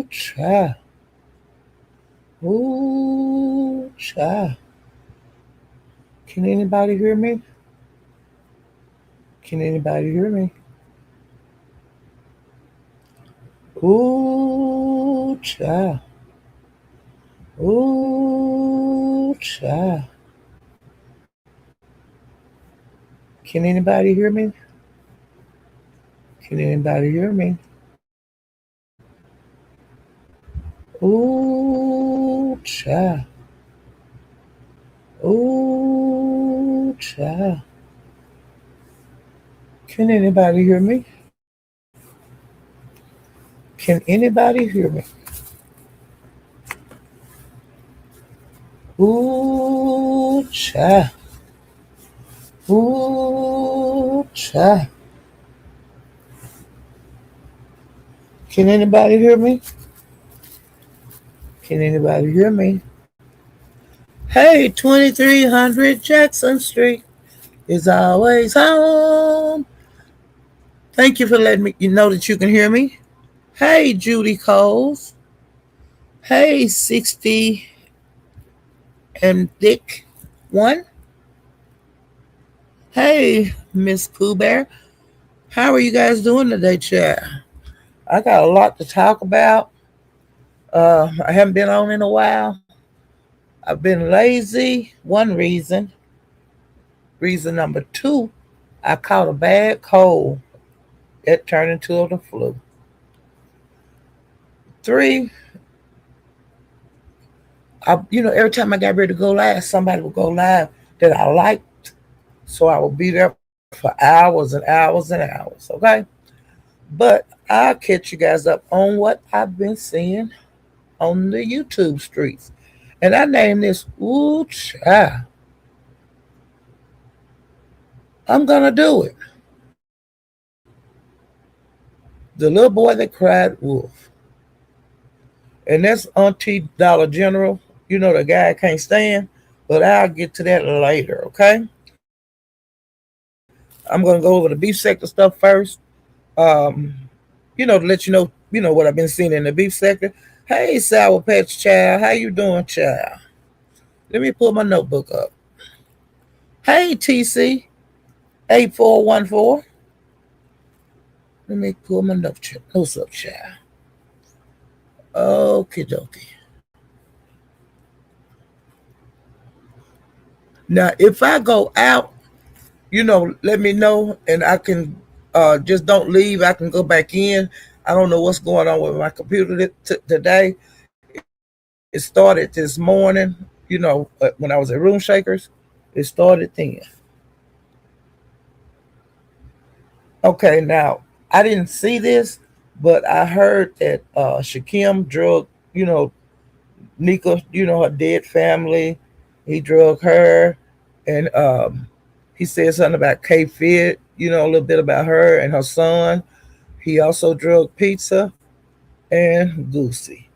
child. Ooh, child. Can anybody hear me? Can anybody hear me? Ooh, child. Ooh, child. Can anybody hear me? Can anybody hear me? Ooh, child. Ooh, child. Can anybody hear me? Can anybody hear me? Ooh, child. Ooh, child. Can anybody hear me? Can anybody hear me? Hey, 2300 Jackson Street is always home. Thank you for letting me you know that you can hear me. Hey, Judy Coles. Hey, 60 and Dick One. Hey, Miss Pooh Bear. How are you guys doing today, chat? I got a lot to talk about. I haven't been on in a while. I've been lazy. One reason. Reason number two, I caught a bad cold. It turned into the flu. Three, every time I got ready to go live, somebody would go live that I liked. So I would be there for hours and hours and hours, okay? But I'll catch you guys up on what I've been seeing on the YouTube streets. And I named this Ooh Child. I'm gonna do it. The little boy that cried wolf. And that's Auntie Dollar General. You know the guy I can't stand. But I'll get to that later, okay? I'm gonna go over the beef sector stuff first. Um, to let you know what I've been seeing in the beef sector. Hey, Sour Patch Child, how you doing, child? Let me pull my notebook up. Hey, TC 8414. Let me pull my notes up, child. Okie dokie. Now, if I go out, let me know, and I can just don't leave. I can go back in. I don't know what's going on with my computer today. It started this morning, when I was at Room Shakers. It started then. Okay, now I didn't see this, but I heard that Shakim drug, Nika, her dead family. He drug her, and he said something about K Fit, a little bit about her and her son. He also drug Pizza and Goosey.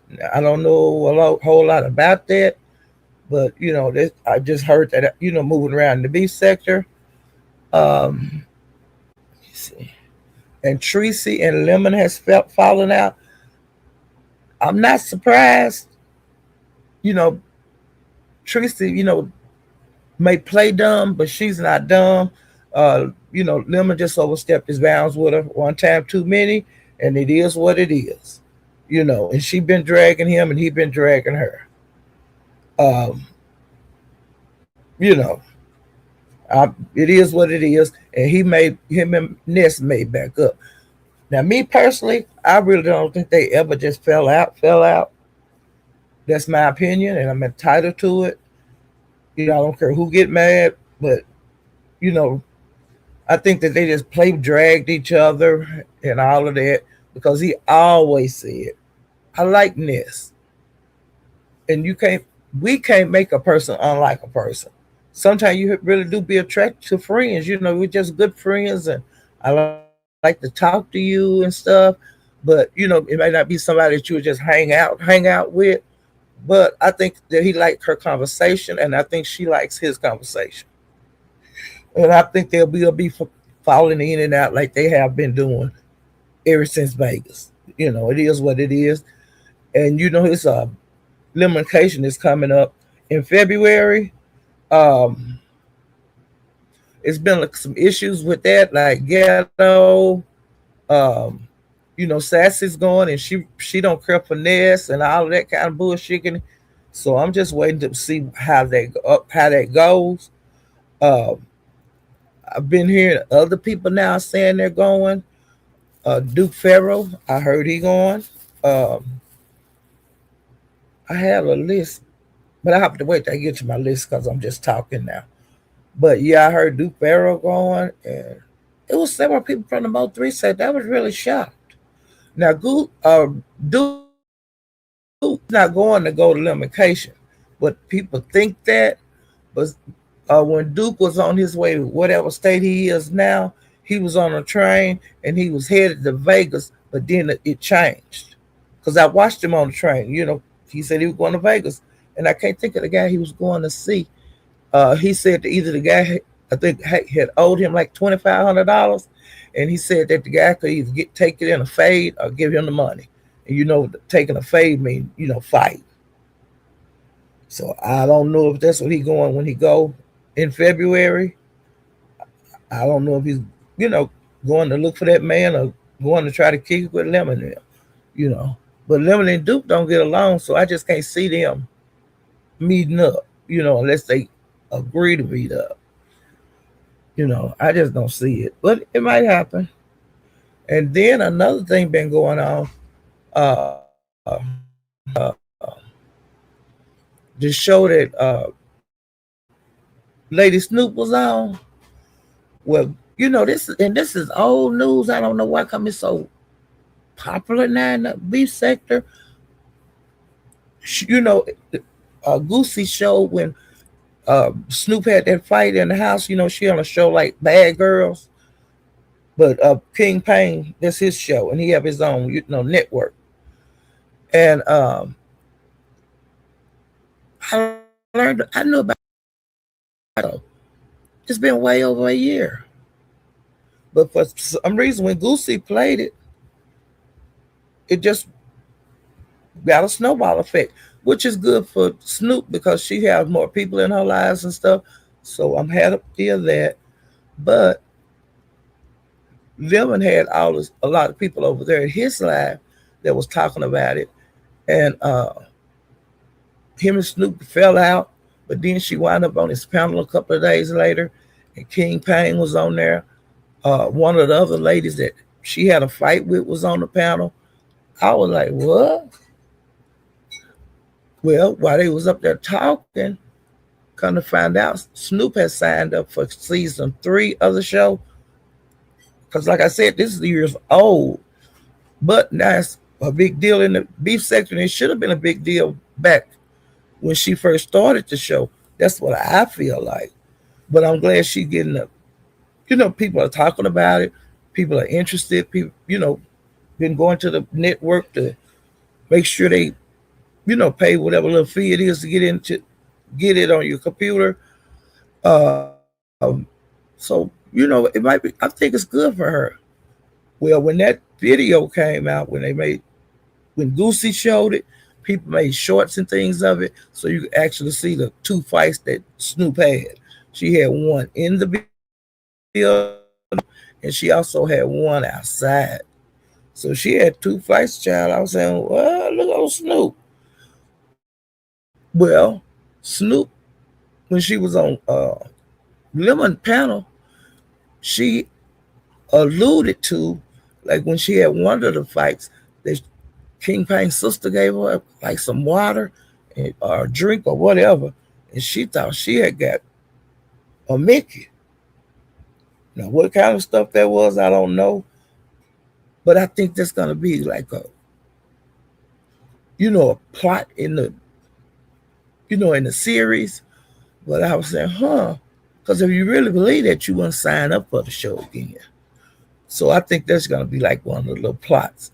Now, I don't know whole lot about that, but I just heard that moving around the beef sector. Um, let's see. And Tracy and Lemon has fallen out. I'm not surprised. You know, Tracy, may play dumb, but she's not dumb. Lemon just overstepped his bounds with her one time too many, and it is what it is. And she been dragging him, and he been dragging her. Um, you know, it is what it is, and him and Ness made back up. Now, me personally, I really don't think they ever just fell out. Fell out. That's my opinion, and I'm entitled to it. I don't care who get mad, but you know, I think that they just play dragged each other and all of that because he always said, "I like this," and we can't make a person unlike a person. Sometimes you really do be attracted to friends. We're just good friends, and I like to talk to you and stuff. But it might not be somebody that you would just hang out with. But I think that he liked her conversation, and I think she likes his conversation. And I think they'll be falling in and out like they have been doing ever since Vegas. It is what it is. and his limitation is coming up in February. Um, it's been like some issues with that, like ghetto. Um, Sassy's going, and she don't care for Ness and all of that kind of bullshit. So I'm just waiting to see how that goes. Um, I've been hearing other people now saying they're going. Duke Farrell, I heard he going. Um, I have a list, but I have to wait till I get to my list because I'm just talking now. But yeah, I heard Duke Farrell going, and it was several people from the Mo Three said that was really shocked. Now, Duke not going to go to limitation, but people think that. But when Duke was on his way to whatever state he is now, he was on a train and he was headed to Vegas, but then it changed. Because I watched him on the train. He said he was going to Vegas, and I can't think of the guy he was going to see. He said that either the guy I think had owed him like $2,500, and he said that the guy could either take it in a fade or give him the money. And taking a fade means fight. So I don't know if that's what he going when he go in February. I don't know if he's you know going to look for that man or going to try to kick it with Lemon. You know, but Lemon and Duke don't get along, so I just can't see them meeting up. Unless they agree to meet up. I just don't see it, but it might happen. And then another thing been going on. The show that Lady Snoop was on. Well, this is old news. I don't know why come it's so popular now in the beef sector. You know, Goosey show when Snoop had that fight in the house. She on a show like Bad Girls, but King Payne, that's his show, and he have his own network. And I knew about it. It's been way over a year, but for some reason when Goosey played it, it just got a snowball effect, which is good for Snoop because she has more people in her lives and stuff. So I'm happy of that. But Lemon had a lot of people over there in his live that was talking about it, and him and Snoop fell out. But then she wound up on his panel a couple of days later, and King Payne was on there. One of the other ladies that she had a fight with was on the panel. I was like, what? Well, while they was up there talking, come to find out, Snoop has signed up for season 3 of the show. Because, like I said, this is years old, but now it's a big deal in the beef sector. And it should have been a big deal back when she first started the show. That's what I feel like. But I'm glad she's getting up. People are talking about it. People are interested. People, been going to the network to make sure they, pay whatever little fee it is to get it on your computer. So it might be. I think it's good for her. Well, when that video came out, when Goosey showed it, people made shorts and things of it, so you could actually see the 2 fights that Snoop had. She had one in the building, and she also had one outside. So she had 2 fights, child. I was saying, well, look at old Snoop. Well, Snoop, when she was on Lemon panel, she alluded to, like when she had one of the fights, that King Payne's sister gave her like some water or a drink or whatever, and she thought she had got a Mickey. Now, what kind of stuff that was, I don't know, but I think that's gonna be like a plot in the series. But I was saying, because if you really believe that, you wouldn't sign up for the show again. So I think that's gonna be like one of the little plots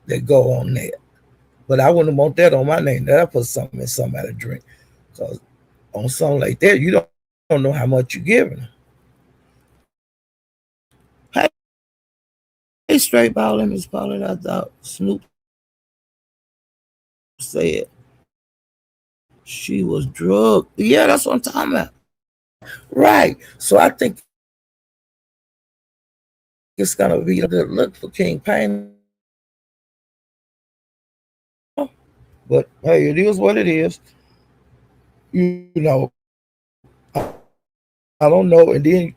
that go on there. But I wouldn't want that on my name. That I put something in somebody's drink. Because on something like that, you don't know how much you're giving them. Hey, straight ball, let me spell it. I thought Snoop said she was drugged. Yeah, that's what I'm talking about. Right. So I think it's gonna be a good look for King Pain to get out of there. But hey, it is what it is. You know, I don't know. And then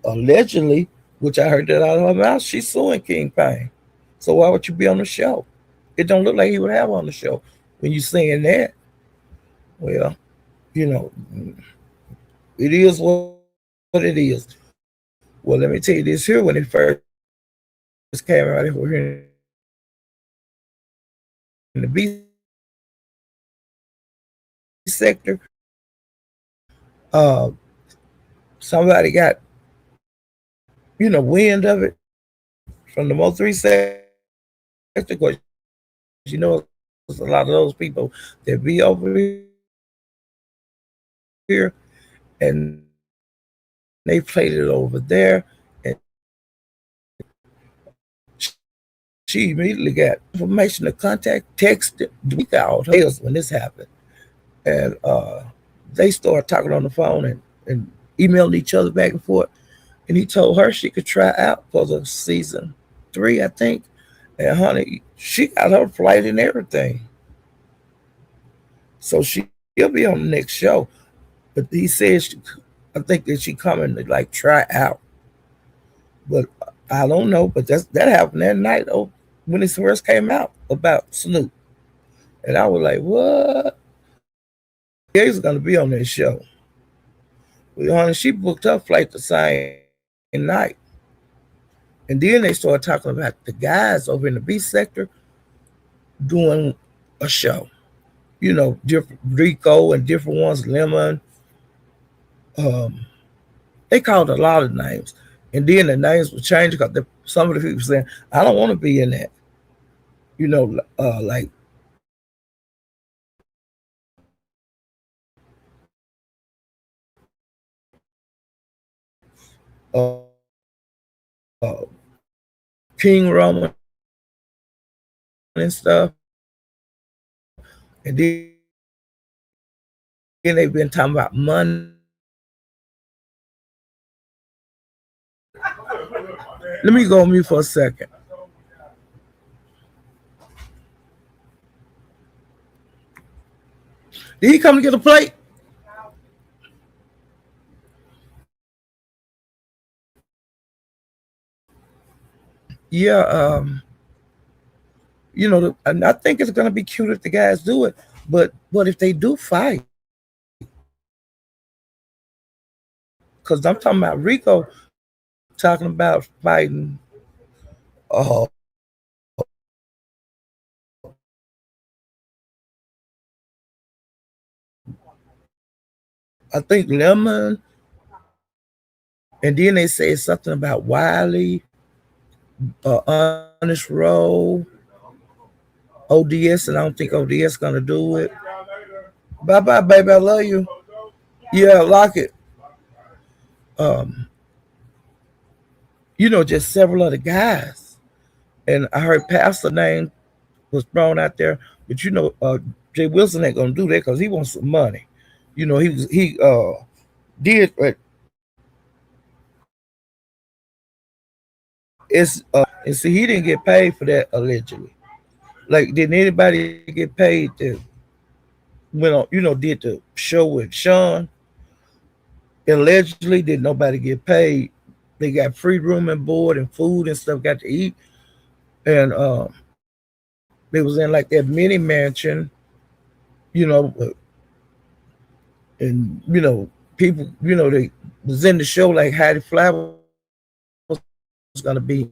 allegedly, which I heard that out of her mouth, she's suing King Pain. So why would you be on the show? It don't look like he would have her on the show. When you saying that, well, you know, it is what it is. Well, let me tell you this here: when it first came out here in the B sector, somebody got wind of it from the Mo three sector, because a lot of those people that be over here, and they played it over there, and she immediately got information to contact, texted Doooo out when this happened, and they started talking on the phone and emailing each other back and forth. And he told her she could try out for the season three, I think. And honey, she got her flight and everything, so she'll be on the next show. But he said I think that she coming to like try out, but I don't know. But that happened that night. Oh, when it first came out about Snoop, and I was like, what? Yeah, he's gonna be on that show. Well, honey, she booked her flight the same night. And then they started talking about the guys over in the B sector doing a show. Different Rico and different ones, Lemon. Um, they called a lot of names. And then the names were changed because some of the people saying, I don't want to be in that. Like King Roman and stuff. And then they've been talking about Monday. Let me go on mute for a second. Did he come to get a plate? Yeah, and I think it's gonna be cute if the guys do it. But if they do fight, because I'm talking about Rico talking about fighting. Uh, I think Lemon, and then they say something about Wiley, Honest Roll, ODS, and I don't think ODS gonna do it. Bye bye, baby. I love you. Yeah, lock it. Um, just several other guys. And I heard Pastor name was thrown out there, but Jay Wilson ain't gonna do that because he wants some money. He did, but it's and see he didn't get paid for that allegedly. Like, did anybody get paid that went on? Did the show with Sean? Allegedly, did nobody get paid? They got free room and board and food and stuff, got to eat, and they was in like that mini mansion, you know, uh, and people, they was in the show like Heidi Fly was gonna be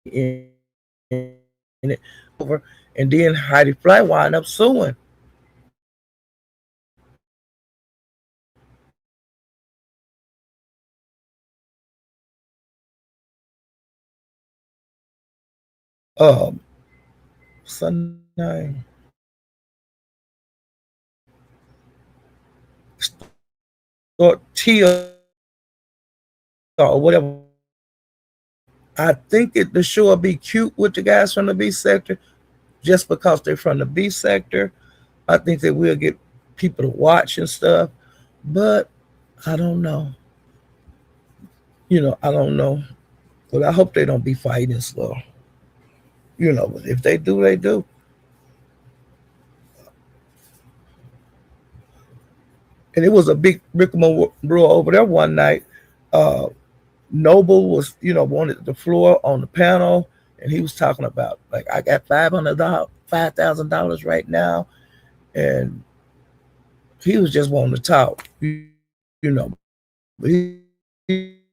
in it, over, and then Heidi Fly wound up suing. Um, What's her name? Or Tia or whatever. I think the show will be cute with the guys from the B sector. just because they're from the B sector. I think that we'll get people to watch and stuff. But I don't know. I don't know. But I hope they don't be fighting slow. But if they do, they do. And it was a big rigmarole over there one night. Uh, Noble was, wanted the floor on the panel, and he was talking about like I got $5,000 right now, and he was just wanting to talk, But he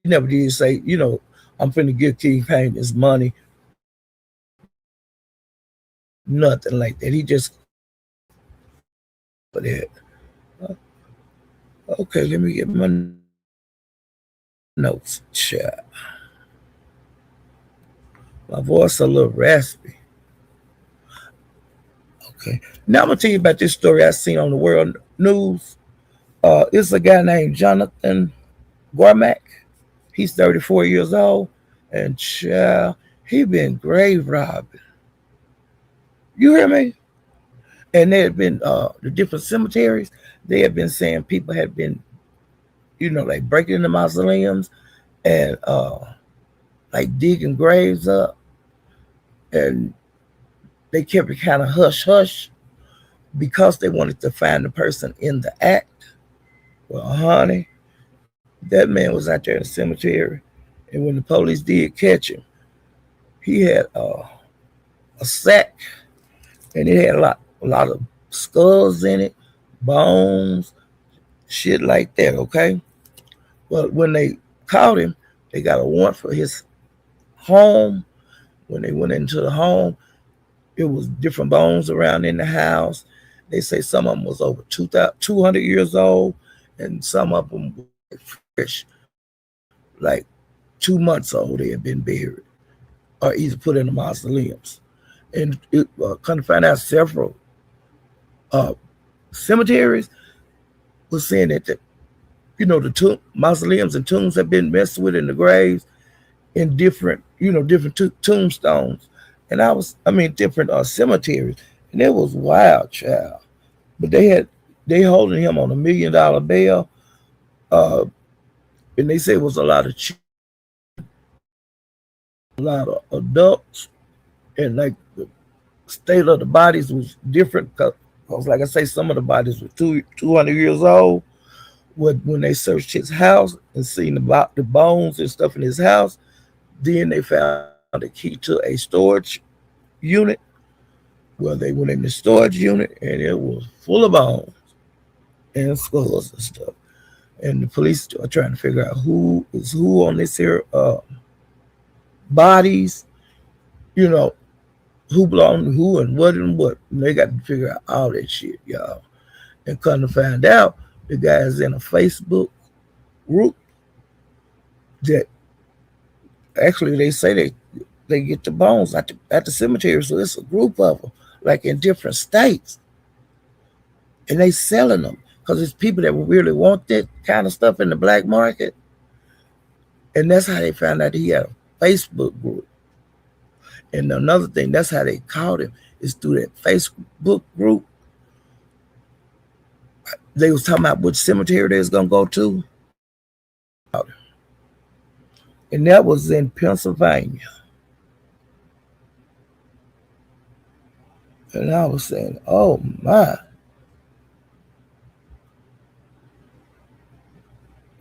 never did say, I'm finna give King Payne his money, nothing like that. He just for that. Okay, let me get my notes. Chat. My voice a little raspy. Okay. Now I'm gonna tell you about this story I seen on the world news. It's a guy named Jonathan Gormack. He's 34 years old, and he been grave robbing. You hear me? And there had been the different cemeteries. They have been saying people had been, like breaking into mausoleums and like digging graves up, and they kept it kind of hush hush because they wanted to find the person in the act. Well, honey, that man was out there in the cemetery, and when the police did catch him, he had a sack, and it had a lot of skulls in it, bones, shit like that. Okay, but when they caught him, they got a warrant for his home. When they went into the home, it was different bones around in the house. They say some of them was over 200 years old, and some of them were fresh, like 2 months old. They had been buried or either put in the mausoleums. And it kind of find out several uh, cemeteries was saying that the mausoleums and tombs have been messed with in the graves in different tombstones. And different cemeteries. And it was wild, child. But they holding him on $1 million bail. Uh, and they say it was a lot of a lot of adults, and like the state of the bodies was different because, like I say, some of the bodies were 200 years old. When they searched his house and seen about the bones and stuff in his house, then they found a key to a storage unit. Well, they went in the storage unit and it was full of bones and skulls and stuff. And the police are trying to figure out who is who on this here bodies, you know, who belonged to who and what and what. And they got to figure out all that shit, y'all. And come to find out, the guy's in a Facebook group that actually they say they get the bones at the cemetery. So it's a group of them, like in different states, and they selling them because it's people that really want that kind of stuff in the black market. And that's how they found out he had a Facebook group. And another thing, that's how they caught him, is through that Facebook group. They was talking about which cemetery they was gonna go to, and that was in Pennsylvania. And I was saying, "Oh my!"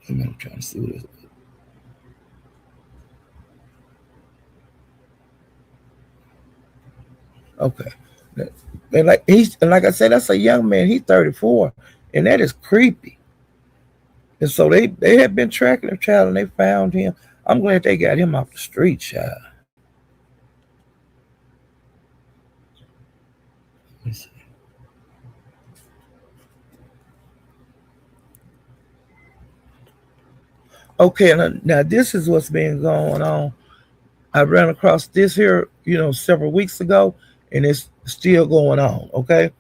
I'm trying to see what it is. Okay, and like I said, that's a young man. He's 34, and that is creepy. And so they had been tracking the child, and they found him. I'm glad they got him off the street, child. Okay, now this is what's been going on. I ran across this here, several weeks ago, and it's still going on. Okay,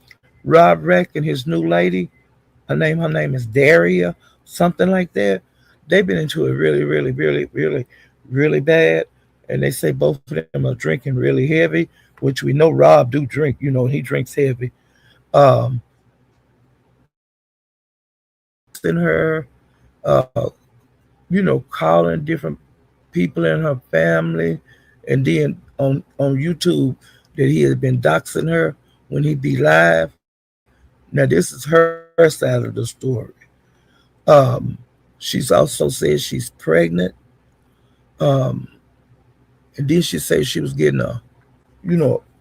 Rob Reck and his new lady, her name is Daria, something like that. They've been into it really, really, really, really, really bad, and they say both of them are drinking really heavy. which we know Rob do drink. He drinks heavy. Um, in her, uh, calling different people in her family, and then on YouTube that he has been doxing her when he be live. Now this is her side of the story. Um, she's also said she's pregnant, um, and then she said she was getting a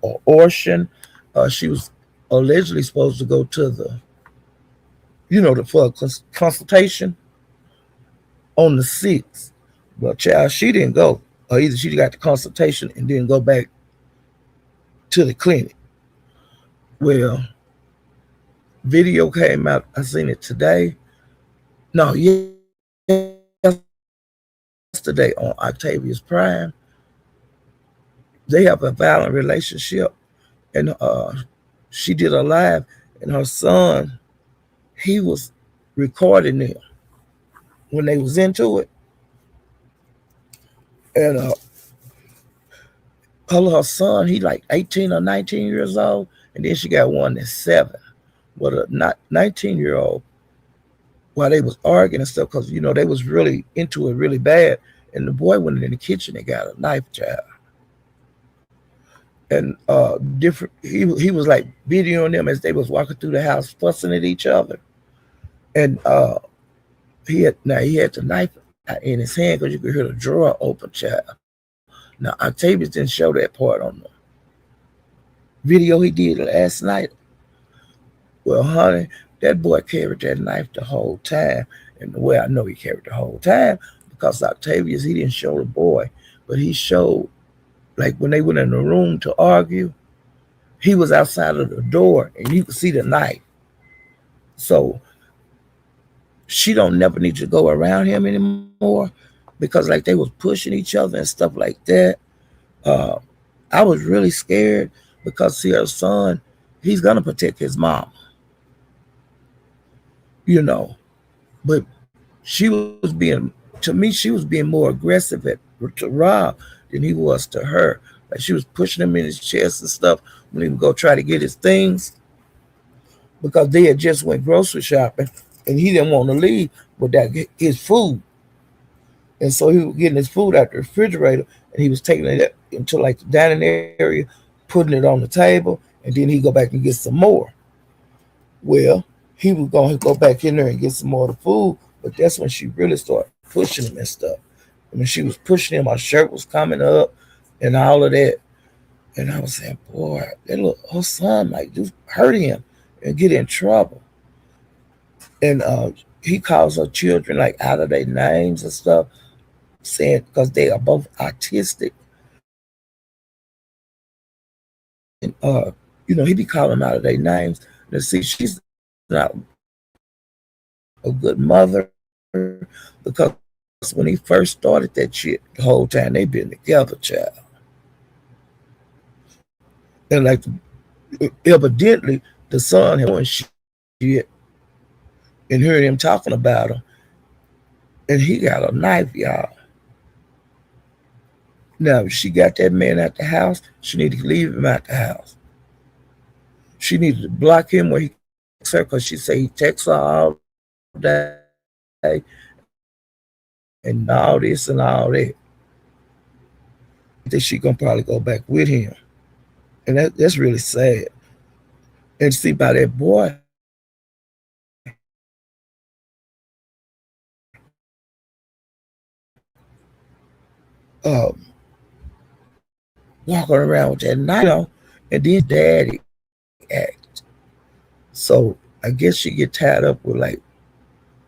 abortion. She was allegedly supposed to go to for a consultation on the 6th. But child, she didn't go. Or either she got the consultation and didn't go back to the clinic. Well, video came out. I seen it today. No, yesterday on Octavia's Prime. They have a violent relationship, and she did a live, and her son, he was recording them when they was into it, and her son, he like 18 or 19 years old, and then she got one that's 7. But a not 19-year-old, while they was arguing and stuff, because they was really into it really bad, and the boy went in the kitchen and got a knife, child, and different. He was like videoing them as they was walking through the house, fussing at each other, and he had the knife in his hand because you could hear the drawer open, child. Now Octavius didn't show that part on the video he did last night. Well, honey, that boy carried that knife the whole time. And the way I know he carried the whole time, because Octavius, he didn't show the boy, but he showed, like when they went in the room to argue, he was outside of the door and you could see the knife. So she don't never need to go around him anymore, because like they was pushing each other and stuff like that. Uh, I was really scared because see her son, he's gonna protect his mom, you know. But she was being, to me, she was being more aggressive to Rob than he was to her. Like she was pushing him in his chest and stuff when he would go try to get his things, because they had just went grocery shopping and he didn't want to leave without his food. And so he was getting his food out the refrigerator and he was taking it into like the dining area, putting it on the table, and then he'd go back and get some more. Well, he was going to go back in there and get some more of the food, but that's when she really started pushing him and stuff. And when she was pushing him, my shirt was coming up and all of that. And I was saying, boy, that little her son might just hurt him and get in trouble. And he calls her children like out of their names and stuff, saying because they are both autistic. And he be calling them out of their names. And see, she's not a good mother, because when he first started that shit, the whole time they been together, child. And like evidently the son had doing shit and heard him talking about her, and he got a knife, y'all. Now, if she got that man out the house, she needed to leave him out the house. She needed to block him where he texts her, because she say he texts her all day and all this and all that. That she gonna probably go back with him, and that's really sad. And see, by that boy, walking around with that knife, and then daddy act. So I guess she get tied up with like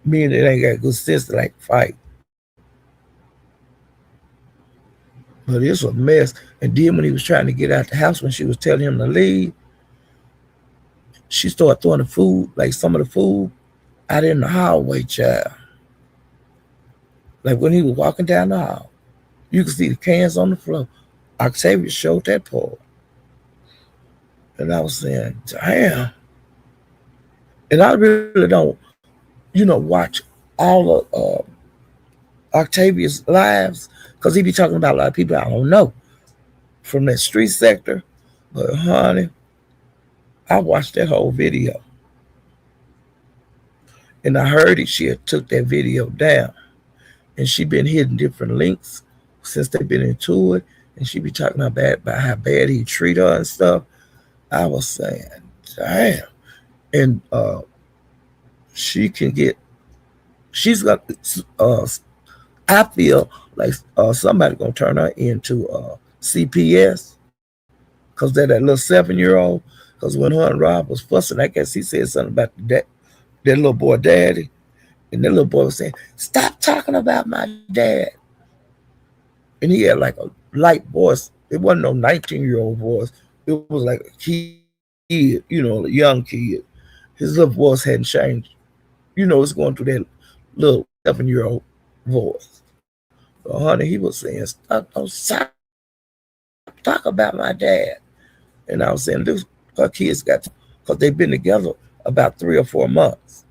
men that ain't got good sense to like fight. But it's a mess. And then when he was trying to get out the house, when she was telling him to leave, she started throwing the food, like some of the food, out in the hallway, child. Like when he was walking down the hall, you could see the cans on the floor. Octavia showed that part. And I was saying, damn. And I really don't, watch all of Octavia's lives, because he be talking about a lot of people I don't know from that street sector. But honey, I watched that whole video, and I heard it. She had took that video down, and she been hitting different links since they been into it, and she be talking about how bad he treat her and stuff. I was saying, damn, and she can get. She's got. I feel like somebody gonna turn her into CPS because they're that little 7-year-old. Because when her and Rob was fussing, I guess he said something about that little boy daddy, and that little boy was saying, "Stop talking about my dad." And he had like a light voice. It wasn't no 19-year-old voice. It was like a kid, a young kid. His little voice hadn't changed. It's going through that little 7-year-old voice. So, honey, he was saying, stop talk about my dad. And I was saying, this, her kids got, because they've been together about 3 or 4 months.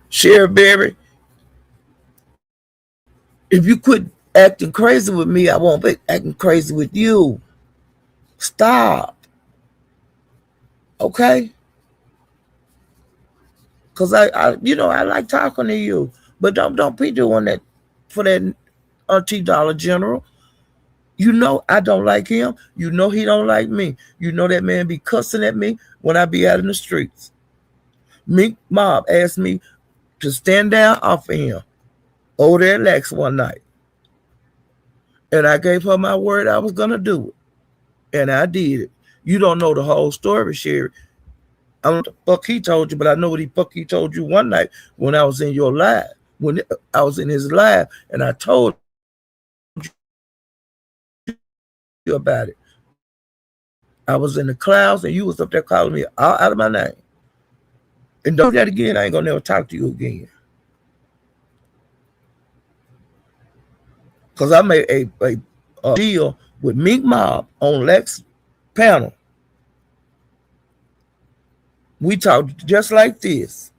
Sheriff Berry, if you quit acting crazy with me, I won't be acting crazy with you. Stop. Okay? Because I like talking to you. But don't be doing that for that Dollar General. You know I don't like him. You know he don't like me. You know that man be cussing at me when I be out in the streets. Mink Mob asked me to stand down off of him over there at Lex one night. And I gave her my word I was going to do it. And I did it. You don't know the whole story, Sherry. I don't know what the fuck he told you, but I know what the fuck he told you one night when I was in your live. When I was in his live and I told you about it. I was in the clouds and you was up there calling me out of my name. And don't do that again. I ain't gonna never talk to you again. Because I made a deal with Mink Mob on Lex panel. We talked just like this.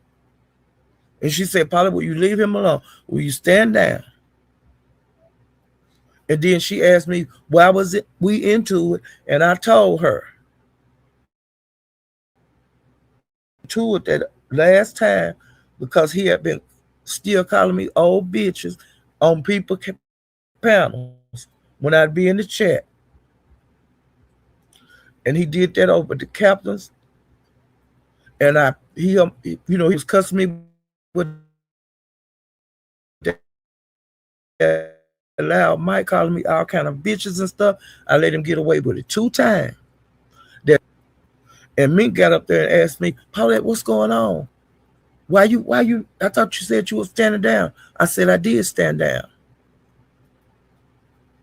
And she said, Polly, will you leave him alone? Will you stand down? And then she asked me, why was it we into it? And I told her to it that last time because he had been still calling me old bitches on people panels when I'd be in the chat. And he did that over the captains. And he was cussing me with that loud mic, calling me all kind of bitches and stuff. I let him get away with it 2 times. And Mink got up there and asked me, Paulette, what's going on? Why you, I thought you said you were standing down. I said I did stand down.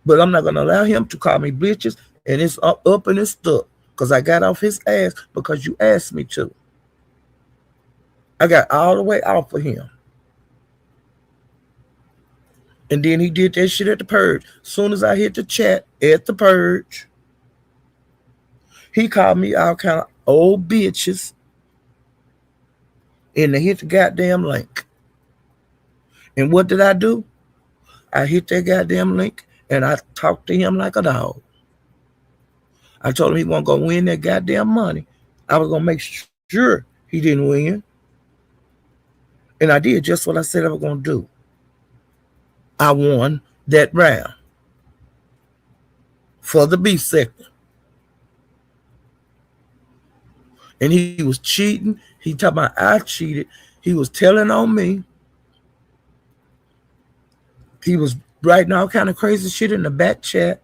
But I'm not going to allow him to call me bitches, and it's up and it's stuck. Because I got off his ass because you asked me to. I got all the way off of him. And then he did that shit at the purge. As soon as I hit the chat at the purge, he called me all kind of old bitches. And they hit the goddamn link. And what did I do? I hit that goddamn link and I talked to him like a dog. I told him he wasn't going to win that goddamn money. I was going to make sure he didn't win. And I did just what I said I was going to do. I won that round for the beef sector. And he was cheating. He talking about I cheated. He was telling on me. He was writing all kind of crazy shit in the back chat.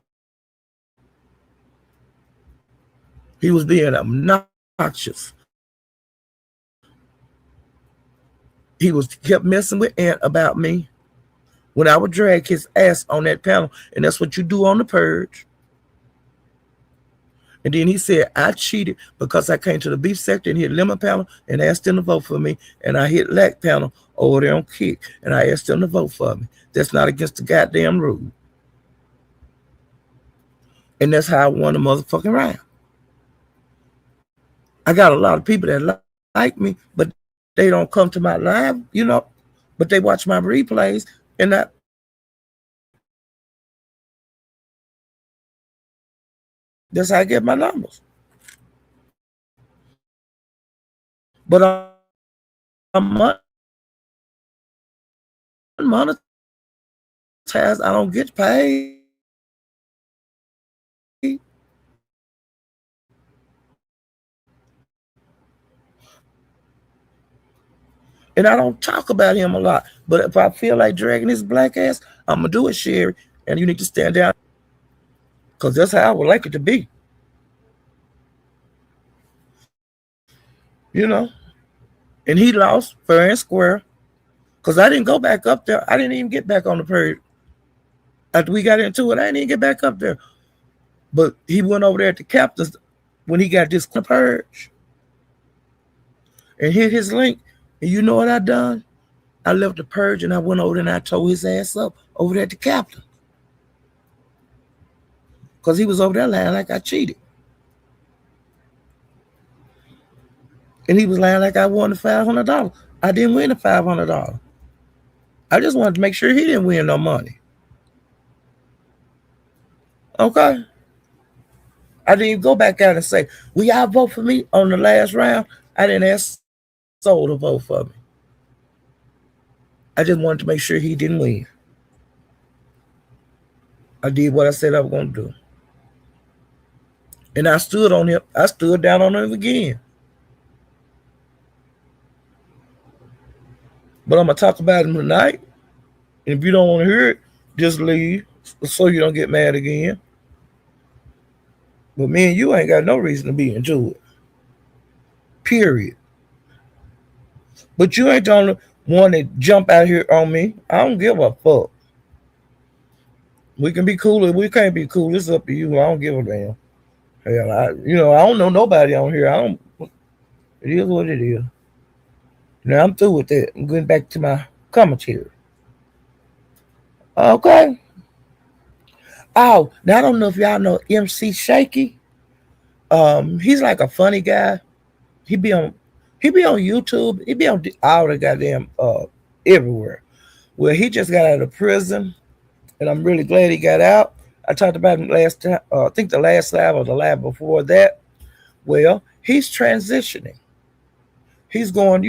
He was being obnoxious. He was kept messing with Ant about me when I would drag his ass on that panel. And that's what you do on the purge. And then he said, I cheated because I came to the beef sector and hit lemon panel and asked them to vote for me. And I hit lac panel over there on kick and I asked them to vote for me. That's not against the goddamn rule. And that's how I won the motherfucking round. I got a lot of people that like me, but they don't come to my live, but they watch my replays and That's how I get my numbers. But I'm unmonetized. I don't get paid. And I don't talk about him a lot. But if I feel like dragging his black ass, I'm gonna do it, Sherry. And you need to stand down because that's how I would like it to be. You know. And he lost fair and square because I didn't go back up there. I didn't even get back on the purge after we got into it. I didn't even get back up there. But he went over there at the captain's when he got this purge and hit his link. And you know what I done? I left the purge and I went over there and I tore his ass up over there at the captain because he was over there lying like I cheated. And he was lying like I won the $500. I didn't win the $500. I just wanted to make sure he didn't win no money. Okay. I didn't even go back out and say, will y'all vote for me on the last round? I didn't ask Soul to vote for me. I just wanted to make sure he didn't win. I did what I said I was going to do. And I stood on him. I stood down on him again. But I'm going to talk about him tonight. And if you don't want to hear it, just leave so you don't get mad again. But me and you ain't got no reason to be into it. Period. But you ain't the only one that jump out here on me. I don't give a fuck. We can be cool or we can't be cool. It's up to you. I don't give a damn. Hell, I don't know nobody on here. I don't. It is what it is. Now I'm through with that. I'm going back to my commentary. Okay. Oh, now I don't know if y'all know MC Shaky. He's like a funny guy. He be on he be on YouTube. He be on all the goddamn everywhere. Well, he just got out of prison, and I'm really glad he got out. I talked about him last time. I think the last live or the live before that. Well, he's transitioning. He's going,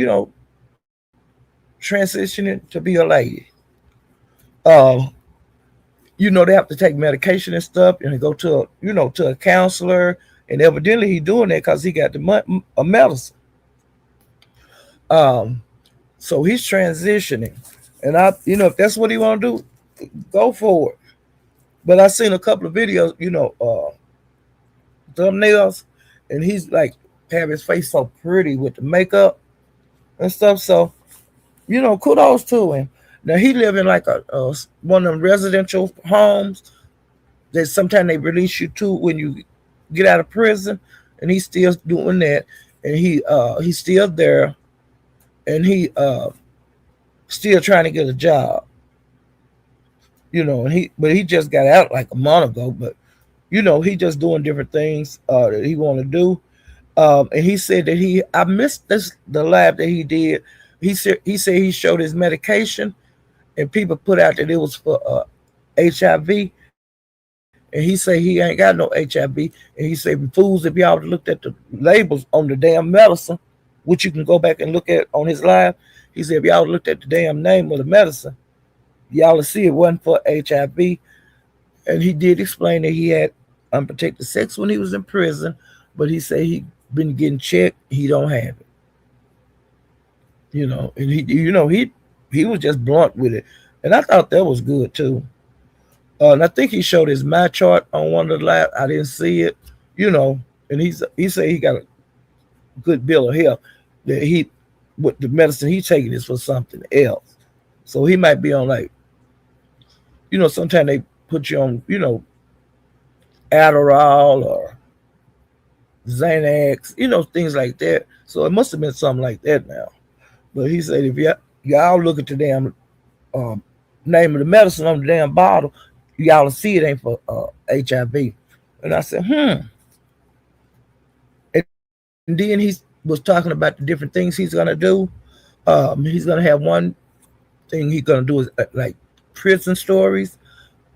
transitioning to be a lady. Uh, they have to take medication and stuff, and go to to a counselor. And evidently, he's doing that because he got the medicine. Um, so he's transitioning, and if that's what he want to do, go for it. But I seen a couple of videos, thumbnails, and he's like have his face so pretty with the makeup and stuff. So kudos to him. Now he live in like a one of them residential homes that sometimes they release you to when you get out of prison, and he's still doing that, and he's still there, and he still trying to get a job, and he just got out like a month ago, but he just doing different things that he want to do. And he said that I missed the lab that he did. He said he showed his medication, and people put out that it was for HIV, and he said he ain't got no HIV, and he said, "Fools, if y'all would looked at the labels on the damn medicine, which you can go back and look at on his live, he said if y'all looked at the damn name of the medicine, y'all will see it wasn't for HIV." And he did explain that he had unprotected sex when he was in prison, but he said he been getting checked, he don't have it. And he was just blunt with it, and I thought that was good too. And I think he showed his my chart on one of the lab. I didn't see it, and he said he got a good bill of health. That he with the medicine he taking is for something else, so he might be on like, sometimes they put you on, Adderall or Xanax, things like that. So it must have been something like that now. But he said if y'all look at the damn um, name of the medicine on the damn bottle, y'all will see it ain't for HIV. And I said, And then he was talking about the different things he's gonna do. He's gonna have one thing he's gonna do is like prison stories,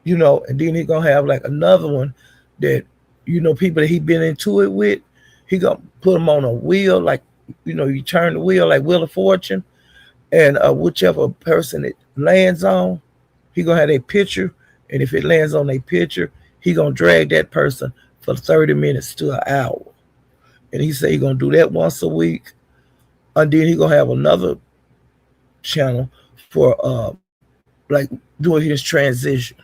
and then he's gonna have like another one that people that he been into it with. He gonna put them on a wheel, like you turn the wheel like Wheel of Fortune, and whichever person it lands on, he gonna have a picture, and if it lands on a picture, he gonna drag that person for 30 minutes to an hour, and he said he gonna do that once a week, and then he gonna have another channel for like doing his transition.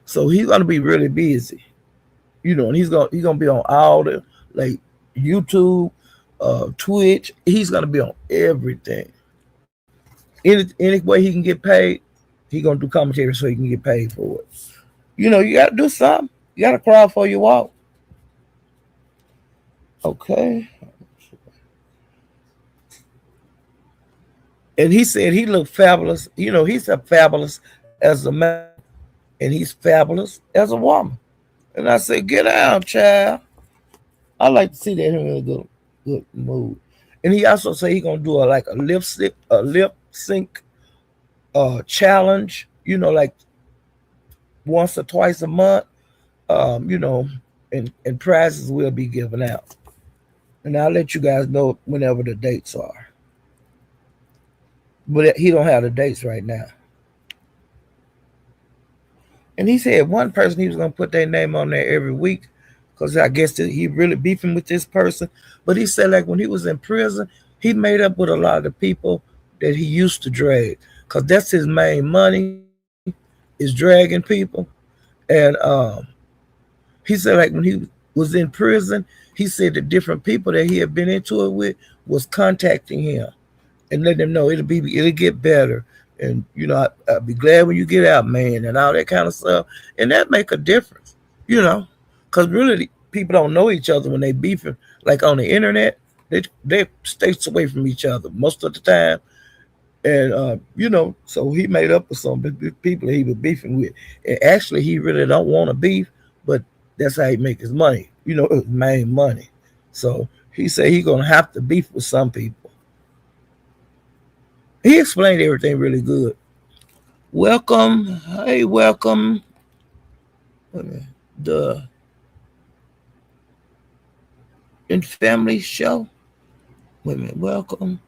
So he's gonna be really busy, and he's gonna be on all the like YouTube, Twitch. He's gonna be on everything. Any way he can get paid, he gonna do commentary so he can get paid for it. You gotta do something. You gotta crawl for your walk. Okay. And he said he looked fabulous. He's a fabulous as a man, and he's fabulous as a woman. And I said, get out, child. I like to see that him in a good mood. And he also said he gonna do a lip sync challenge. Like once or twice a month. Um, you know, and prizes will be given out. And I'll let you guys know whenever the dates are. But he don't have the dates right now. And he said one person he was gonna put their name on there every week, because I guess that he really beefing with this person. But he said like when he was in prison, he made up with a lot of the people that he used to drag, because that's his main money is dragging people. And he said like when he was in prison, he said the different people that he had been into it with was contacting him and letting him know it'll get better. And I'll be glad when you get out, man, and all that kind of stuff. And that make a difference, because really people don't know each other when they beefing. Like on the internet, they stay away from each other most of the time. And so he made up with some people that he was beefing with. And actually, he really don't want to beef, but that's how he make his money. His main money. So he said he gonna have to beef with some people. He explained everything really good. Welcome, hey, welcome. The In Family Show. Wait a minute, welcome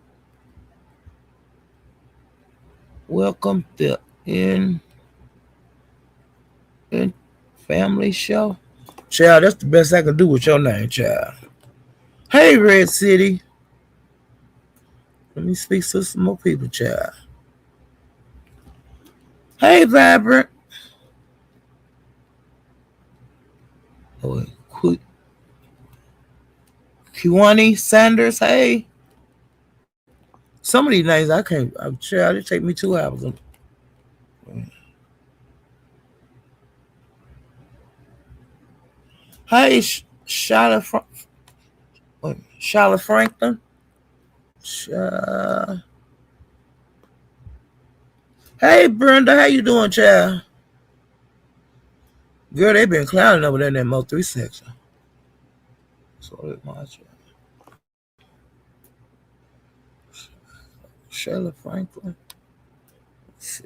the In Family Show. Child, that's the best I can do with your name, child. Hey, Red City. Let me speak to some more people, child. Hey, Vibrant. Oh, Kiwani Sanders. Hey. Some of these names I can't. Child, it take me 2 hours. Hey, Charlotte Franklin. Child. Hey, Brenda, how you doing, child? Girl, they been clowning over there in that Mo 3 section. So let my child. Charlotte Franklin. Let's see.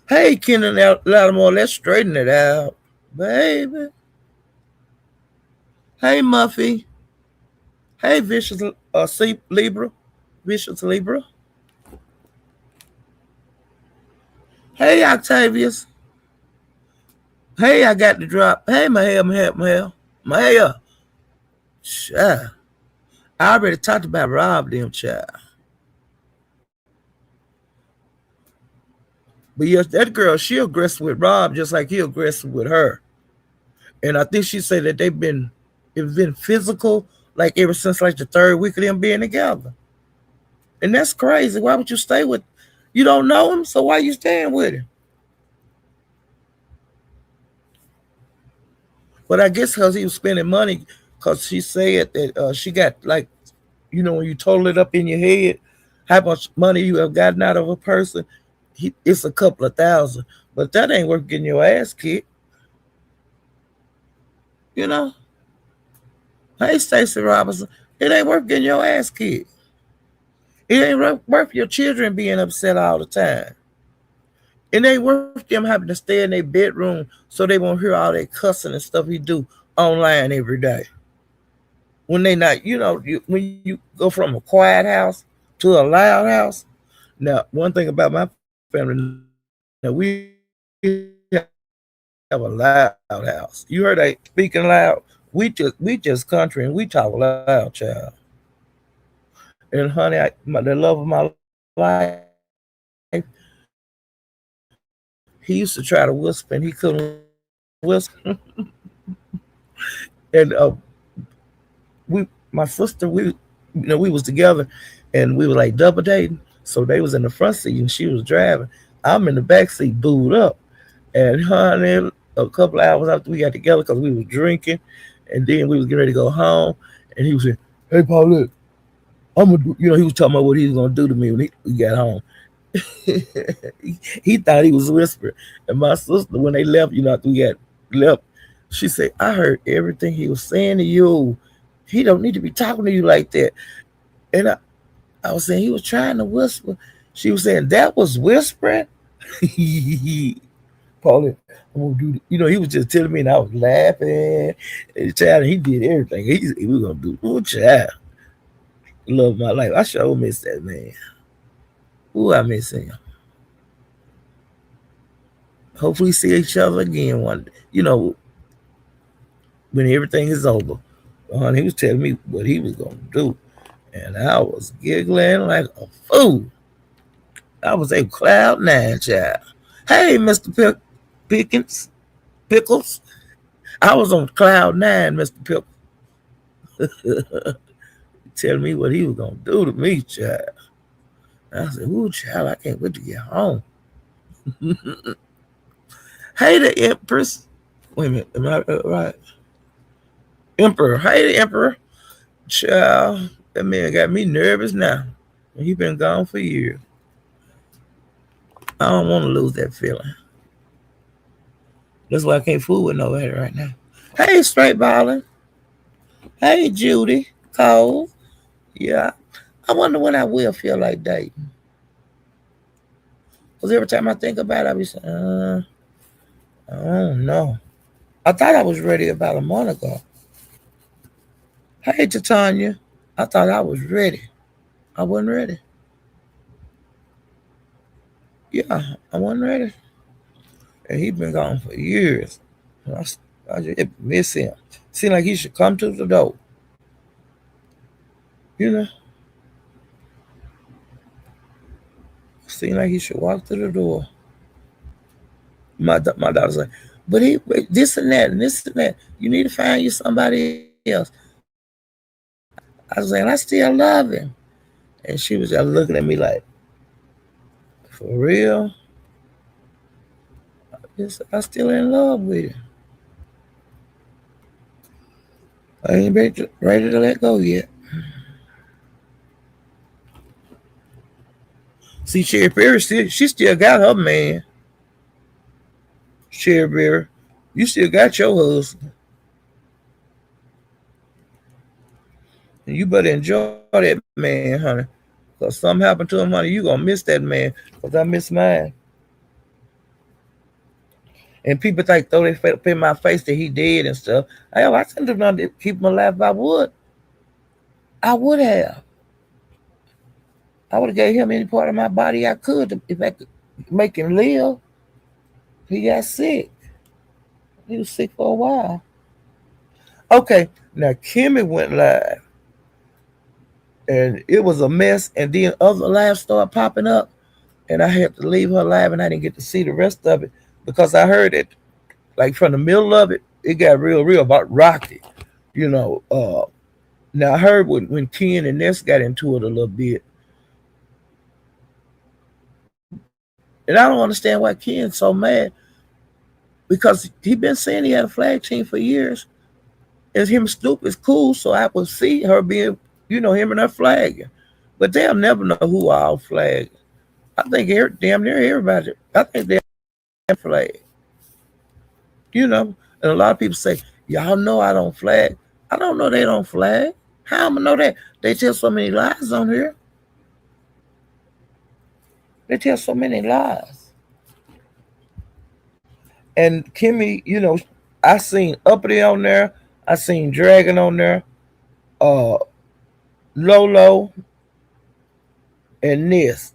Hey, Kenan Lattimore, let's straighten it out, baby. Hey, Muffy. Hey, Vicious Libra. Vicious Libra. Hey, Octavius. Hey, I got the drop. Hey, my hair. Child. I already talked about Rob them, child. But yes, that girl, she aggressive with Rob just like he aggressive with her. And I think she said that it's been physical like ever since like the third week of them being together. And that's crazy. Why would you stay with? You don't know him, so why you staying with him? But I guess because he was spending money, because she said that she got like, when you total it up in your head, how much money you have gotten out of a person, it's a couple of thousand. But that ain't worth getting your ass kicked. You know? Hey, Stacey Robinson, it ain't worth getting your ass kicked. It ain't worth your children being upset all the time. It ain't worth them having to stay in their bedroom so they won't hear all that cussing and stuff he do online every day. When they not, when you go from a quiet house to a loud house. Now, one thing about my family, now we have a loud house. You heard they speaking loud. We just country and we talk loud, child. And honey, the love of my life, he used to try to whisper and he couldn't whisper. And my sister, we was together, and we were like double dating. So they was in the front seat and she was driving. I'm in the back seat, booed up. And honey, a couple of hours after we got together, because we was drinking, and then we was getting ready to go home, and he was saying, "Hey, Paulette, I'm gonna," he was talking about what he was gonna do to me when we got home. He thought he was whispering. And my sister, when they left, after we got left, she said, "I heard everything he was saying to you. He don't need to be talking to you like that." And I was saying he was trying to whisper. She was saying that was whispering. Paulette, I'm gonna do. He was just telling me, and I was laughing. And child, he did everything. He was gonna do. Oh, child, love my life. I sure miss that man. Ooh, I miss him. Hopefully, see each other again one day. When everything is over. He was telling me what he was gonna do, and I was giggling like a fool. I was a cloud nine, child. Hey, Mister Pickens, Pickles. I was on cloud nine, Mister Pickles. Telling me what he was gonna do to me, child. And I said, "Ooh, child, I can't wait to get home." Hey, the Empress. Wait a minute, am I right? Emperor. Hey, the Emperor. Child, that man got me nervous now. He been gone for years. I don't want to lose that feeling. That's why I can't fool with nobody right now. Hey, straight balling. Hey, Judy. Cole. Yeah. I wonder when I will feel like dating. Because every time I think about it, I be saying, I don't know. I thought I was ready about a month ago. Hey, Titania. I thought I was ready. I wasn't ready. Yeah, I wasn't ready. And he been gone for years. I just miss him. Seem like he should come to the door. You know, seem like he should walk through the door. My daughter's like, but this and that and this and that. You need to find you somebody else. I was saying, I still love him. And she was just looking at me like, for real? Yes, I still in love with him. I ain't ready to let go yet. See, Sherry Berry she still got her man. Sherry Berry, you still got your husband, and you better enjoy that man, honey. Cause something happened to him, honey, you gonna miss that man. Cause I miss mine. And people think throw their up in my face that he dead and stuff. I couldn't do nothing to keep him alive. If I would. I would have. I would have gave him any part of my body I could if I could make him live. He got sick. He was sick for a while. Okay, now Kimmy went live, and it was a mess. And then other lives started popping up, and I had to leave her live, and I didn't get to see the rest of it because I heard it like from the middle of it. It got real about Rocky. You know. Now I heard when Ken and Ness got into it a little bit, and I don't understand why Ken's so mad because he been saying he had a flag team for years. And him Snoop is cool, so I would see her being, him and her flagging. But they'll never know who all flag. I think damn near everybody. I think they flag. And a lot of people say, "Y'all know I don't flag." I don't know they don't flag. How am I know that? They tell so many lies on here. They tell so many lies. And Kimmy, I seen Uppity on there. I seen Dragon on there. Uh, Lolo and Nis,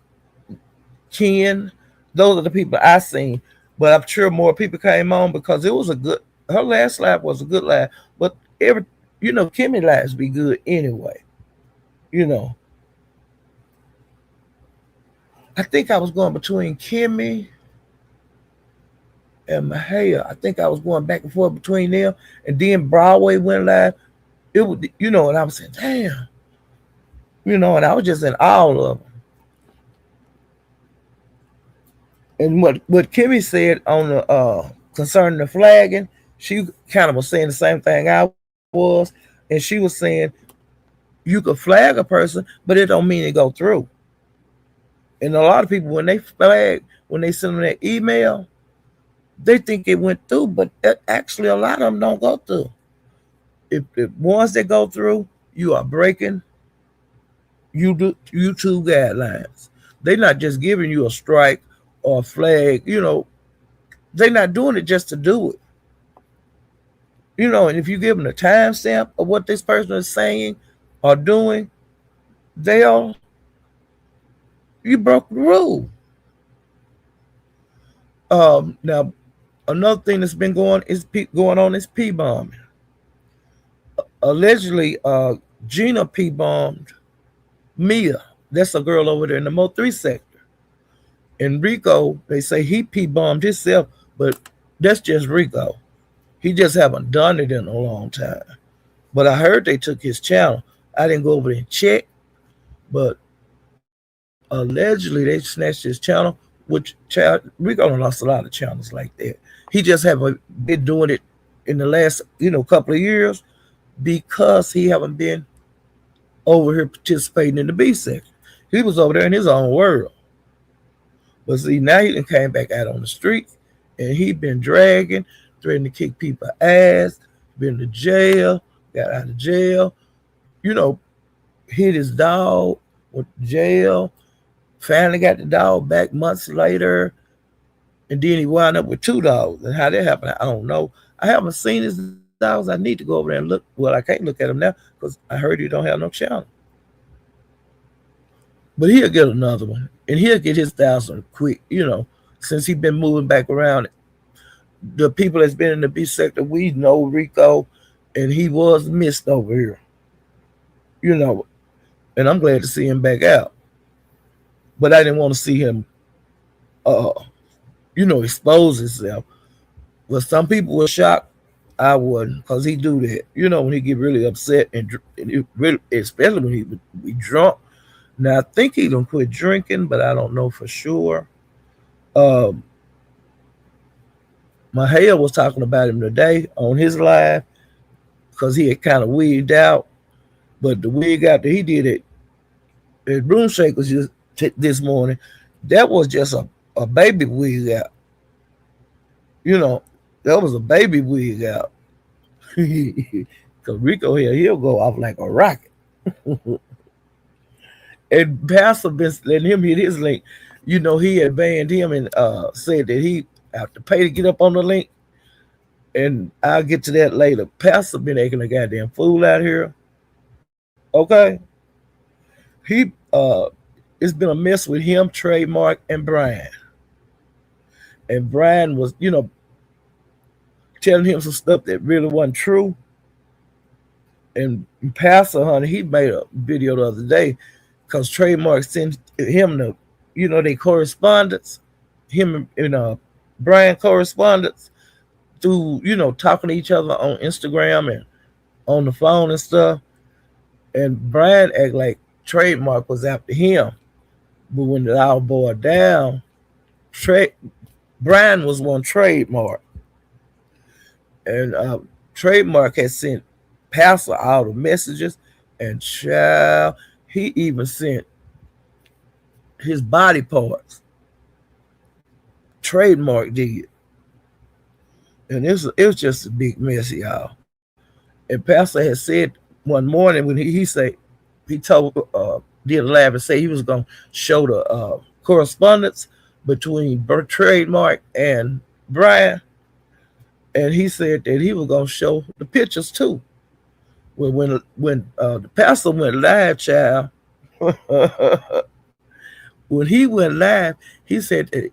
Ken. Those are the people I seen. But I'm sure more people came on because it was a good. Her last live was a good live. But Kimmy lives be good anyway. You know, I think I was going between Kimmy and Mahia. I think I was going back and forth between them. And then Broadway went live. It would, and I was saying, damn, and I was just in all of them. And what Kimmy said on the concerning the flagging, she kind of was saying the same thing I was, and she was saying you could flag a person, but it don't mean it go through. And a lot of people when they flag, when they send them that email, they think it went through, but actually a lot of them don't go through. If ones that go through, you are breaking YouTube guidelines. They're not just giving you a strike or a flag. They're not doing it just to do it. And if you give them a timestamp of what this person is saying or doing, they'll you broke the rule. Now another thing that's been going on is P bombing. Allegedly, Gina P bombed Mia. That's a girl over there in the Mo 3 sector. And Rico, they say he P bombed himself, but that's just Rico. He just haven't done it in a long time. But I heard they took his channel. I didn't go over there and check, but allegedly they snatched his channel, Rico done lost a lot of channels like that. He just haven't been doing it in the last, couple of years because he haven't been over here participating in the B section. He was over there in his own world. But see, now he done came back out on the streets and he been dragging, threatening to kick people ass, been to jail, got out of jail, hit his dog, went to jail, finally got the dog back months later, and then he wound up with 2 dogs. And how that happened, I don't know. I haven't seen his dogs. I need to go over there and look. Well, I can't look at him now because I heard he don't have no channel. But he'll get another one, and he'll get his 1,000 quick, since he's been moving back around. The people that's been in the B sector, we know Rico, and he was missed over here, and I'm glad to see him back out. But I didn't want to see him, expose himself. But some people were shocked. I wouldn't, because he do that. When he get really upset and really, especially when he would be drunk. Now, I think he done quit drinking, but I don't know for sure. Mahale was talking about him today on his live because he had kind of wigged out. But the wig out that he did at Room Shakers just this morning, that was just a baby wig out. That was a baby wig out. Because Rico here, he'll go off like a rocket. And Pastor been letting him hit his link. He had banned him and said that he have to pay to get up on the link. And I'll get to that later. Pastor been acting a goddamn fool out here. Okay. He it's been a mess with him, Trademark, and Brian. And Brian was, telling him some stuff that really wasn't true. And Pastor, honey, he made a video the other day because Trademark sent him they correspondence, him and Brian correspondence through, talking to each other on Instagram and on the phone and stuff. And Brian act like Trademark was after him. But when it all boiled down, Brian was one Trademark. And Trademark had sent Pastor all the messages, and child, he even sent his body parts. Trademark did. And it was just a big mess, y'all. And Pastor had said one morning when he told did a laugh and say he was gonna show the correspondence between Trademark and Brian. and he said that he was gonna show the pictures too. When the pastor went live, child, when he went live, he said that if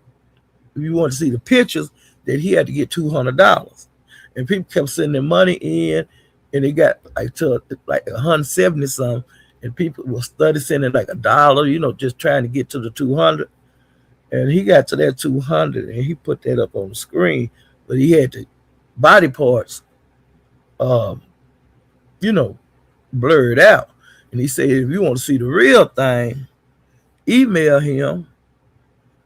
you want to see the pictures, that he had to get $200, and people kept sending their money in, and they got like to like 170 something, and people were study sending like $1, just trying to get to the 200, and he got to that 200, and he put that up on the screen, but he had the body parts, um, you know, blurred out, and he said if you want to see the real thing, email him,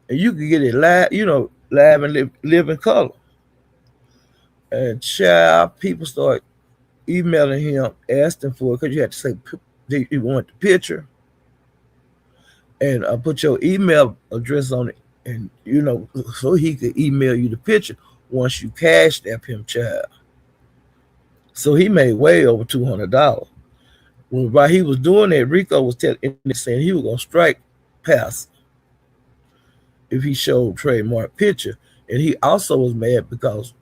and you can get it live, live and live in color. And child, people start emailing him asking for it because you had to say you want the picture and put your email address on it, and so he could email you the picture once you cashed app him, child. So he made way over $200. While he was doing that, Rico was saying he was gonna strike Pastor if he showed trademark picture, and he also was mad because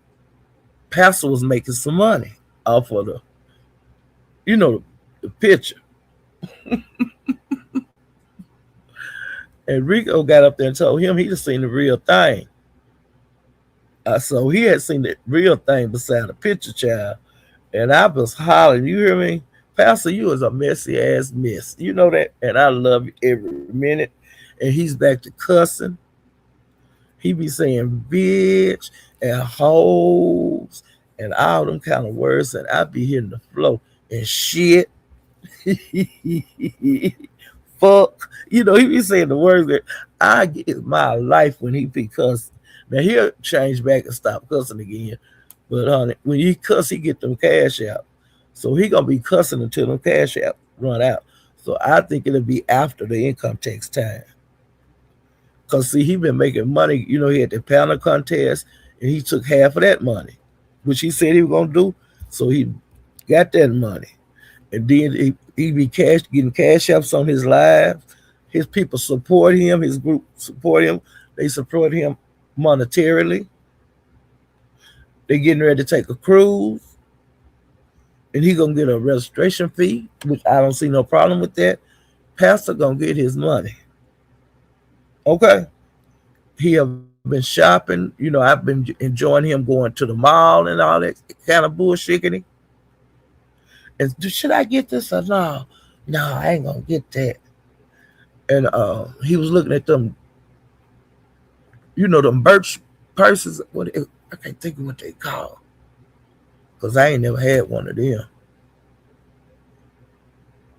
Pastor was making some money off of you know, the picture. And Rico got up there and told him he just seen the real thing. So he had seen the real thing beside the picture, child. And I was hollering, you hear me? Pastor, you is a messy ass mess. You know that? And I love you every minute. And he's back to cussing. He be saying bitch and hoes and all them kind of words. And I be hitting the flow and shit. Fuck. He be saying the words that I get my life when he be cussing. Now he'll change back and stop cussing again. But honey, when he cuss, he get them cash out. So he gonna be cussing until them cash out run out. So I think it'll be after the income tax time. Cause see, he been making money. He had the panel contest, and he took half of that money, which he said he was gonna do. So he got that money, and then he be getting cash ups on his live. His people support him. His group support him. They support him monetarily. They getting ready to take a cruise, and he gonna get a registration fee, which I don't see no problem with that. Pastor gonna get his money. Okay, he have been shopping. I've been enjoying him going to the mall and all that kind of bullshitting. And should I get this or no? No, I ain't gonna get that. And he was looking at them, them birch purses. I can't think of what they call, because I ain't never had one of them.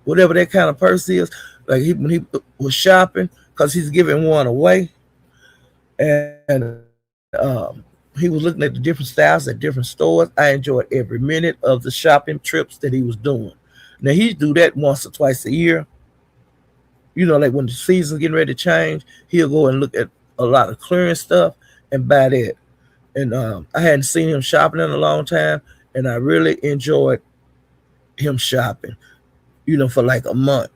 Whatever that kind of purse is, like when he was shopping, because he's giving one away, and he was looking at the different styles at different stores. I enjoyed every minute of the shopping trips that he was doing. Now he do that once or twice a year. Like when the season's getting ready to change, he'll go and look at a lot of clearance stuff and buy that. And I hadn't seen him shopping in a long time, and I really enjoyed him shopping. For like a month.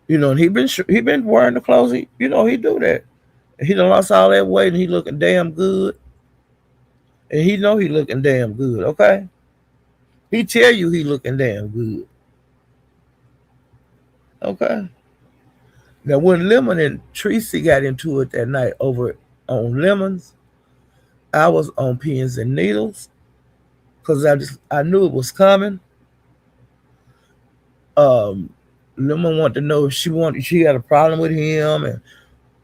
And he been wearing the clothes. He do that. And he done lost all that weight, and he looking damn good. And he know he looking damn good. Okay, he tell you he looking damn good. Okay. Now when Lemon and Tracy got into it that night over on Lemons, I was on pins and needles because I knew it was coming. Um, Lemon wanted to know if she had a problem with him and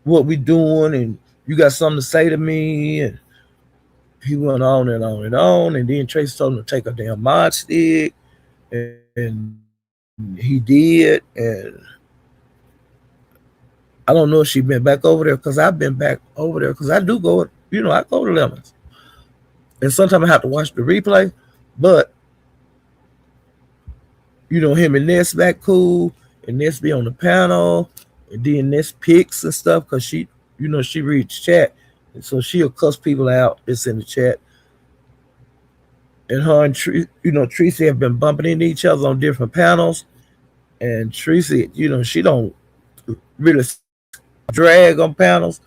what we doing, and you got something to say to me, and he went on and on and on, and then Tracy told him to take a damn mod stick, and he did, and I don't know if she been back over there because I've been back over there because I do go, I go to Lemons, and sometimes I have to watch the replay, but him and Ness back cool, and Ness be on the panel, and then Ness picks and stuff because she reads chat, and so she'll cuss people out that's in the chat. And her and Tracy have been bumping into each other on different panels, and Tracy, she don't really drag on panels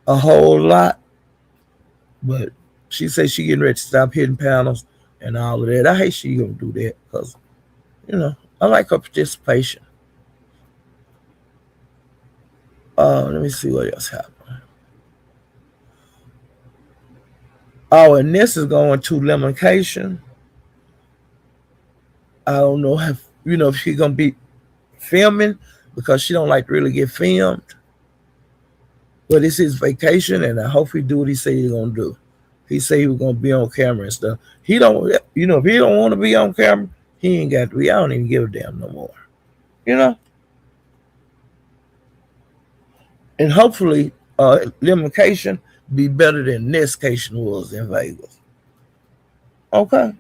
a whole lot, but She says she getting ready to stop hitting panels and all of that. I hate she gonna do that because you know I like her participation. Let me see what else happened. Oh, and this is going to limitation. I don't know if if she's gonna be filming because she don't like to really get filmed. But it's his vacation, and I hope he do what he said he's gonna do. He said he was gonna be on camera and stuff. He don't, if he don't want to be on camera, he ain't got to be. I don't even give a damn no more. You know, and hopefully, limitation be better than this cation was in Vegas. Okay.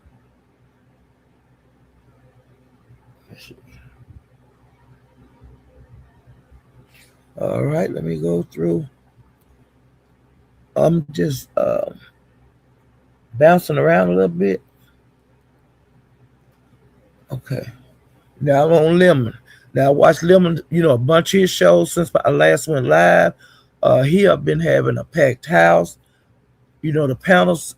All right. Let me go through. I'm just bouncing around a little bit. Okay. Now I'm on Lemon. Now I watched Lemon, a bunch of his shows since I last went live. He have been having a packed house. The panels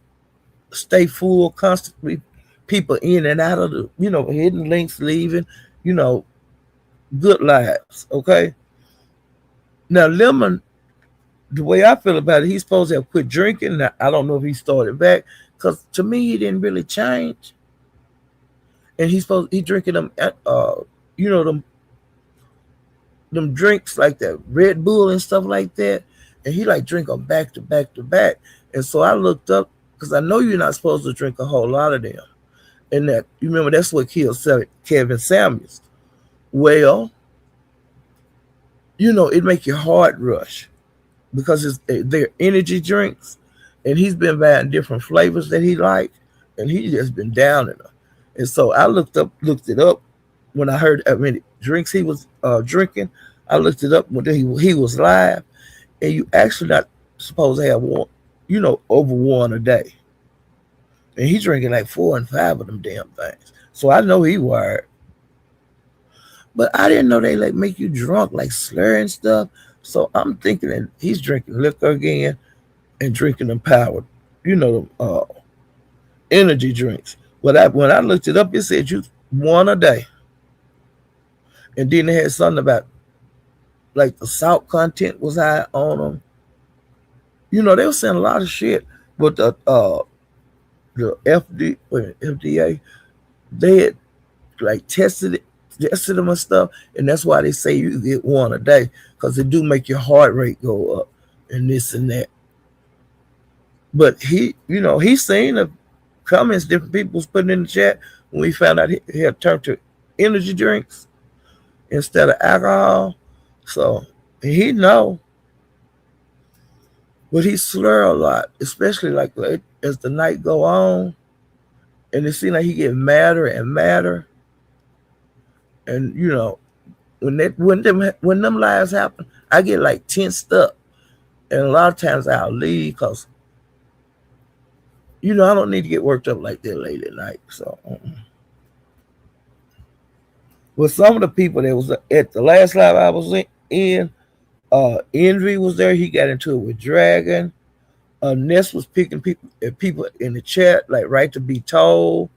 stay full constantly. People in and out of hidden links leaving. You know, good lives. Okay. Now Lemon, the way I feel about it, he's supposed to have quit drinking. Now, I don't know if he started back because to me he didn't really change. And he drinking them, them drinks like that Red Bull and stuff like that, and he like drink them back to back to back. And so I looked up because I know you're not supposed to drink a whole lot of them, and that you remember that's what killed Kevin Samuels. Well, it make your heart rush because they're energy drinks, and he's been buying different flavors that he like, and he just been down in them. And so I looked it up when I heard how many drinks he was drinking. I looked it up when he was live, and you actually not supposed to have one, over one a day. And he's drinking like 4 and 5 of them damn things. So I know he wired. But I didn't know they like make you drunk, like slurring stuff. So I'm thinking that he's drinking liquor again and drinking them power, energy drinks. But when I looked it up, it said you one a day. And then they had something about like the salt content was high on them. They were saying a lot of shit. But the FDA, they had like tested them and stuff, and that's why they say you get one a day because they do make your heart rate go up and this and that. But he's saying the comments different people was putting in the chat when we found out he had turned to energy drinks instead of alcohol. So he know, but he slur a lot, especially like as the night go on, and it seems like he get madder and madder. And when them lives happen, I get like tensed up, and a lot of times I'll leave because I don't need to get worked up like that late at night. So, with some of the people that was at the last live I was in, Envy was there. He got into it with Dragon. Ness was picking people in the chat like right to be told.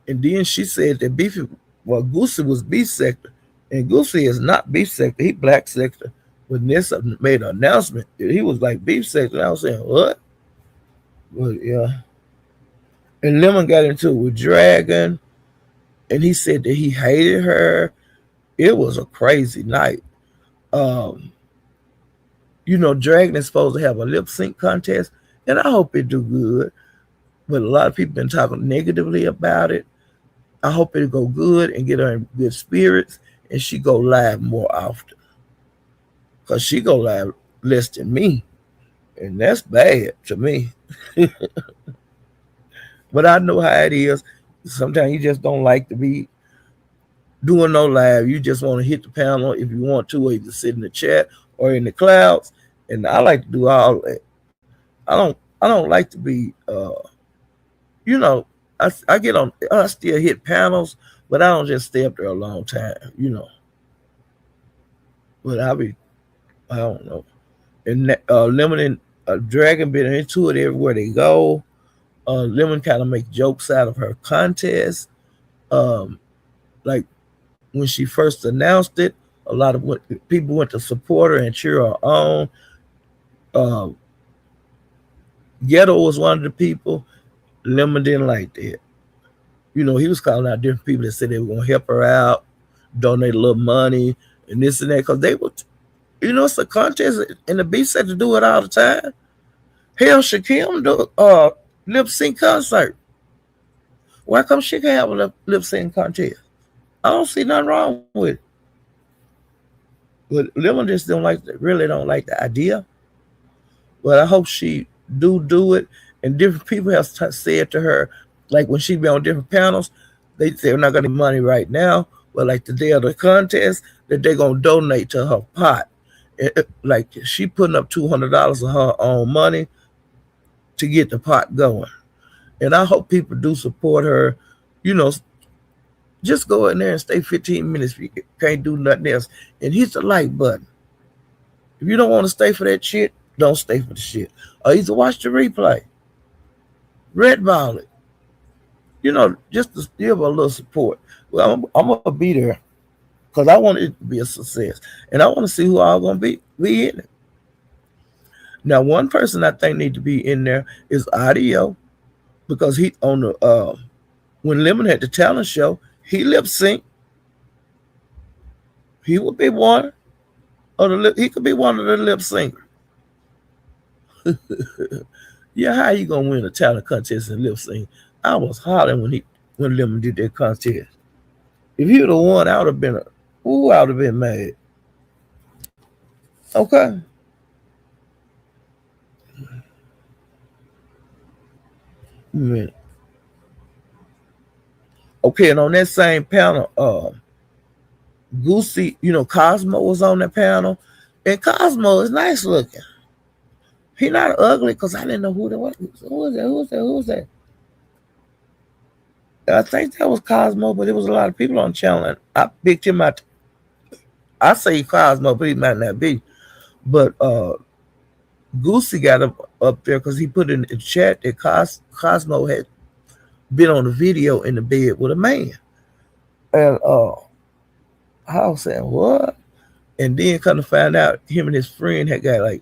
And then she said that Goosey was beef sector, and Goosey is not beef sector. He black sector. When Ness made an announcement that he was like beef sector, and I was saying what? Well, yeah. And Lemon got into it with Dragon, and he said that he hated her. It was a crazy night. Dragon is supposed to have a lip sync contest, and I hope it do good. But a lot of people been talking negatively about it. I hope it go good and get her in good spirits, and she go live more often. Cause she go live less than me, and that's bad to me. But I know how it is. Sometimes you just don't like to be doing no live. You just want to hit the panel if you want to, or either sit in the chat or in the clouds. And I like to do all that. I don't like to be I get on. I still hit panels, but I don't just stay up there a long time. But I don't know. And Lemon and Dragon been into it everywhere they go. Lemon kind of make jokes out of her contest. Um, like when she first announced it, a lot of people went to support her and cheer her on. Uh, Ghetto was one of the people. Lemon didn't like that. He was calling out different people that said they were going to help her out, donate a little money, and this and that, because they were, it's a contest, and the beat said to do it all the time. Hell, Shakim do lip sync concert. Why come she can't have a lip sync contest? I don't see nothing wrong with it. But Lemon just really don't like the idea. But I hope she do it. And different people have said to her, like when she be on different panels, they're not going to get money right now, but like the day of the contest, that they're going to donate to her pot. Like she putting up $200 of her own money to get the pot going. And I hope people do support her. Just go in there and stay 15 minutes if you can't do nothing else. And hit the like button. If you don't want to stay for that shit, don't stay for the shit. Or either watch the replay. Red ball it. Just to give a little support. Well, I'm going to be there because I want it to be a success. And I want to see who all going to be in it. Now, one person I think need to be in there is Audio, because he on the when Lemon had the talent show, he lip sync. He would be one he could be one of the lip singers. Yeah, how you gonna win a talent contest and lip sync? I was hollering when Lemon did that contest. If he would have won, I would have been I would have been mad. Okay. Man. Okay, and on that same panel, Goosey, Cosmo was on that panel, and Cosmo is nice looking. He not ugly, because I didn't know who that was. Who was that? I think that was Cosmo, but there was a lot of people on the channel, and I picked him out. I say Cosmo, but he might not be. But Goosey got up there because he put in the chat that Cosmo had been on a video in the bed with a man. And I was saying, what? And then kind of find out him and his friend had got like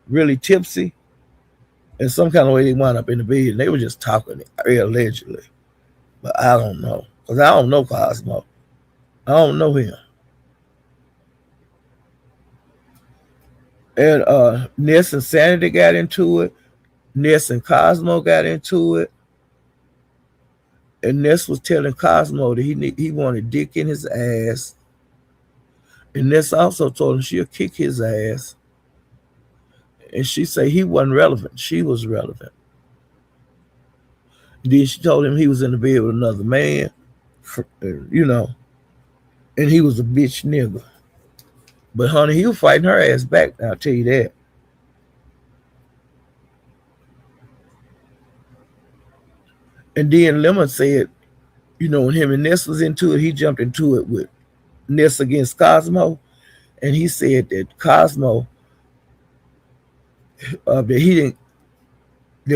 really tipsy. And some kind of way they wound up in the bed. And they were just talking allegedly. But I don't know. Because I don't know Cosmo. I don't know him. And Ness and Sanity got into it. Ness and Cosmo got into it. And Ness was telling Cosmo that he wanted dick in his ass. And Ness also told him she'll kick his ass. And she said he wasn't relevant. She was relevant. Then she told him he was in the bed with another man, and he was a bitch nigga. But honey, he was fighting her ass back, I'll tell you that. And then Lemon said, when him and Ness was into it, he jumped into it with Ness against Cosmo. And he said that Cosmo, that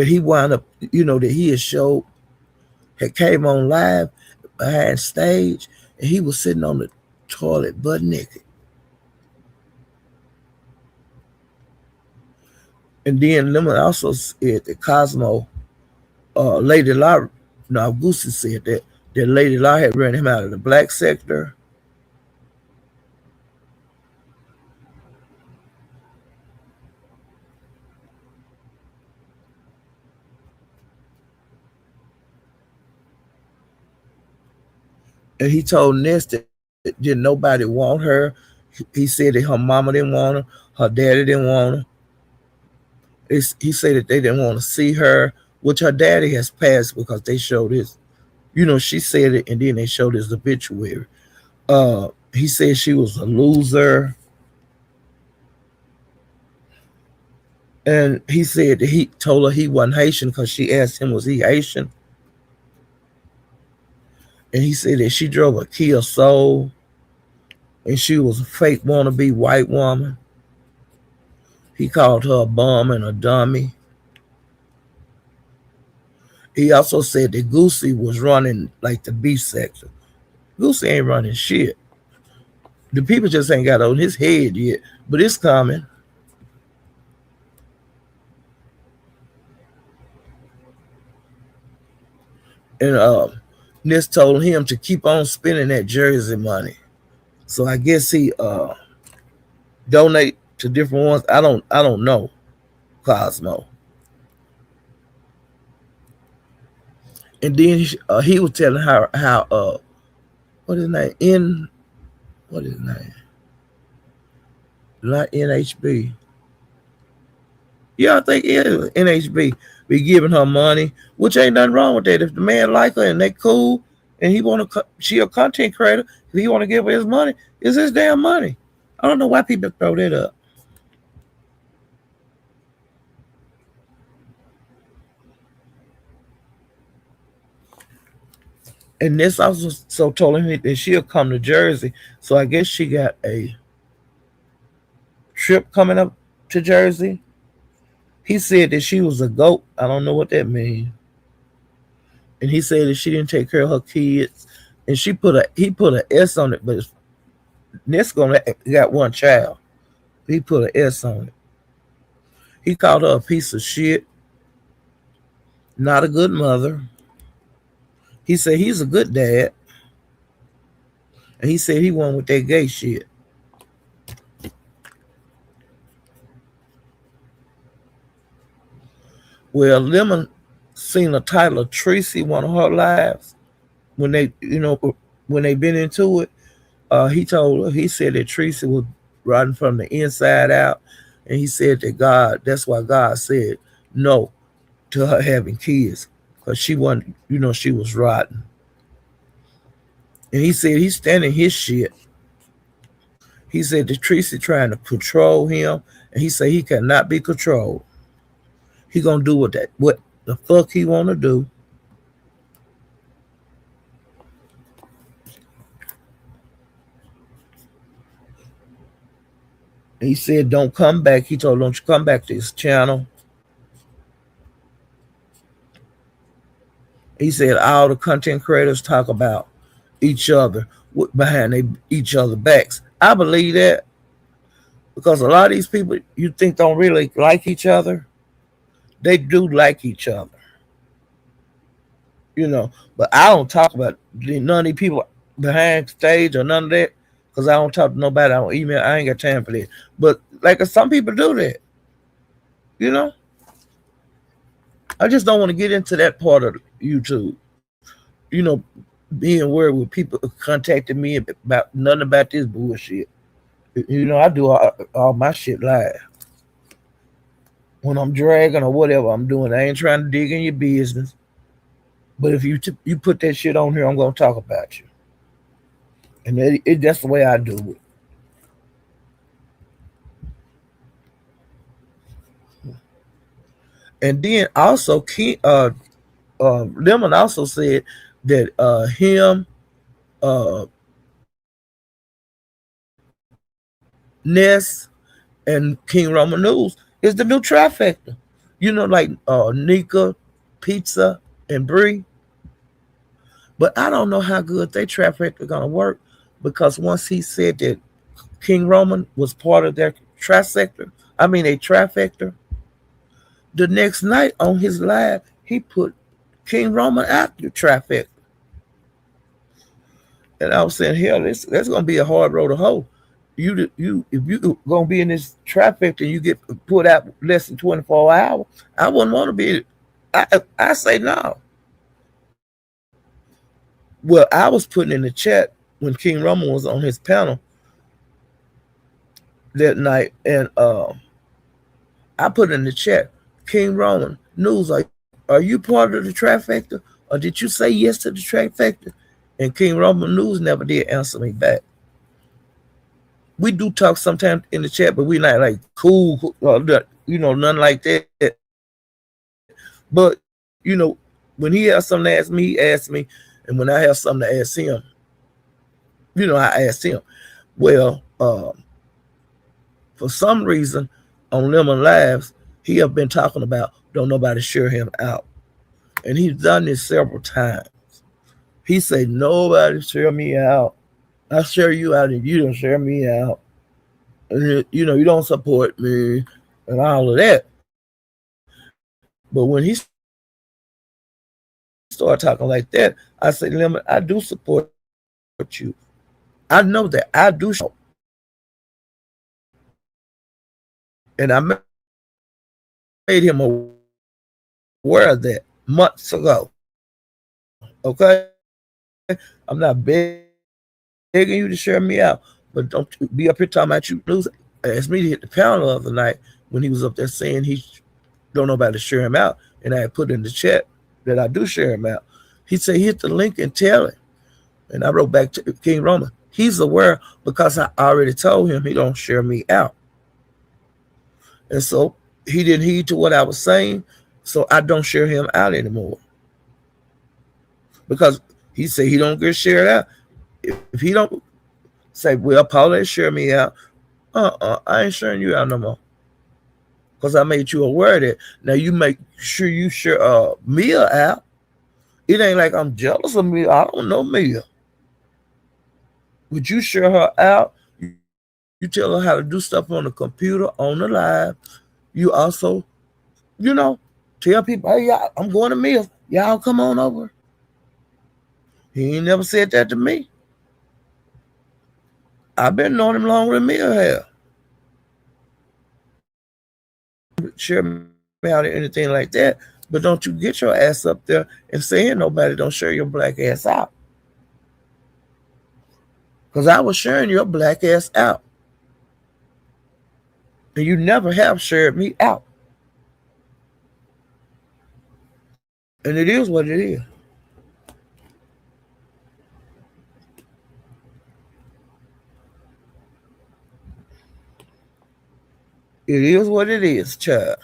he wound up, that he had came on live behind stage, and he was sitting on the toilet butt naked. And then Lemon also said that Cosmo, Lady Law, Goosey said that Lady Law had ran him out of the black sector. And he told Ness that didn't nobody want her. He said that her mama didn't want her daddy didn't want her. He said that they didn't want to see her, which her daddy has passed because they showed his, she said it, and then they showed his obituary. He said she was a loser. And he said that he told her he wasn't Haitian because she asked him, was he Haitian? And he said that she drove a Kia Soul and she was a fake wannabe white woman. He called her a bum and a dummy. He also said that Goosey was running like the beef sector. Goosey ain't running shit. The people just ain't got on his head yet, but it's coming. And Nis told him to keep on spending that Jersey money. So I guess he donate to different ones. I don't know, Cosmo. And then he was telling her how what his name N what his name not NHB. Yeah, I think it is NHB be giving her money, which ain't nothing wrong with that. If the man like her and they cool, and he want to, she a content creator. If he want to give her his money, it's his damn money. I don't know why people throw that up. And this also so told him that she'll come to Jersey. So I guess she got a trip coming up to Jersey. He said that she was a goat. I don't know what that means. And he said that she didn't take care of her kids. And he put an S on it, but Ness gonna got one child. He put an S on it. He called her a piece of shit, not a good mother. He said he's a good dad. And he said he won with that gay shit. Well, Lemon seen the title of Tracy, one of her lives, when they, when they been into it. He said that Tracy was rotten from the inside out. And he said that that's why God said no to her having kids. Because she wasn't, she was rotten. And he said he's standing his shit. He said that Tracy trying to control him. And he said he cannot be controlled. He gonna do what the fuck he wanna do. He said don't come back. He told him, don't you come back to his channel. He said all the content creators talk about each other behind each other backs. I believe that because a lot of these people you think don't really like each other, they do like each other. But I don't talk about none of these people behind stage or none of that because I don't talk to nobody on email. I ain't got time for that. But like some people do that, you know. I just don't want to get into that part of YouTube. You know, being worried with people contacting me about nothing about this bullshit. I do all my shit live. When I'm dragging or whatever I'm doing, I ain't trying to dig in your business. But if you put that shit on here, I'm gonna talk about you, and that's the way I do it. And then also, Lemon also said that him, Ness, and King Roman News is the new trifecta. Like Nika, Pizza, and Bree. But I don't know how good they trifecta gonna work because once he said that King Roman was part of their a trifecta, the next night on his live, he put King Roman out the trifecta. And I was saying, hell, that's gonna be a hard road to hoe. If you gonna be in this trifecta and you get put out less than 24 hours, I wouldn't want to be. I say no. Well, I was putting in the chat when King Roman was on his panel that night, and I put in the chat, King Roman News, are you part of the trifecta, or did you say yes to the trifecta? And King Roman News never did answer me back. We do talk sometimes in the chat, but we not like cool, nothing like that. But when he has something to ask me, he asks me, and when I have something to ask him, I asked him. Well, for some reason, on Lemon Labs, he have been talking about don't nobody share him out. And he's done this several times. He said, nobody share me out. I share you out and you don't share me out. And you don't support me and all of that. But when he started talking like that, I said, Lemon, I do support you. I know that I do share you out. And I made him aware of that months ago. Okay? I'm not begging you to share me out, but don't be up here talking about you lose. Asked me to hit the panel the other night when he was up there saying he don't nobody to share him out. And I had put in the chat that I do share him out. He said hit the link and tell him. And I wrote back to King Roman. He's aware because I already told him he don't share me out. And so he didn't heed to what I was saying. So I don't share him out anymore. Because he said he don't get shared out. If he don't say, well, Paula share me out, I ain't sharing you out no more. Because I made you aware of that. Now you make sure you share Mia out. It ain't like I'm jealous of Mia. I don't know Mia. Would you share her out? You tell her how to do stuff on the computer, on the live. You also, you know, tell people, hey, y'all, I'm going to Mia. Y'all come on over. He ain't never said that to me. I've been knowing him longer than Mia have. Share me out or anything like that, but don't you get your ass up there and saying nobody don't share your black ass out. Because I was sharing your black ass out. And you never have shared me out. And it is what it is. It is what it is, child.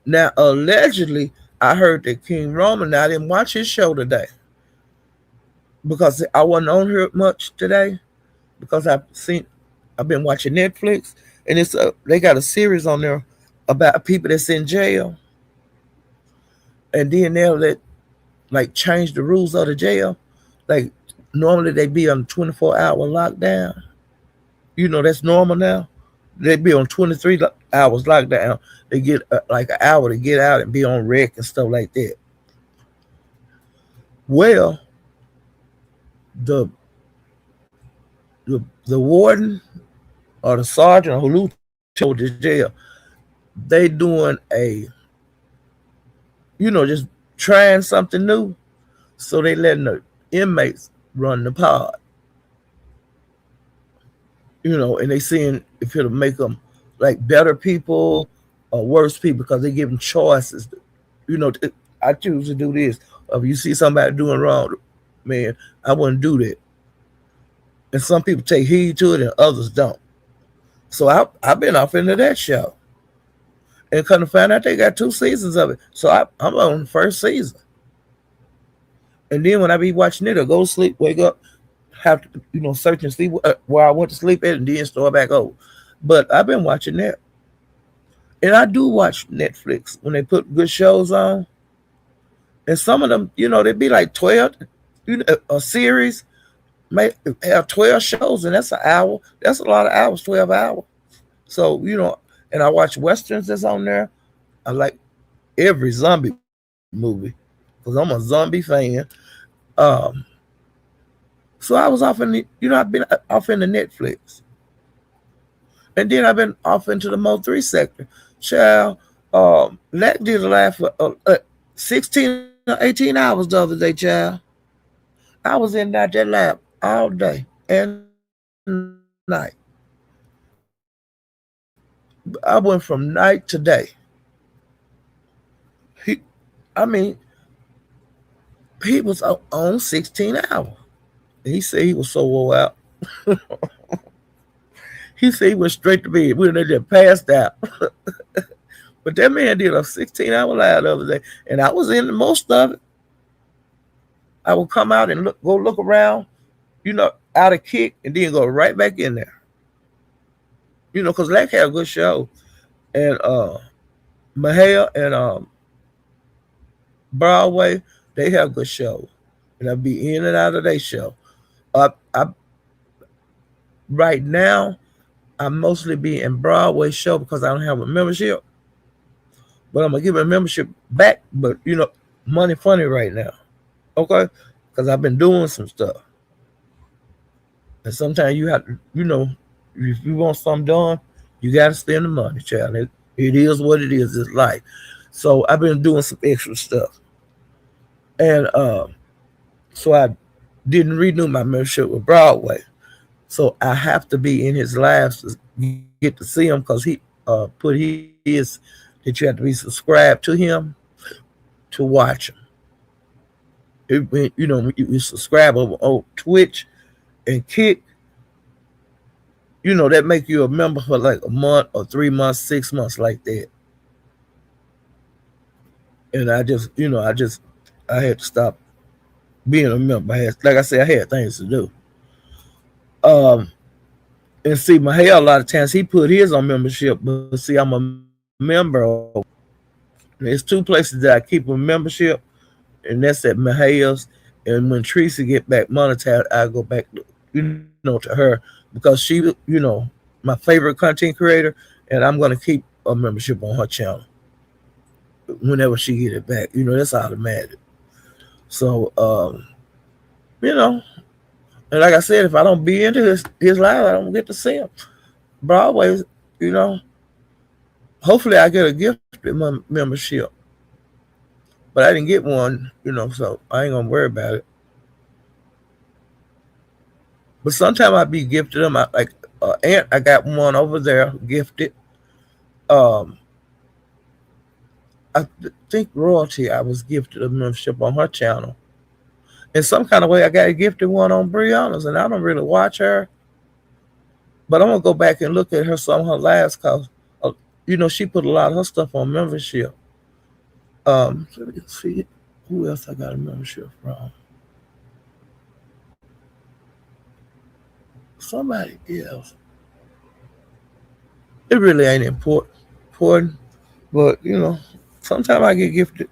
Now, allegedly, I heard that King Roman, now I didn't watch his show today because I wasn't on here much today because I've been watching Netflix and they got a series on there about people that's in jail, and then they'll change the rules of the jail. Like normally they be on 24-hour lockdown. That's normal now. They be on 23 hours lockdown. They get like an hour to get out and be on rec and stuff like that. Well, the the warden or the sergeant or lieutenant told the jail they doing just trying something new. So they letting the inmates run the pod. And they seeing if it'll make them like better people or worse people because they give them choices. I choose to do this. If you see somebody doing wrong, man, I wouldn't do that. And some people take heed to it and others don't. So I've been off into that show. And come to find out they got 2 seasons of it. So I'm on the first season. And then when I be watching it, I go to sleep, wake up, have to, search and see where I went to sleep at and then start back over. But I've been watching that. And I do watch Netflix when they put good shows on. And some of them, they be like 12, a series may have 12 shows, and that's an hour. That's a lot of hours, 12 hours. So, and I watch Westerns that's on there. I like every zombie movie because I'm a zombie fan. Um, so I was off I've been off into Netflix. And then I've been off into the Mo3 sector. Child, that did a laugh for 16 or 18 hours the other day, child. I was in that lab all day and night. I went from night to day. I mean, he was on 16 hours. And he said he was so wore out. He said he went straight to bed. We were just passed out. But that man did a 16-hour live the other day. And I was in most of it. I would come out and go look around, out of kick, and then go right back in there. Because Lack had a good show, and Mahale and Broadway, they have good shows, and I be in and out of their show. I right now I mostly be in Broadway show because I don't have a membership, but I'm gonna give my membership back. But money funny right now, okay? Because I've been doing some stuff, and sometimes you have to, if you want something done, you got to spend the money, child. It is what it is. It's life. So I've been doing some extra stuff, and so I didn't renew my membership with Broadway. So I have to be in his lives to get to see him because he put his that you have to be subscribed to him to watch him. When you subscribe over on Twitch and Kick, that make you a member for like a month or 3 months, 6 months like that. And I had to stop being a member. Like I said, I had things to do. Um, and see, my hair a lot of times he put his on membership, but see, I'm a member of. There's two places that I keep a membership, and that's at Mahaya's. And when Tracy get back monetized, I go back to her because my favorite content creator, and I'm gonna keep a membership on her channel whenever she get it back. That's automatic. So you know, and like I said, if I don't be into his live, I don't get to see him. Broadway, you know, hopefully I get a gift membership, but I didn't get one, so I ain't gonna worry about it. But sometimes I be gifted them. Like Aunt, I got one over there gifted. Um, I think Royalty, I was gifted a membership on her channel. In some kind of way, I got a gifted one on Brianna's, and I don't really watch her, but I'm gonna go back and look at some of her lives because, she put a lot of her stuff on membership. Let me see who else I got a membership from. Somebody else. It really ain't important, but sometimes I get gifted.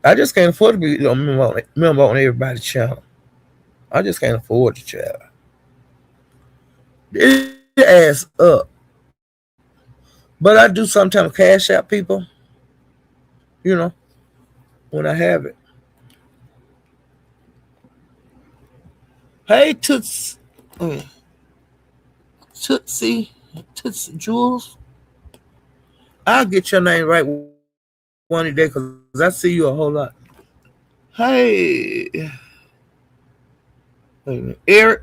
I just can't afford to be a member on everybody's channel. I just can't afford the child. It adds up. But I do sometimes cash out people, you know, when I have it. Hey, uh, Tootsie, Tootsie Jules. I'll get your name right one day because I see you a whole lot. Hey, wait a minute. Eric,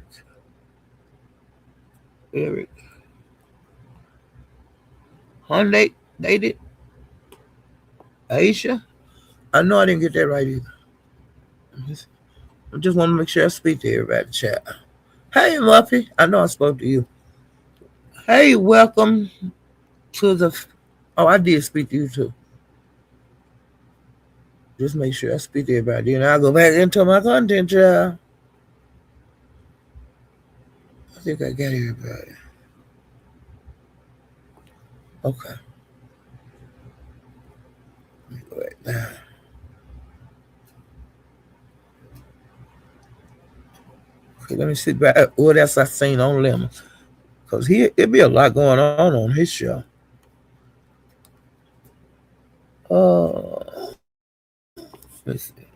Hyundai, dated, Aisha. I know I didn't get that right either. I just want to make sure I speak to everybody in the chat. Hey, Muffy. I know I spoke to you. Hey, welcome to the. Oh, I did speak to you too. Just make sure I speak to everybody. And I'll go back into my content, child. I think I got everybody. Okay. Let me go back now. Okay, let me see back what else I seen on Lemon. Because it be a lot going on his show. Let's see.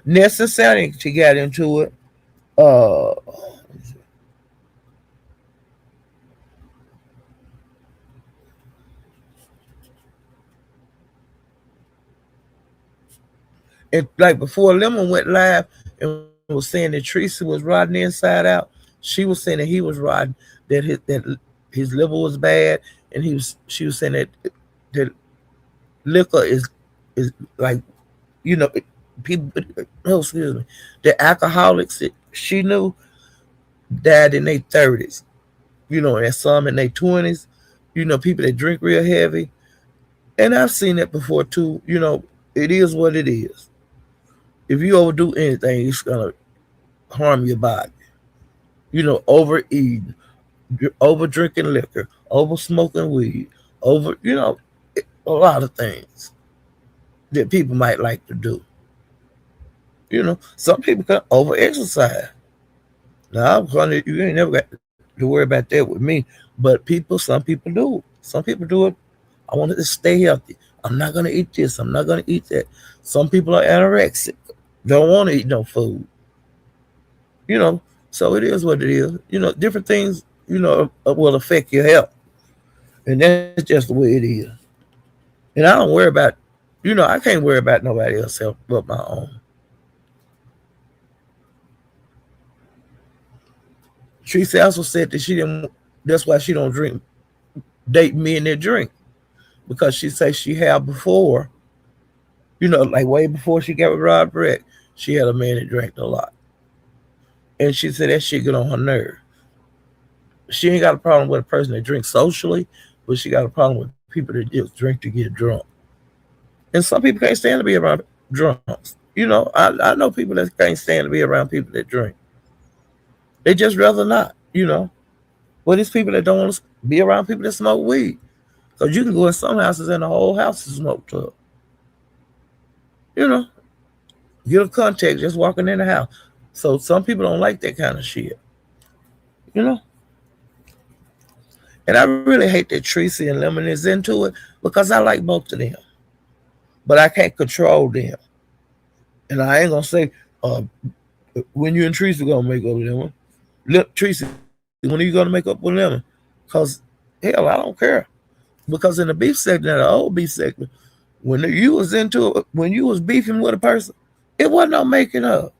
Necessary to get into it. Uh, and like before Lemon went live and was saying that Tracy was riding inside out, she was saying that he was riding that his liver was bad, and she was saying that liquor is like people. Oh, excuse me, the alcoholics that she knew died in their 30s. And some in their 20s. People that drink real heavy, and I've seen that before too. It is what it is. If you overdo anything, it's gonna harm your body. Overeating, over drinking liquor, over smoking weed, over a lot of things that people might like to do. Some people can over exercise. Now, I'm funny, you ain't never got to worry about that with me. But some people do. Some people do it. I want to stay healthy. I'm not gonna eat this. I'm not gonna eat that. Some people are anorexic. Don't want to eat no food. You know, so it is what it is. Different things. Will affect your health, and that's just the way it is. And I don't worry about. I can't worry about nobody else's health but my own. Tracy also said that she didn't. That's why she don't date men that drink, because she say she had before. Like way before she got with Rod Brett, she had a man that drank a lot, and she said that shit get on her nerve. She ain't got a problem with a person that drinks socially, but she got a problem with people that just drink to get drunk. And some people can't stand to be around drunks. I know people that can't stand to be around people that drink. They just rather not. But it's people that don't want to be around people that smoke weed. Because you can go in some houses and the whole house is smoked up. You know, get a contact just walking in the house. So some people don't like that kind of shit. You know? And I really hate that Tracy and Lemon is into it because I like both of them. But I can't control them. And I ain't going to say, when you and Tracy going to make up with Lemon. Tracy, when are you going to make up with Lemon? Because, hell, I don't care. Because in the beef sector, the old beef sector, when you was into it, when you was beefing with a person, it wasn't no making up.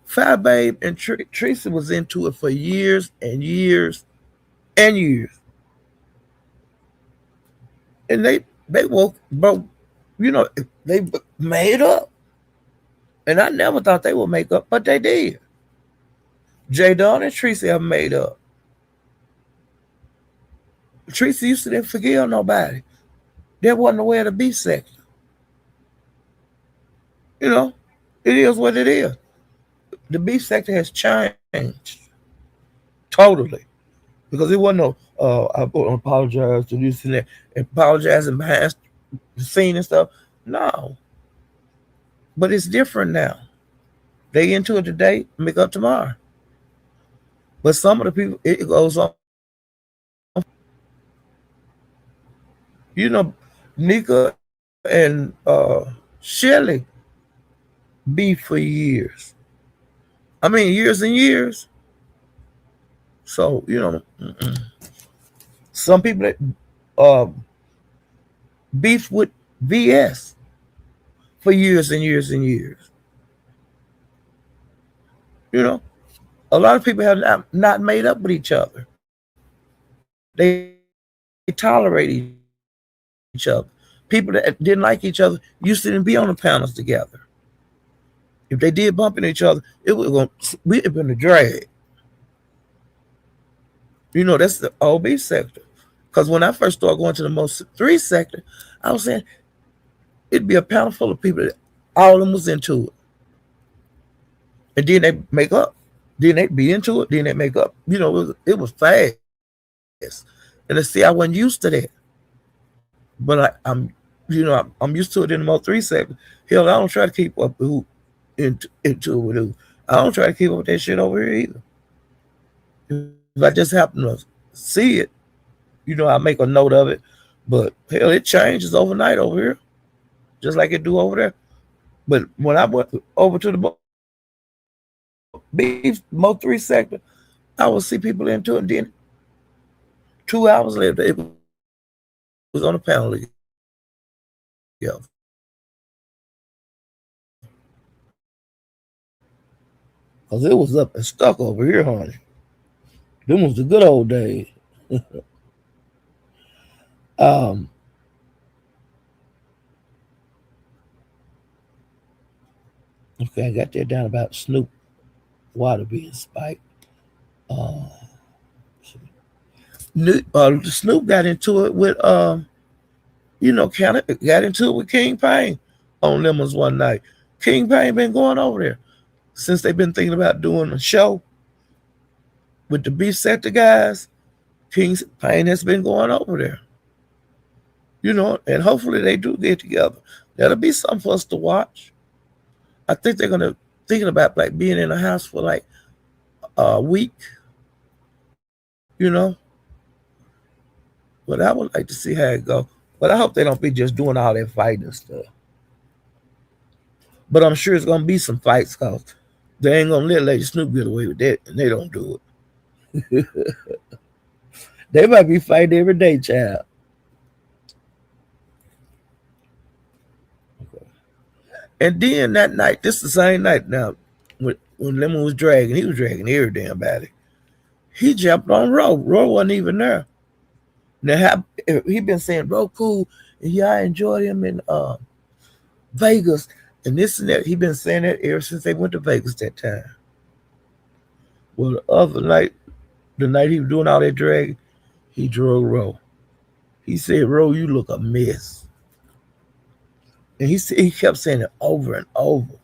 Fat Babe and Tracy was into it for years and years and years. And they woke, bro, they made up. And I never thought they would make up, but they did. J Dawn and Tracy have made up. Tracy used to didn't forgive nobody. That wasn't the way of the beef sector. It is what it is. The beef sector has changed totally because it wasn't no. I apologize to this and that, apologizing behind the scene and stuff. No, but it's different now. They into it today, make up tomorrow. But some of the people, it goes on. Nika and Shelly beef for years. I mean, years and years. So some people that beef with VS for years and years and years. A lot of people have not made up with each other. They tolerate each other. People that didn't like each other used to be on the panels together. If they did bump into each other, we'd have been a drag. That's the OB sector. Because when I first started going to the most 3 sector, I was saying it'd be a panel full of people that all of them was into it. And then they make up. Then they be into it. Then they make up. It was fast. And to see, I wasn't used to that. But I'm used to it in the most 3 sector. Hell, I don't try to keep up who into it with who. I don't try to keep up with that shit over here either. If I just happen to see it, I make a note of it. But hell, it changes overnight over here, just like it do over there. But when I went over to the beef Mo 3 sector, I would see people into it. And then 2 hours later, it was on the panel again. Because it was up and stuck over here, honey. Them was the good old days. um, okay, I got that down about Snoop water being spiked. Uh, Snoop got into it with kind of got into it with King Payne on Lemons one night. King Payne been going over there since they've been thinking about doing a show. with the beef sector guys, King's Pain has been going over there. And hopefully they do get together. That'll be something for us to watch. I think they're gonna thinking about like being in a house for like a week, you know. But I would like to see how it go. But I hope they don't be just doing all that fighting and stuff. But I'm sure it's gonna be some fights cause they ain't gonna let Lady Snoop get away with that, and they don't do it. They might be fighting every day, child. And then that night, this the same night now, when Lemon was dragging, he was dragging every damn body. He jumped on Ro. Ro wasn't even there. Now he been saying Ro cool, and yeah, I enjoyed him in Vegas and this and that. He been saying that ever since they went to Vegas that time. Well, the other night, the night he was doing all that dragging, he drug Ro. He said, "Ro, you look a mess." And he kept saying it over and over.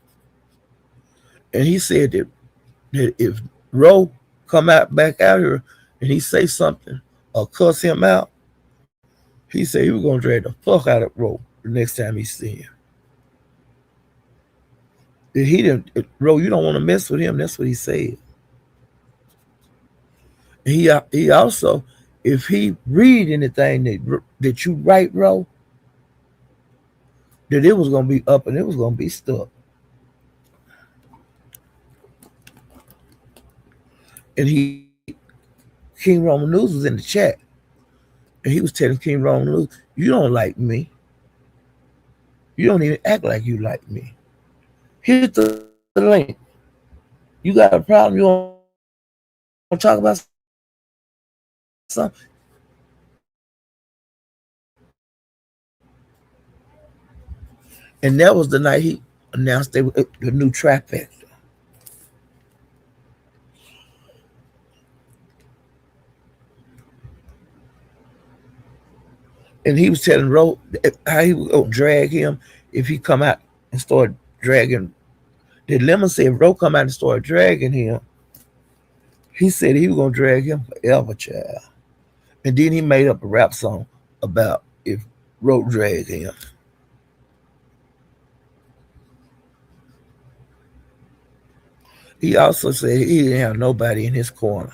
And he said that if Ro come out back out here and he say something or cuss him out, he said he was gonna drag the fuck out of Ro the next time he see him. If he didn't, Ro, you don't want to mess with him. That's what he said. And he also, if he read anything that you write, Ro, that it was gonna be up and it was gonna be stuck. And King Roman News was in the chat, and he was telling King Roman News, "You don't like me. You don't even act like you like me. Here's the link. You got a problem. You want to talk about something? And that was the night he announced they were the new trifecta. And he was telling Ro how he was gonna drag him if he come out and start dragging. Did Lemon said if Ro come out and start dragging him, he said he was gonna drag him forever, child. And then he made up a rap song about if Ro dragged him. He also said he didn't have nobody in his corner.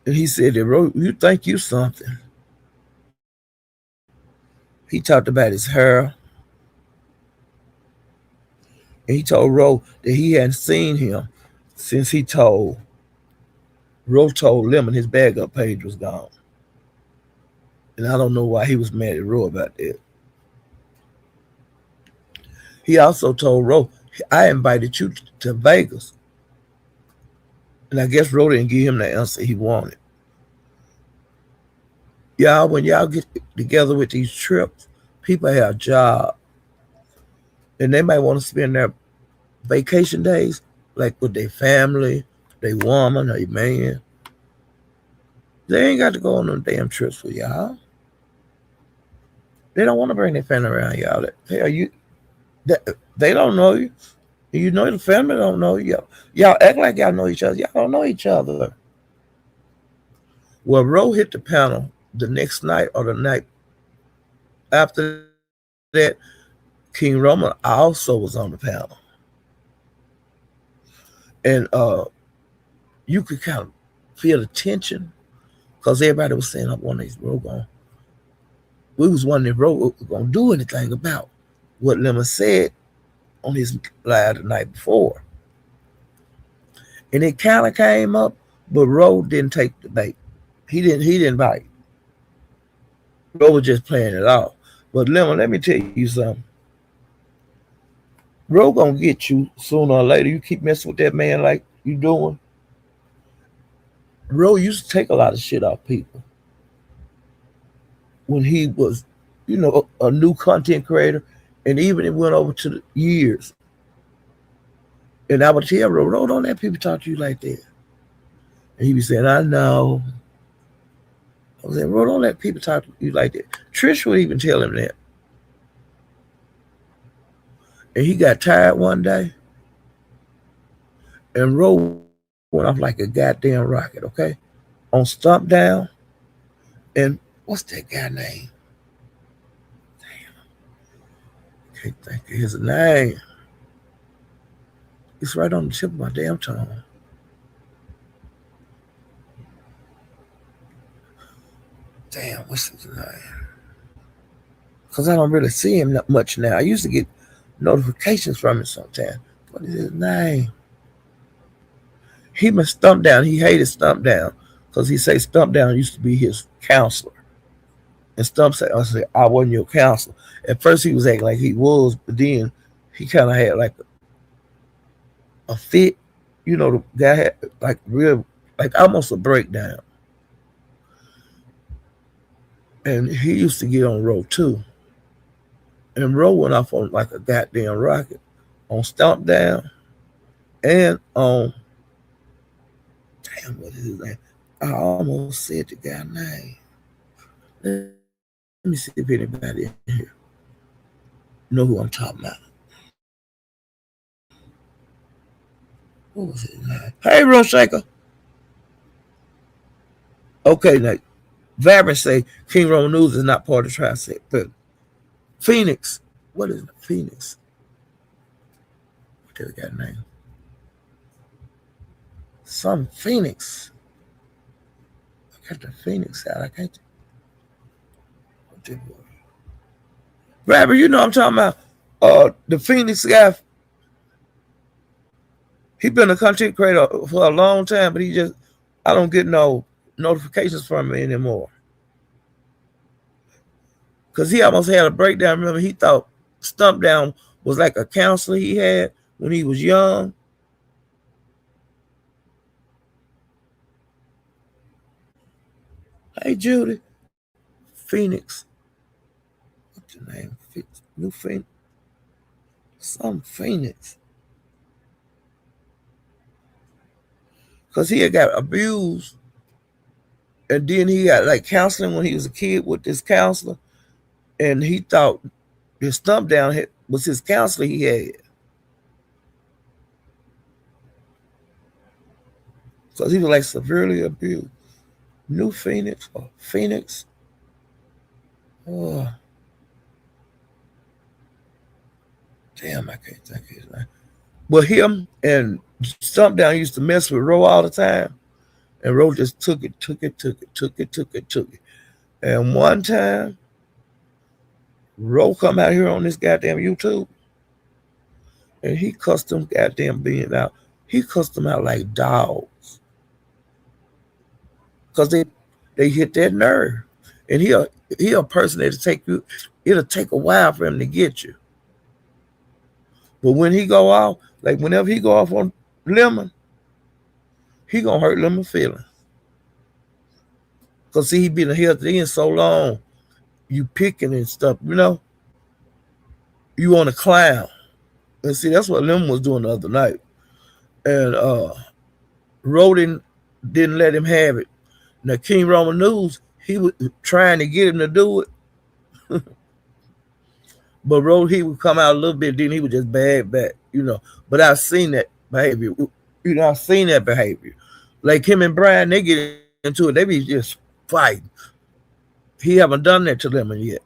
And he said that Ro, you think you something. He talked about his hair. And he told Ro that he hadn't seen him since Ro told Lemon his bag up page was gone. And I don't know why he was mad at Ro about that. He also told Ro, I invited you to Vegas. And I guess Ro didn't give him the answer he wanted. Y'all, when y'all get together with these trips, people have jobs. And they might want to spend their vacation days like with their family, their woman, their man. They ain't got to go on them damn trips with y'all. They don't want to bring their family around y'all. Hell, they don't know you. You know the family don't know you. Y'all act like y'all know each other. Y'all don't know each other. Well, Ro hit the panel the next night or the night after that. King Roman also was on the panel. And you could kind of feel the tension because everybody was saying, I wonder if Ro going. We was wondering if Ro was going to do anything about what Lemon said on his live the night before. And it kind of came up, but Ro didn't take the bait. He didn't bite. Ro was just playing it off. But Lemon, let me tell you something. Ro gonna get you sooner or later. You keep messing with that man like you doing. Ro used to take a lot of shit off people when he was, a new content creator, and even it went over to the years. And I would tell Ro, don't let people talk to you like that. And he be saying, I know. I was saying, Ro, don't let people talk to you like that. Trish would even tell him that. And he got tired one day. and Roe went off like a goddamn rocket, okay? On Stomp Down, and what's that guy name? Can't think of his name. It's right on the tip of my damn tongue. Damn, what's his name? Because I don't really see him that much now. I used to get notifications from him sometimes. What is his name? He been Stump Down. He hated Stump Down because he say Stump Down used to be his counselor. And Stump said, I wasn't your counselor. At first he was acting like he was, but then he kind of had like a fit. You know, the guy had like real, like almost a breakdown. And he used to get on Row too. And Row went off on like a goddamn rocket on Stomp Down and on, damn, what is his name? I almost said the guy's name. Let me see if anybody in here know who I'm talking about. What was his name? Hey, Real Shaker. Okay, now, Vabbin say King Roman News is not part of the tri-state, but Phoenix, what is it? Phoenix? What the guy name? Some Phoenix. I got the Phoenix out. I can't. Rapper, you know what I'm talking about. The Phoenix guy. He been a content creator for a long time, but he just, I don't get no notifications from him anymore. Because he almost had a breakdown. Remember, he thought Stump Down was like a counselor he had when he was young. Hey, Judy. Phoenix. What's the name? New Phoenix. Some Phoenix. Because he had got abused. And then he got like counseling when he was a kid with this counselor. And he thought his Stump Down was his counselor he had. Because he was like severely abused. New Phoenix or Phoenix. Oh, damn, I can't think of his name. Well, him and Stump Down used to mess with Roe all the time. And Roe just took it. And one time, Roe come out here on this goddamn YouTube. And he cussed them goddamn being out. He cussed them out like dogs. Because they hit that nerve. And he a person that'll take you, it'll take a while for him to get you. But when he go off, like whenever he go off on Lemon, he gonna hurt Lemon's feelings. Because see, he been here in so long, you picking and stuff, you know? You want to clown. And see, that's what Lemon was doing the other night. And Rodin didn't let him have it. Now, King Roman News, he was trying to get him to do it. But Rod, he would come out a little bit, then he would just bag back, you know. But I've seen that behavior. You know, I've seen that behavior. Like him and Brian, they get into it. They be just fighting. He haven't done that to Lemon yet.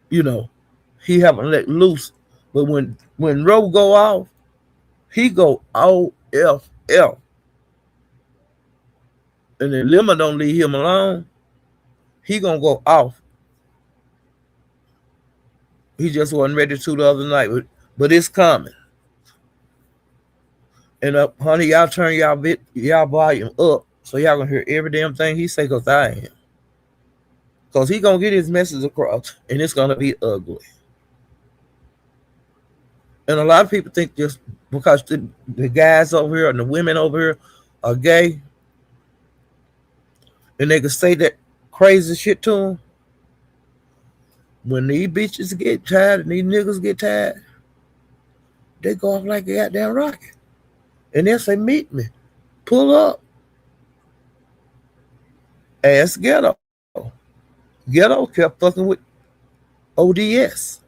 You know, he haven't let loose. But when Rod go off, he go OFF. And then Lemon don't leave him alone, he gonna go off. He just wasn't ready to the other night, but it's coming. And honey, y'all turn y'all volume up so y'all gonna hear every damn thing he say, cause I am. Cause he gonna get his message across, and it's gonna be ugly. And a lot of people think just because the guys over here and the women over here are gay, and they can say that crazy shit to them. When these bitches get tired and these niggas get tired, they go off like a goddamn rocket. And they'll say, meet me. Pull up. Ask Ghetto. Ghetto kept fucking with ODS.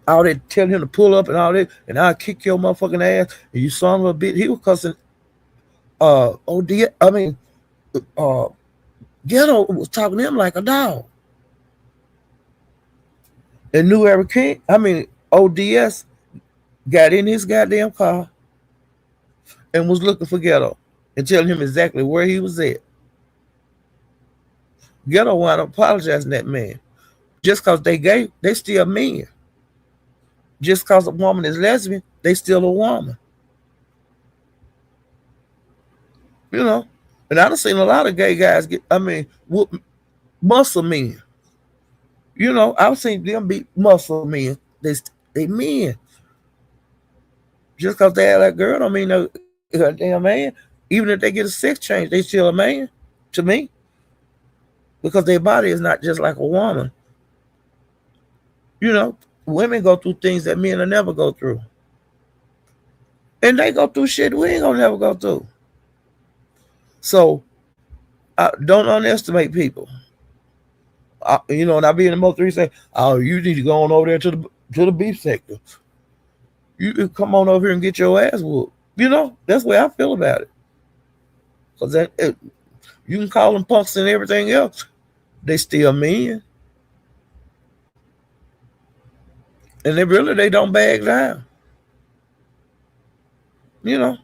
all that telling him to pull up and all that, and I'll kick your motherfucking ass, and you son of a bitch. He was cussing OD. I mean, uh, Ghetto was talking to him like a dog. And New Era King, I mean, ODS got in his goddamn car and was looking for Ghetto and telling him exactly where he was at. Ghetto wound up apologizing to that man. Just because they gay, they still men. Just because a woman is lesbian, they still a woman. You know? And I've seen a lot of gay guys get, I mean, whoop muscle men. You know, I've seen them be muscle men. They men. Just because they have that girl don't mean they're a damn man. Even if they get a sex change, they still a man to me. Because their body is not just like a woman. You know, women go through things that men will never go through. And they go through shit we ain't gonna never go through. So don't underestimate people. You know, and I be in the Mo 3 say, oh, you need to go on over there to the beef sector. You can come on over here and get your ass whooped. You know, that's the way I feel about it. Because you can call them punks and everything else. They still men. And they don't back down. You know,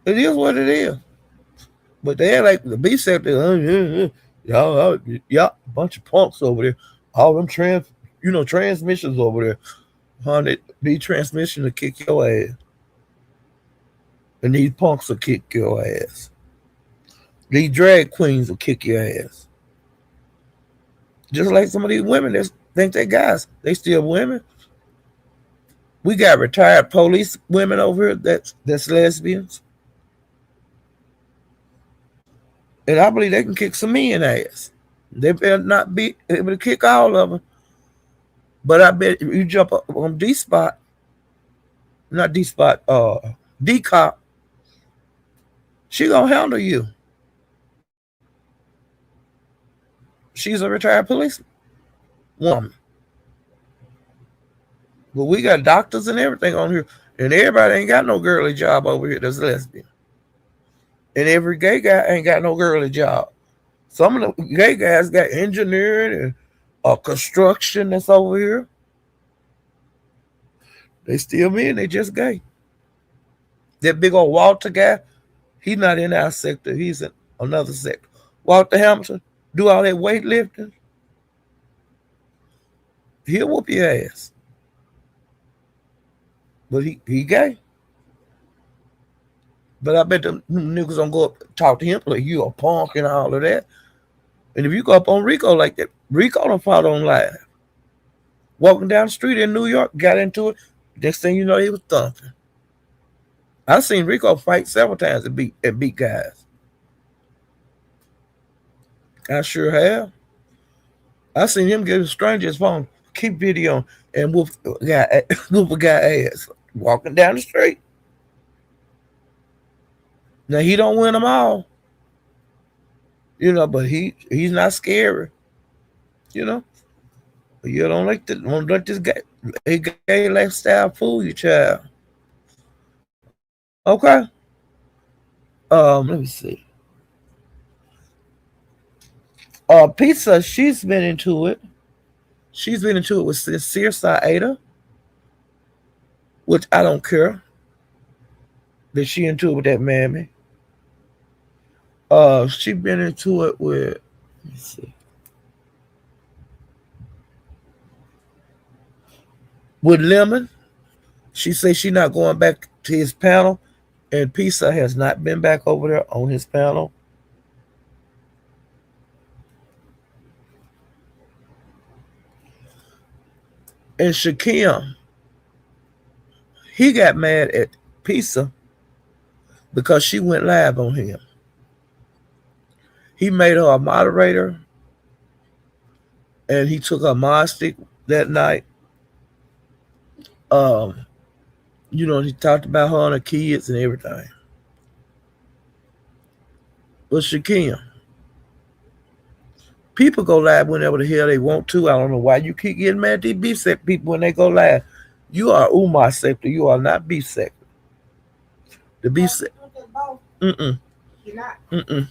it is what it is. But they like the beef sector, y'all, bunch of punks over there. All them transmissions over there. Honey, these transmissions will kick your ass. And these punks will kick your ass. These drag queens will kick your ass. Just like some of these women that think they guys, they still women. We got retired police women over here that's lesbians. And I believe they can kick some men ass. They better not be able to kick all of them. But I bet if you jump up on D spot, not D spot, D cop, she gonna handle you. She's a retired police woman. But we got doctors and everything on here, and everybody ain't got no girly job over here that's lesbian. And every gay guy ain't got no girly job. Some of the gay guys got engineering and construction that's over here. They still men, they just gay. That big old Walter guy, he's not in our sector. He's in another sector. Walter Hamilton, do all that weightlifting. He'll whoop your ass. But he gay. But I bet them niggas don't go up and talk to him like you a punk and all of that. And if you go up on Rico like that, Rico done fought on live. Walking down the street in New York, got into it. Next thing you know, he was thumping. I've seen Rico fight several times and beat guys. I sure have. I seen him get a stranger's phone, keep video, and whoop a guy ass walking down the street. Now he don't win them all, you know, but he's not scary, you know. But you don't let this gay lifestyle fool you, child. Okay. Let me see. Pizza, she's been into it. She's been into it with Sincere Saeda, which I don't care that she into it with that mammy. She been into it with, let me see, with Lemon. She say she not going back to his panel, and Pizza has not been back over there on his panel. And Shakim, he got mad at Pizza because she went live on him. He made her a moderator, and he took her mod stick that night. You know, he talked about her and her kids and everything. But Shakim, People go live whenever the hell they want to. I don't know why you keep getting mad at these B sector people when they go live. You are Umar sector. You are not B sector. The B sector. Mm-mm. Mm-mm.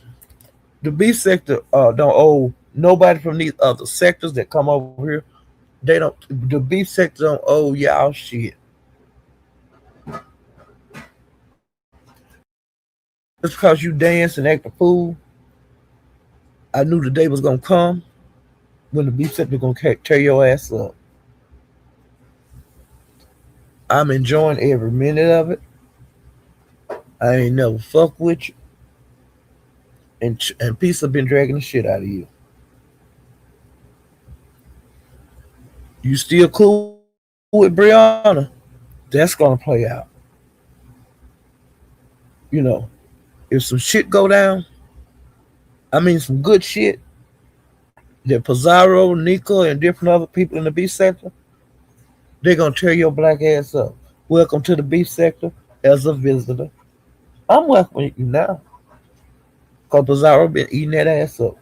The B sector don't owe nobody from these other sectors that come over here. They don't. The B sector don't owe y'all shit. Just because you dance and act a fool, I knew the day was gonna come when the B sector gonna tear your ass up. I'm enjoying every minute of it. I ain't never fuck with you, and peace have been dragging the shit out of you. You still cool with Brianna? That's gonna play out. You know, if some shit go down, I mean some good shit, that Pizarro, Nico, and different other people in the B sector, they're gonna tear your black ass up. Welcome to the B sector as a visitor. I'm welcoming you now, cause Pizarro been eating that ass up.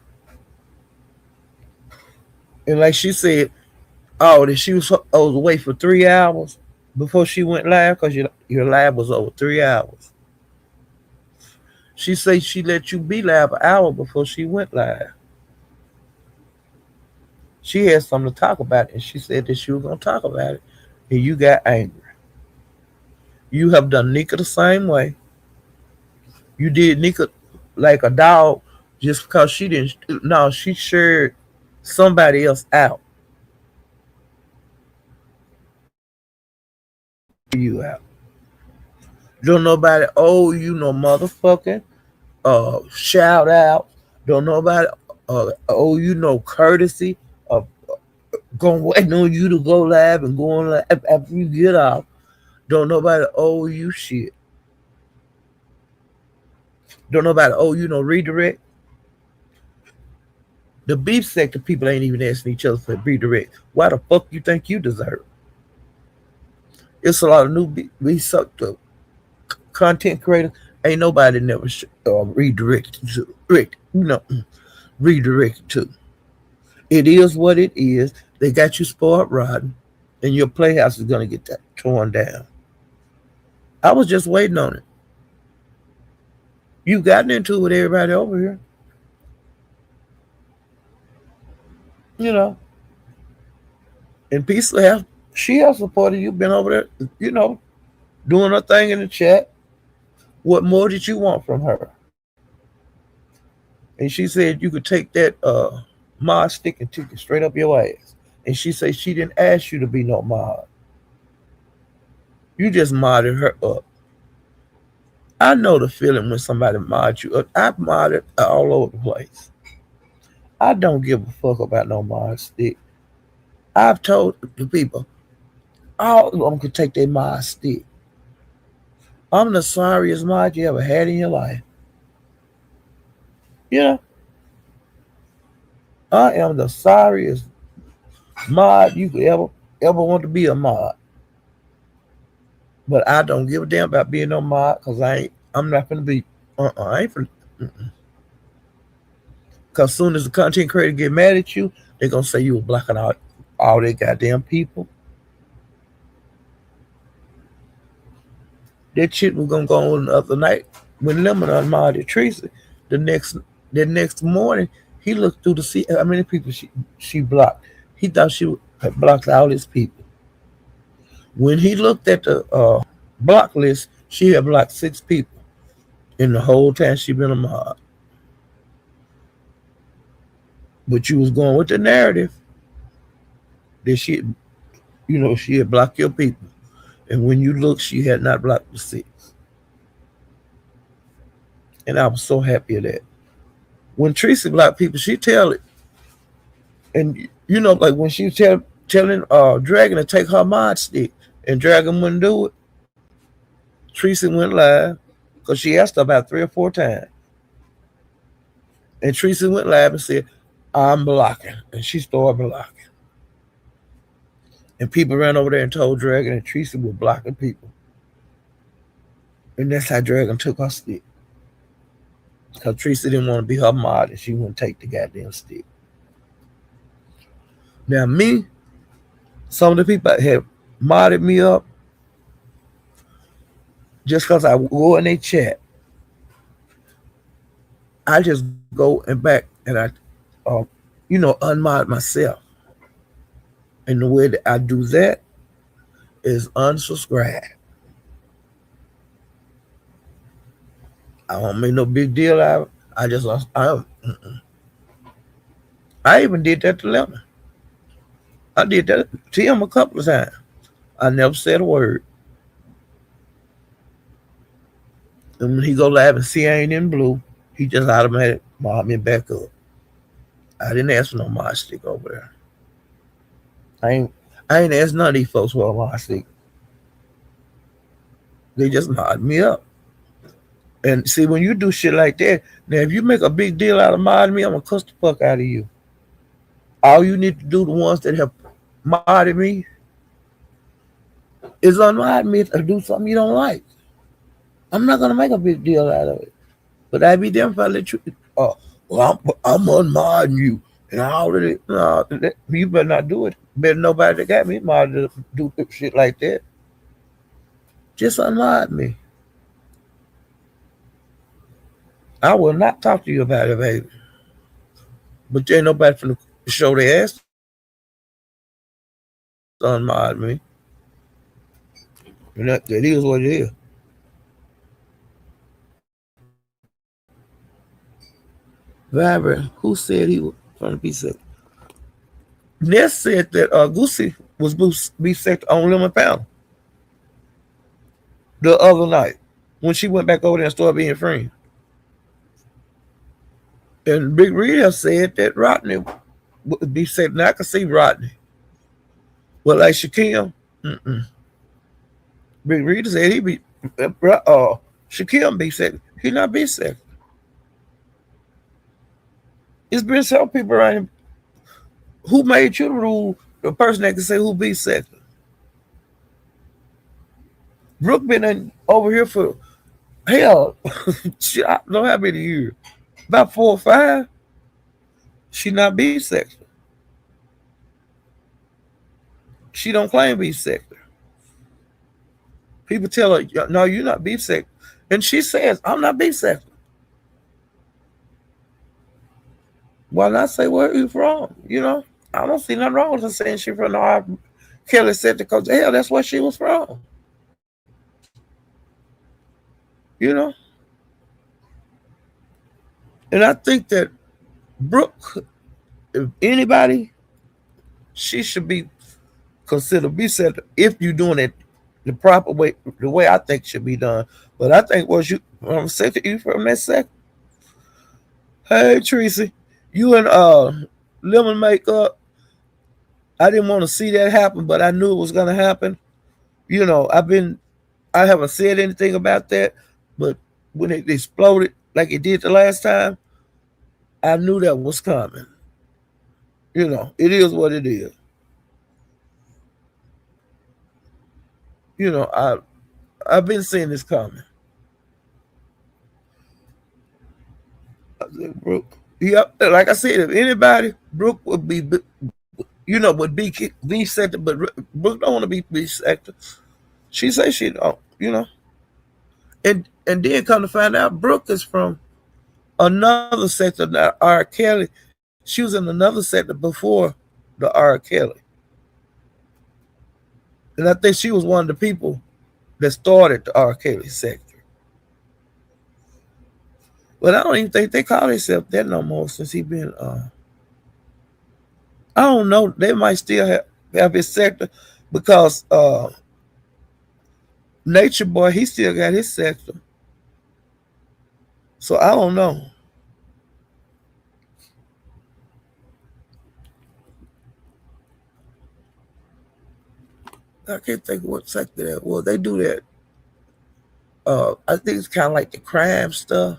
And like she said, oh, that she was away for 3 hours before she went live, cause your live was over 3 hours. She said she let you be live an hour before she went live. She had something to talk about, and she said that she was gonna talk about it, and you got angry. You have done Nika the same way. You did Nika like a dog just because she didn't. No, she shared somebody else out. You out. Don't nobody owe you no motherfucking shout out. Don't nobody owe you no courtesy of going waiting on you to go live and go on live after you get off. Don't nobody owe you shit. Don't nobody owe you no redirect. The beef sector people ain't even asking each other for redirect. Why the fuck you think you deserve? It's a lot of new beef sector content creators. Ain't nobody never redirected to. Redirected to. It is what it is. They got you spoiled rotten, and your playhouse is gonna get that torn down. I was just waiting on it. You gotten into it with everybody over here. You know, and Peace have she has supported you, been over there, doing her thing in the chat. What more did you want from her? And she said you could take that mod stick and take it straight up your ass. And she said she didn't ask you to be no mod. You just modded her up. I know the feeling when somebody mods you up. I've modded all over the place. I don't give a fuck about no mod stick. I've told the people, all of them could take their mod stick. I'm the sorriest mod you ever had in your life. You know, I am the sorriest mod you could ever want to be a mod. But I don't give a damn about being no mod because I'm not gonna be I ain't finna, because soon as the content creator get mad at you, they're gonna say you were blocking out all their goddamn people. That shit was gonna go on the other night when Lemon unmodded Tracy. The next morning, he looked through to see how many people she blocked. He thought she had blocked all his people. When he looked at the block list, she had blocked 6 people in the whole time she been a mod. But you was going with the narrative that she had blocked your people. And when you look, she had not blocked the 6. And I was so happy of that. When Tracy blocked people, she tell it. And like when she was telling Dragon to take her mod stick and Dragon wouldn't do it, Tracy went live because she asked her about 3 or 4 times. And Tracy went live and said, I'm blocking. And she started blocking. And people ran over there and told Dragon and Tracy were blocking people. And that's how Dragon took her stick. Because Tracy didn't want to be her mod and she wouldn't take the goddamn stick. Now me, some of the people that have modded me up just because I go in their chat, I just go and back and uh, unmod myself. And the way that I do that is unsubscribe. I don't make no big deal out of it. I even did that to Lemon. I did that to him a couple of times. I never said a word. And when he go live and see I ain't in blue, he just automatic mob me back up. I didn't ask for no mod stick over there. I ain't I ain't asked none of these folks for a mod stick. They just mod me up. And see, when you do shit like that, now if you make a big deal out of modding me, I'm gonna cuss the fuck out of you. All you need to do, the ones that have modded me, is unmod me or do something you don't like. I'm not gonna make a big deal out of it. But I'd be damned if I let you. Oh, well, I'm unmodding you, and I already. No, you better not do it. Better nobody that got me modded to do shit like that. Just unmod me. I will not talk to you about it, baby. But there ain't nobody from the show their ass to unmod me. And that is what it is. Vibrant, who said he was trying to be sick? Ness said that Goosey was be sick on Lemon Panel the other night when she went back over there and started being friends. And Big Rita said that Rodney would be sick. Now I can see Rodney. But like Shaquille, Big Rita said he be Shaquille be sick. He not be sick. It's been several people around him. Who made you the rule? The person that can say who be sick. Brooke been over here for hell. I don't know how many years. About 4 or 5. She not bisexual. She don't claim bisexual. People tell her, "No, you're not bisexual," and she says, "I'm not bisexual." Why not say where you from? I don't see nothing wrong with her saying she from the R. Kelly said because hell, that's where she was from. You know, and I think that Brooke, if anybody, she should be considered bisexual if you're doing it the proper way, the way I think should be done. But I think was you from sector, you from that sector. Hey Tracy, you and Lemon make up. I didn't want to see that happen, but I knew it was gonna happen. I haven't said anything about that, but when it exploded like it did the last time, I knew that was coming. It is what it is. I've been seeing this coming. Brooke, yeah, like I said, if anybody, Brooke would be, would be sector, but Brooke don't want to be sector. She say she don't. And then come to find out, Brooke is from another sector, not R. Kelly. She was in another sector before the R. Kelly, and I think she was one of the people that started the R. Kelly sector. But I don't even think they call themselves that no more since he been. I don't know. They might still have his sector because Nature Boy he still got his sector. So I don't know. I can't think of what sector that was. They do that. I think it's kind of like the crime stuff.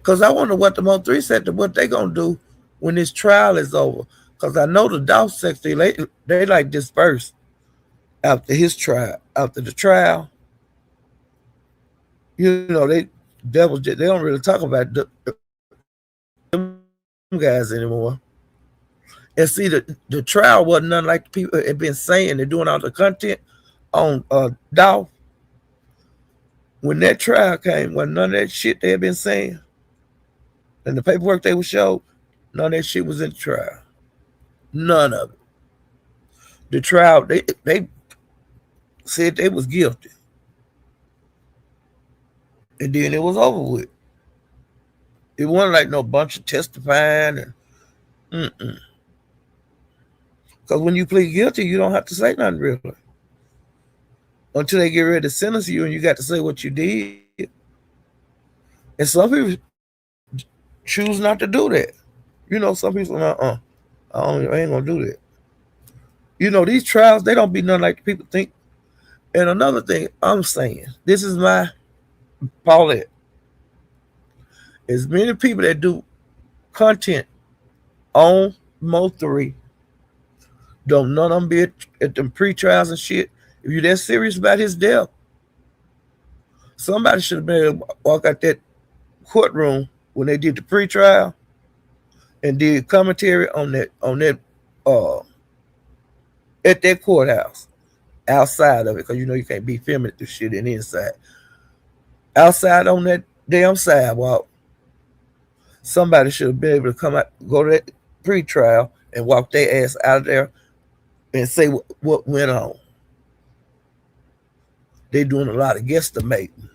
Cause I wonder what the Mo3 sector, what they gonna do when this trial is over. Cause I know the Dawg sector, they like disperse after his trial. After the trial, they devils they don't really talk about them guys anymore. And see, the trial wasn't nothing like the people had been saying. They're doing all the content on Dolph. When that trial came, wasn't none of that shit they had been saying. And the paperwork they would show, none of that shit was in the trial. None of it. The trial, they said they was guilty. And then it was over with. It wasn't like no bunch of testifying and because when you plead guilty, you don't have to say nothing really until they get ready to sentence you, and you got to say what you did. And some people choose not to do that. Some people say, I ain't gonna do that. These trials they don't be nothing like the people think. And another thing I'm saying, this is my Paulette. As many people that do content on Mo3, don't none of them be at them pre-trials and shit. If you're that serious about his death, somebody should have been able to walk out that courtroom when they did the pre-trial and did commentary on that uh at that courthouse outside of it, because you can't be filming the shit in the inside. Outside on that damn sidewalk, somebody should have been able to come out, go to that pre-trial, and walk their ass out of there and say what went on. They doing a lot of guesstimating,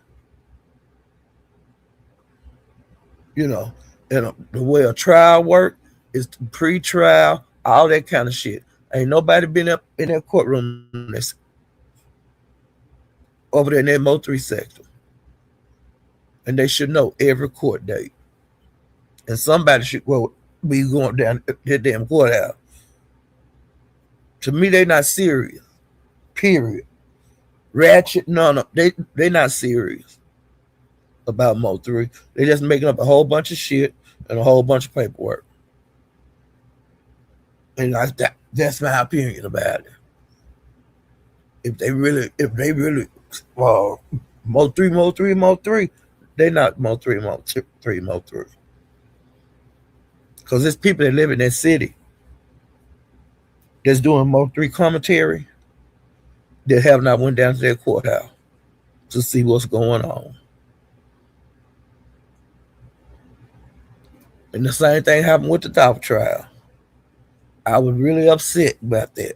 and the way a trial work is pre-trial, all that kind of shit. Ain't nobody been up in that courtroom that's over there in that Mo3 sector, and they should know every court date. And somebody should be going down that damn courthouse. To me, they not serious. Period. Ratchet, none of they not serious about Mo3. They just making up a whole bunch of shit and a whole bunch of paperwork. And that's my opinion about it. If they really, Mo3, they not Mo3. Because there's people that live in that city that's doing Mo3 commentary that have not went down to their courthouse to see what's going on. And the same thing happened with the Dolph trial. I was really upset about that.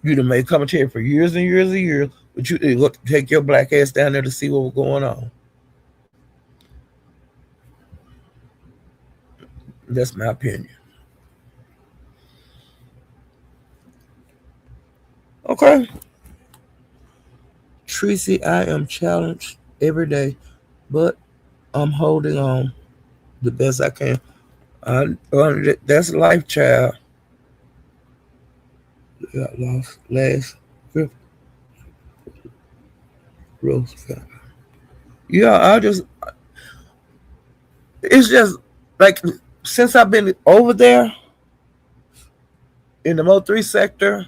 You done made commentary for years and years and years, but you didn't take your black ass down there to see what was going on. That's my opinion. Okay. Tracy, I am challenged every day, but I'm holding on the best I can. That's life, child. Got lost last fifth rose. Yeah, it's just like since I've been over there in the Mo3 sector,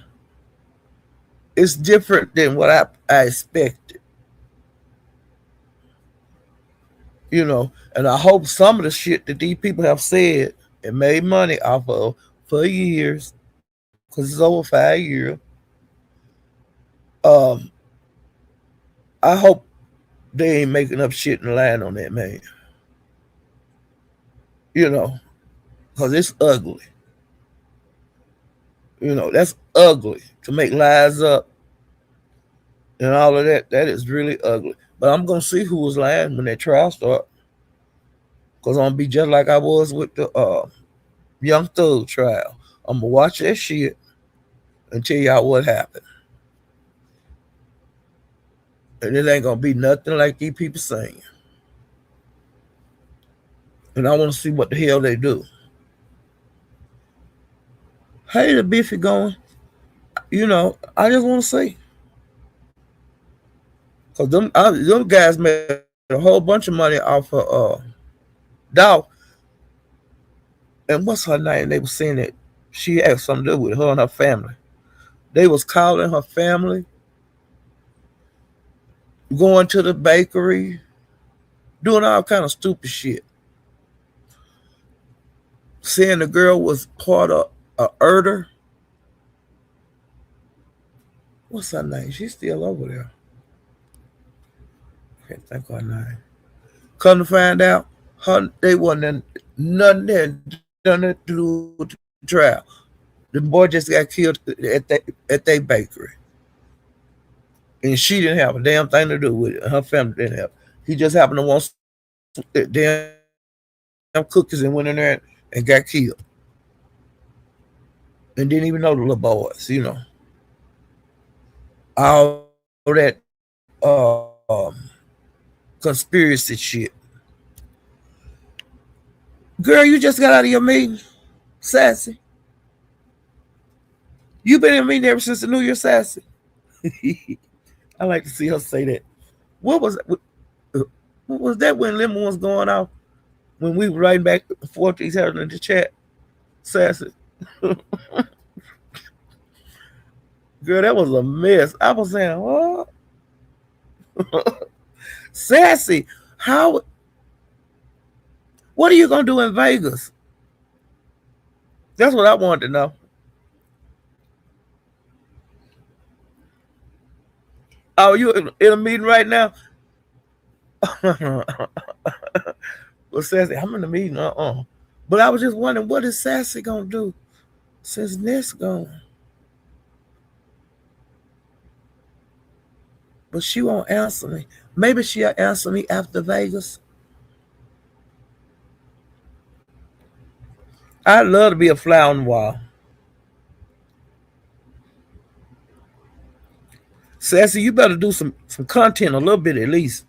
it's different than what I expected. And I hope some of the shit that these people have said and made money off of for years, because it's over 5 years. Um, I hope they ain't making up shit and lying on that man. Because it's ugly. That's ugly to make lies up and all of that. That is really ugly. But I'm gonna see who was lying when that trial start. Because I'm gonna be just like I was with the Young Thug trial. I'm gonna watch that shit and tell y'all what happened. And it ain't gonna be nothing like these people saying. And I want to see what the hell they do. Hey, the beefy going. I just want to see. Because them guys made a whole bunch of money off of Dow. And what's her name? They were saying that she had something to do with her and her family. They was calling her family, going to the bakery, doing all kind of stupid shit. saying the girl was part of a herder. What's her name? She's still over there. Can't think of her name. Come to find out, they wasn't nothing that done it to do with the trial. The boy just got killed at their bakery, and she didn't have a damn thing to do with it. Her family didn't have. He just happened to want some damn cookies and went in there and got killed, and didn't even know the little boys. All that conspiracy shit. Girl, you just got out of your meeting, sassy. You been in a meeting ever since the New Year, sassy. I like to see her say that. What was what was that when Lemon was going off? When we were writing back and forth to each other in the chat, sassy. Girl, that was a mess. I was saying, what? Sassy, how? What are you gonna do in Vegas? That's what I wanted to know. Oh, you in a meeting right now? Well, Sassy, I'm in the meeting. But I was just wondering, what is Sassy gonna do since Ness gone? But she won't answer me. Maybe she'll answer me after Vegas. I'd love to be a fly on the wall. Sassy, you better do some content a little bit at least.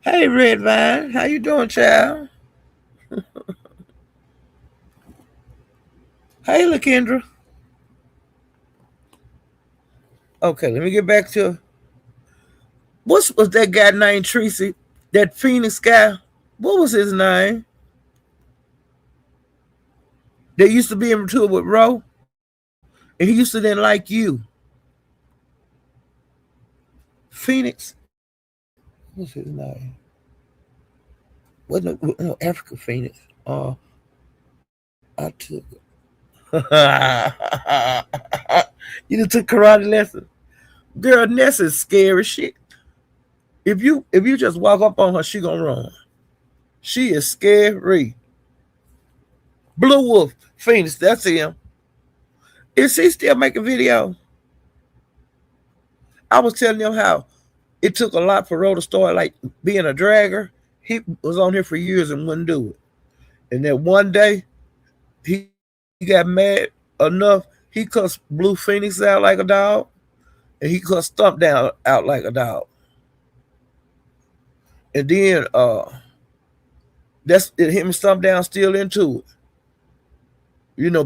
Hey, Red Vine, how you doing, child? Hey, LaKendra. Okay, let me get back to what was that guy named Tracy? That Phoenix guy? What was his name? That used to be in tour with Ro, and he used to then like you. Phoenix. What's his name? Wasn't no Africa Phoenix. I took. You done took karate lessons. Girl, Ness is scary shit. If you just walk up on her, she gonna run. She is scary. Blue Wolf Phoenix, that's him. Is he still making videos? I was telling them how it took a lot for Ro to start like being a dragger. He was on here for years and wouldn't do it. And then one day he got mad enough, he cussed Blue Phoenix out like a dog, and he cussed Stump down out like a dog. And then that's it, him and Stump down still into it.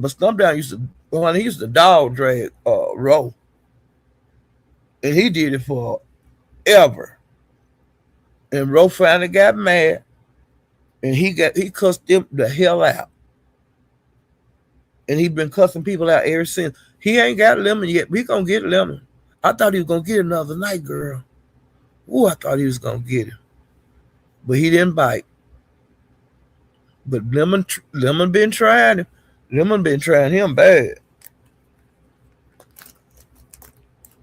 But Stump down he used to dog drag Ro. And he did it for ever. And Ro finally got mad, and he cussed them the hell out. And he been cussing people out ever since. He ain't got Lemon yet. We gonna get Lemon. I thought he was gonna get another night, girl. Ooh, I thought he was gonna get him, but he didn't bite. But Lemon been trying him. Lemon been trying him bad.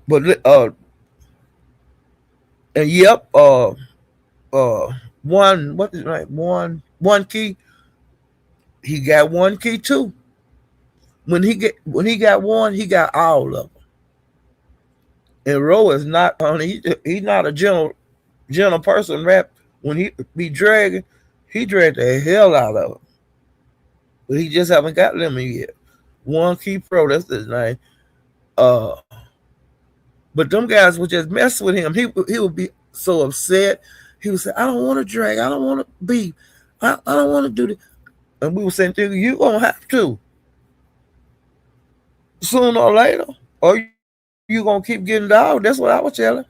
But and yep, one what is right one key. He got one key too. When he got one, he got all of them. And Ro is not honey. He's not a gentle person. Rap when he be dragging, he dragged the hell out of him. But he just haven't got Lemon yet. One Key Pro, that's his name. Uh, but them guys would just mess with him. He would be so upset. He would say, "I don't want to drag. I don't want to be. I don't want to do this." And we were saying, "You gonna have to sooner or later, or you gonna keep getting dogged." That's what I was telling.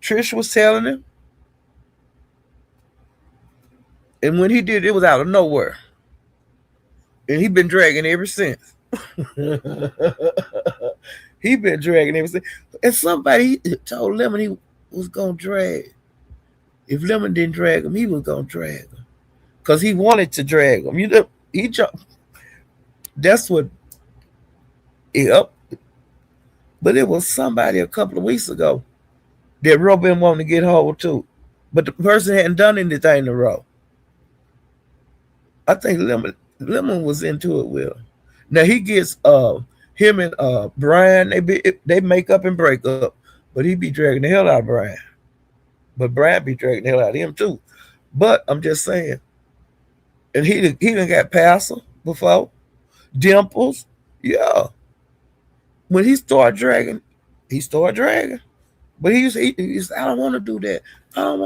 Trish was telling him, and when he did, it was out of nowhere, and he been dragging ever since. He been dragging ever since. And somebody told Lemon he was gonna drag. If Lemon didn't drag him, he was gonna drag him. because he wanted to drag him. You know, he jumped. That's what. Yep. But it was somebody a couple of weeks ago that Robin wanted to get hold too, but the person hadn't done anything to Roe. I think Lemon was into it with him. Now he gets him and Brian, they make up and break up, but he be dragging the hell out of Brian. But Brian be dragging the hell out of him too. But I'm just saying, and he done got Passer before, Dimples, yeah. When he started dragging. But he said, I don't want to do that. I don't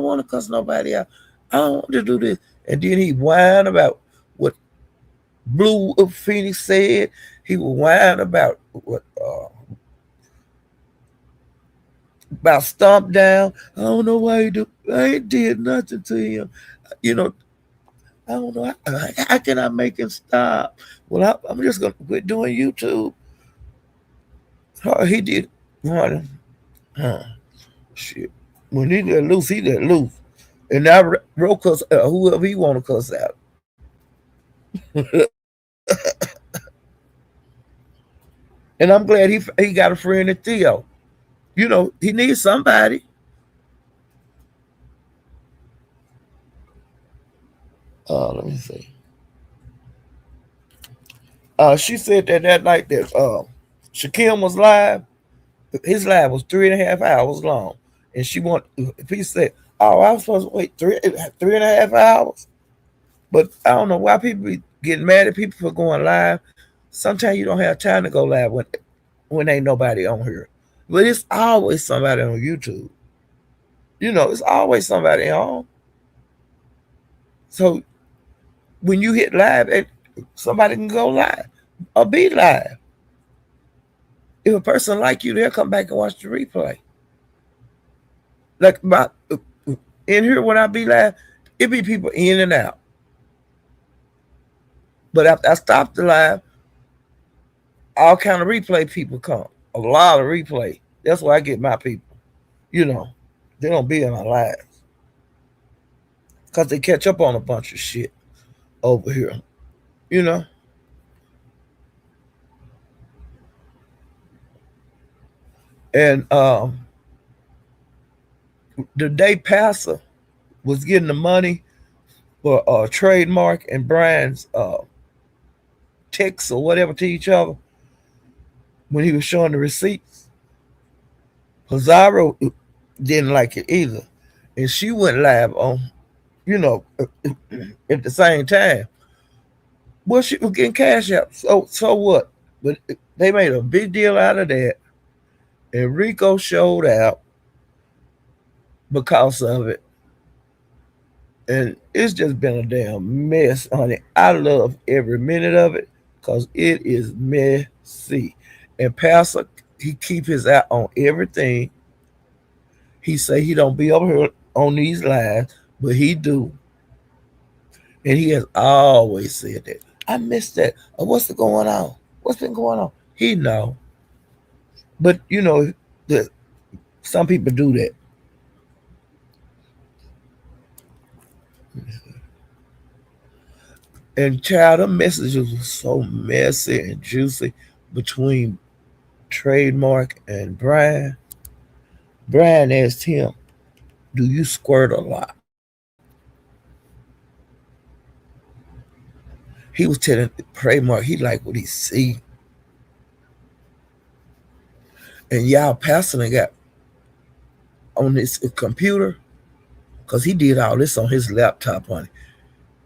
want to cuss nobody out. I don't want to do this. And then he whined about what Blue of Phoenix said. He would whine about what about Stomp Down. I don't know why he do. I ain't did nothing to him. You know, I don't know. How can I make him stop? Well, I'm just gonna quit doing YouTube. He did. Huh, shit. When he let loose. And now Ro cuss whoever he want to cuss out. And I'm glad he got a friend in Theo. You know, he needs somebody. Let me see. She said that night that Shaquem was live. His live was 3.5 hours long, and she want. If he said, "Oh, I was supposed to wait three and a half hours," but I don't know why people be getting mad at people for going live. Sometimes you don't have time to go live when ain't nobody on here. But it's always somebody on YouTube. You know, it's always somebody on. So when you hit live, somebody can go live or be live. If a person like you, they'll come back and watch the replay. Like in here when I be live, it be people in and out. But after I stop the live, all kind of replay people come. A lot of replay. That's where I get my people. You know, they don't be in my lives because they catch up on a bunch of shit over here. You know, and the day Passer was getting the money for trademark and Brian's texts or whatever to each other when he was showing the receipts. Pizarro didn't like it either, and she went live on, you know, at the same time. Well, she was getting cash out. So what? But they made a big deal out of that, and Rico showed out because of it, and it's just been a damn mess, honey. I love every minute of it because it is messy. And Pastor, he keep his eye on everything. He say he don't be over here on these lives, but he do. And he has always said that. I missed that. What's going on? What's been going on? He know. But you know, some people do that. And child, the messages were so messy and juicy between Trademark and Brian. Brian asked him, "Do you squirt a lot?" He was telling Trademark he like what he see. And y'all Pastor got on his computer because he did all this on his laptop, honey.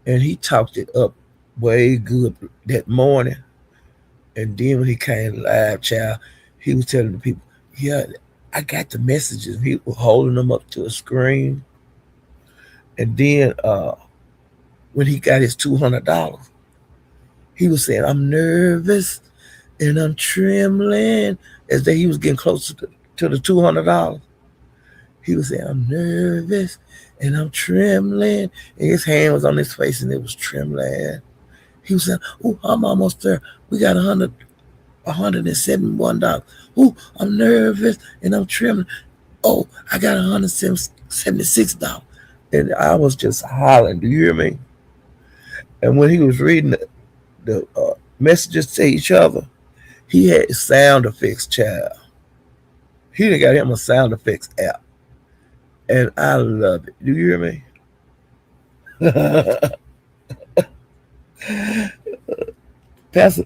And he talked it up way good that morning. And then when he came live, child, he was telling the people, "Yeah, I got the messages." He was holding them up to a screen. And then when he got his $200, he was saying, "I'm nervous and I'm trembling," as that he was getting closer to the $200. He was saying, "I'm nervous and I'm trembling." And his hand was on his face and it was trembling. He was saying, "Oh, I'm almost there. We got $171. Oh, I'm nervous and I'm trembling. Oh, I got $176." And I was just hollering. Do you hear me? And when he was reading the messages to each other, he had sound effects, child. He done got him a sound effects app, and I love it. Do you hear me? Pastor,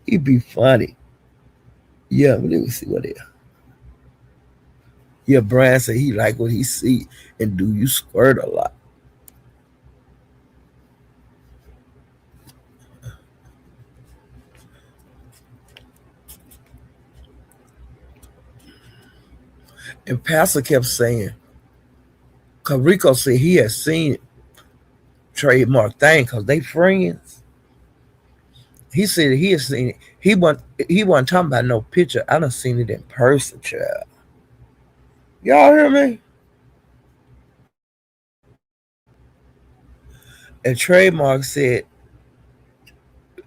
he be funny. Yeah, let me see what it is. Yeah, Brian said he like what he see, and do you squirt a lot? And Pastor kept saying, cause Rico said he had seen trademark thing, cause they friends. He said he had seen it. He wasn't talking about no picture. I done seen it in person, child. Y'all hear me? And trademark said,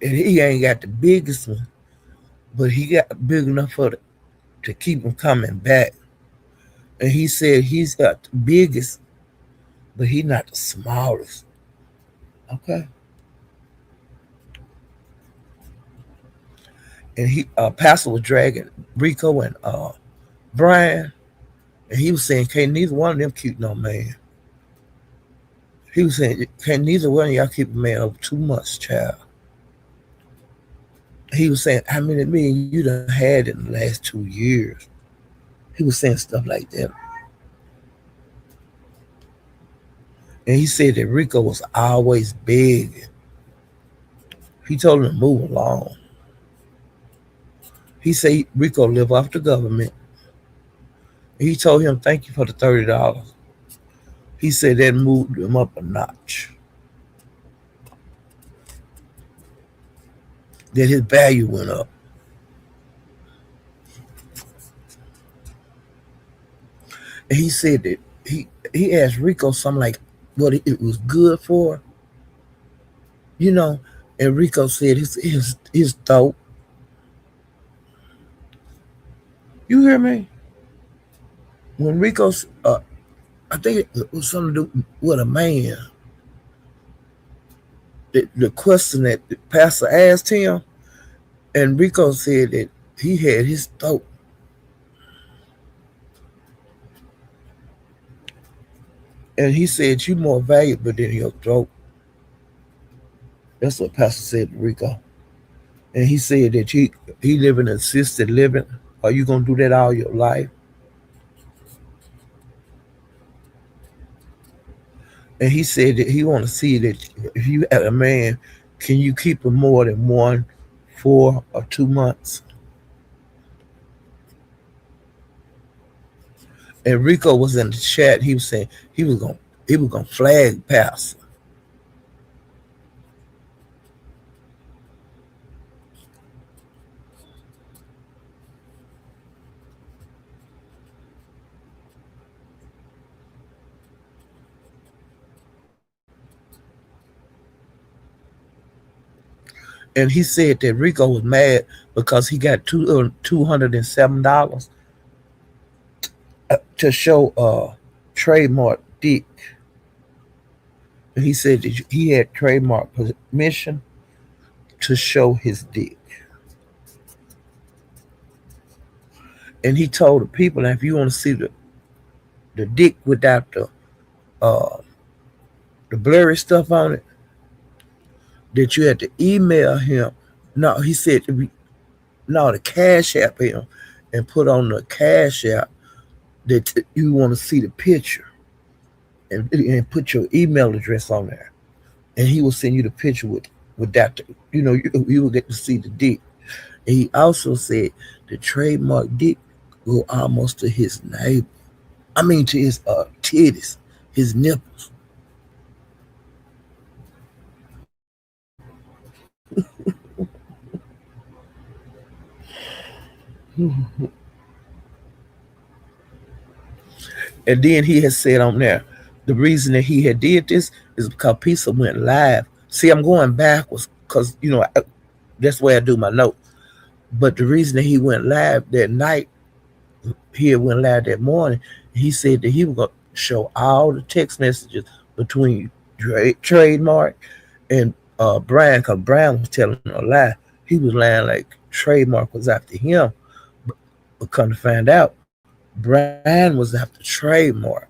and he ain't got the biggest one, but he got big enough to keep him coming back. And he said he's got the biggest, but he not the smallest. Okay. And he Pastor was dragging Rico and Brian, and he was saying, "Can't neither one of them keep no man." He was saying, "Can't neither one of y'all keep a man over 2 months, child." He was saying, "How many men you done had in the last 2 years?" He was saying stuff like that, and he said that Rico was always begging. He told him to move along. He said Rico live off the government. He told him, "Thank you for the $30." He said that moved him up a notch. That his value went up. And he said that he asked Rico something like what it was good for, you know. And Rico said his throat. You hear me? When Rico's, I think it was something to do with a man. The question that the pastor asked him, and Rico said that he had his throat. And he said, "You more valuable than your throat." That's what Pastor said to Rico. And he said that he live in assisted living. Are you gonna do that all your life? And he said that he want to see that if you have a man, can you keep him more than 4 or 2 months? And Rico was in the chat. He was saying he was gonna flag Pastor. And he said that Rico was mad because he got $207 to show trademark dick. And he said that he had trademark permission to show his dick. And he told the people that if you want to see the dick without uh, the blurry stuff on it, that you had to email him. No, he said no, the cash app him and put on the cash app that you want to see the picture and put your email address on there, and he will send you the picture with that. You will get to see the dick. And he also said the trademark dick go almost to his navel. I mean to his titties, his nipples. And then he has said on there, the reason that he had did this is because Pizza went live. See, I'm going backwards because that's where I do my note. But the reason that he went live that night, he had went live that morning. He said that he was gonna show all the text messages between trademark and Brian, because Brian was telling a lie. He was lying like trademark was after him. But come to find out, Brian was after trademark.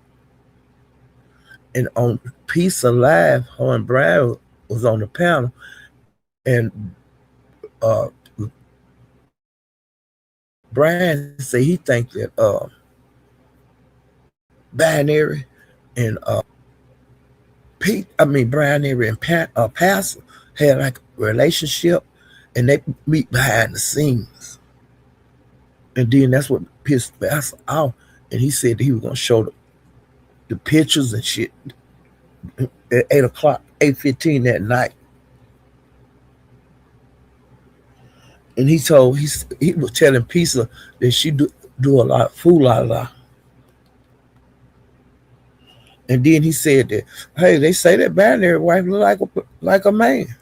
And on Peace Alive, her and Brian was on the panel, and uh, Brian said he think that Binary and Binary and Pastor had like a relationship, and they meet behind the scenes. And then that's what pissed Pastor off. And he said that he was gonna show the pictures and shit at 8 o'clock, 8:15 that night. And he was telling Pisa that she do a lot fool a lot. And then he said that, hey, they say that Binary wife look like a man.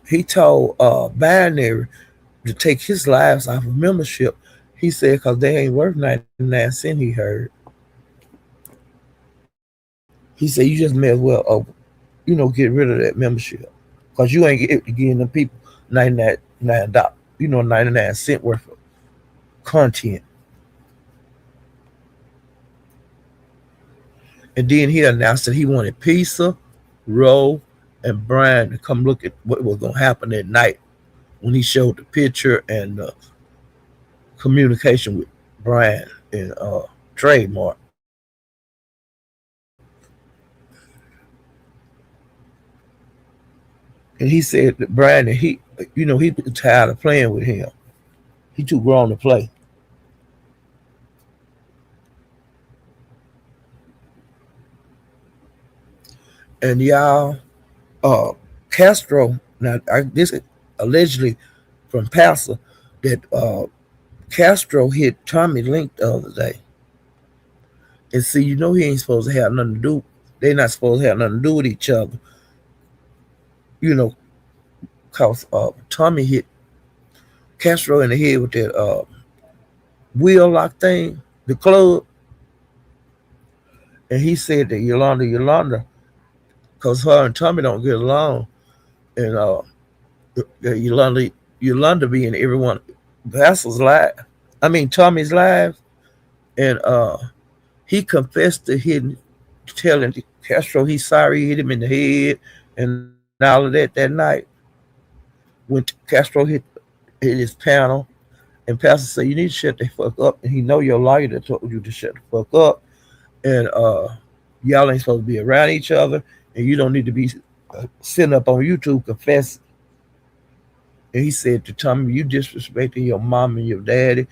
He told Binary to take his lives off of membership. He said because they ain't worth 99 cents. He heard. He said you just may as well, get rid of that membership because you ain't getting the people 99 99 cent worth of content. And then he announced that he wanted Pizza, Roe, and Brian to come look at what was gonna happen that night when he showed the picture and communication with Brian and Trademark. And he said that Brian, he tired of playing with him. He too grown to play. And y'all, uh, Castro, now this is allegedly from Pastor that Castro hit Tommy Link the other day. And see, he ain't supposed to have nothing to do. They not supposed to have nothing to do with each other. You know, cause Tommy hit Castro in the head with that wheel lock thing, the club. And he said that Yolanda, cause her and Tommy don't get along, and Yolanda be in everyone Vassal's live. I mean Tommy's live, and he confessed to hitting, telling Castro he's sorry he hit him in the head and all of that night. When Castro hit his panel, and Pastor said you need to shut the fuck up, and he know your lawyer that told you to shut the fuck up, and y'all ain't supposed to be around each other, and you don't need to be sitting up on YouTube confessing. And he said to Tommy, you disrespecting your mom and your daddy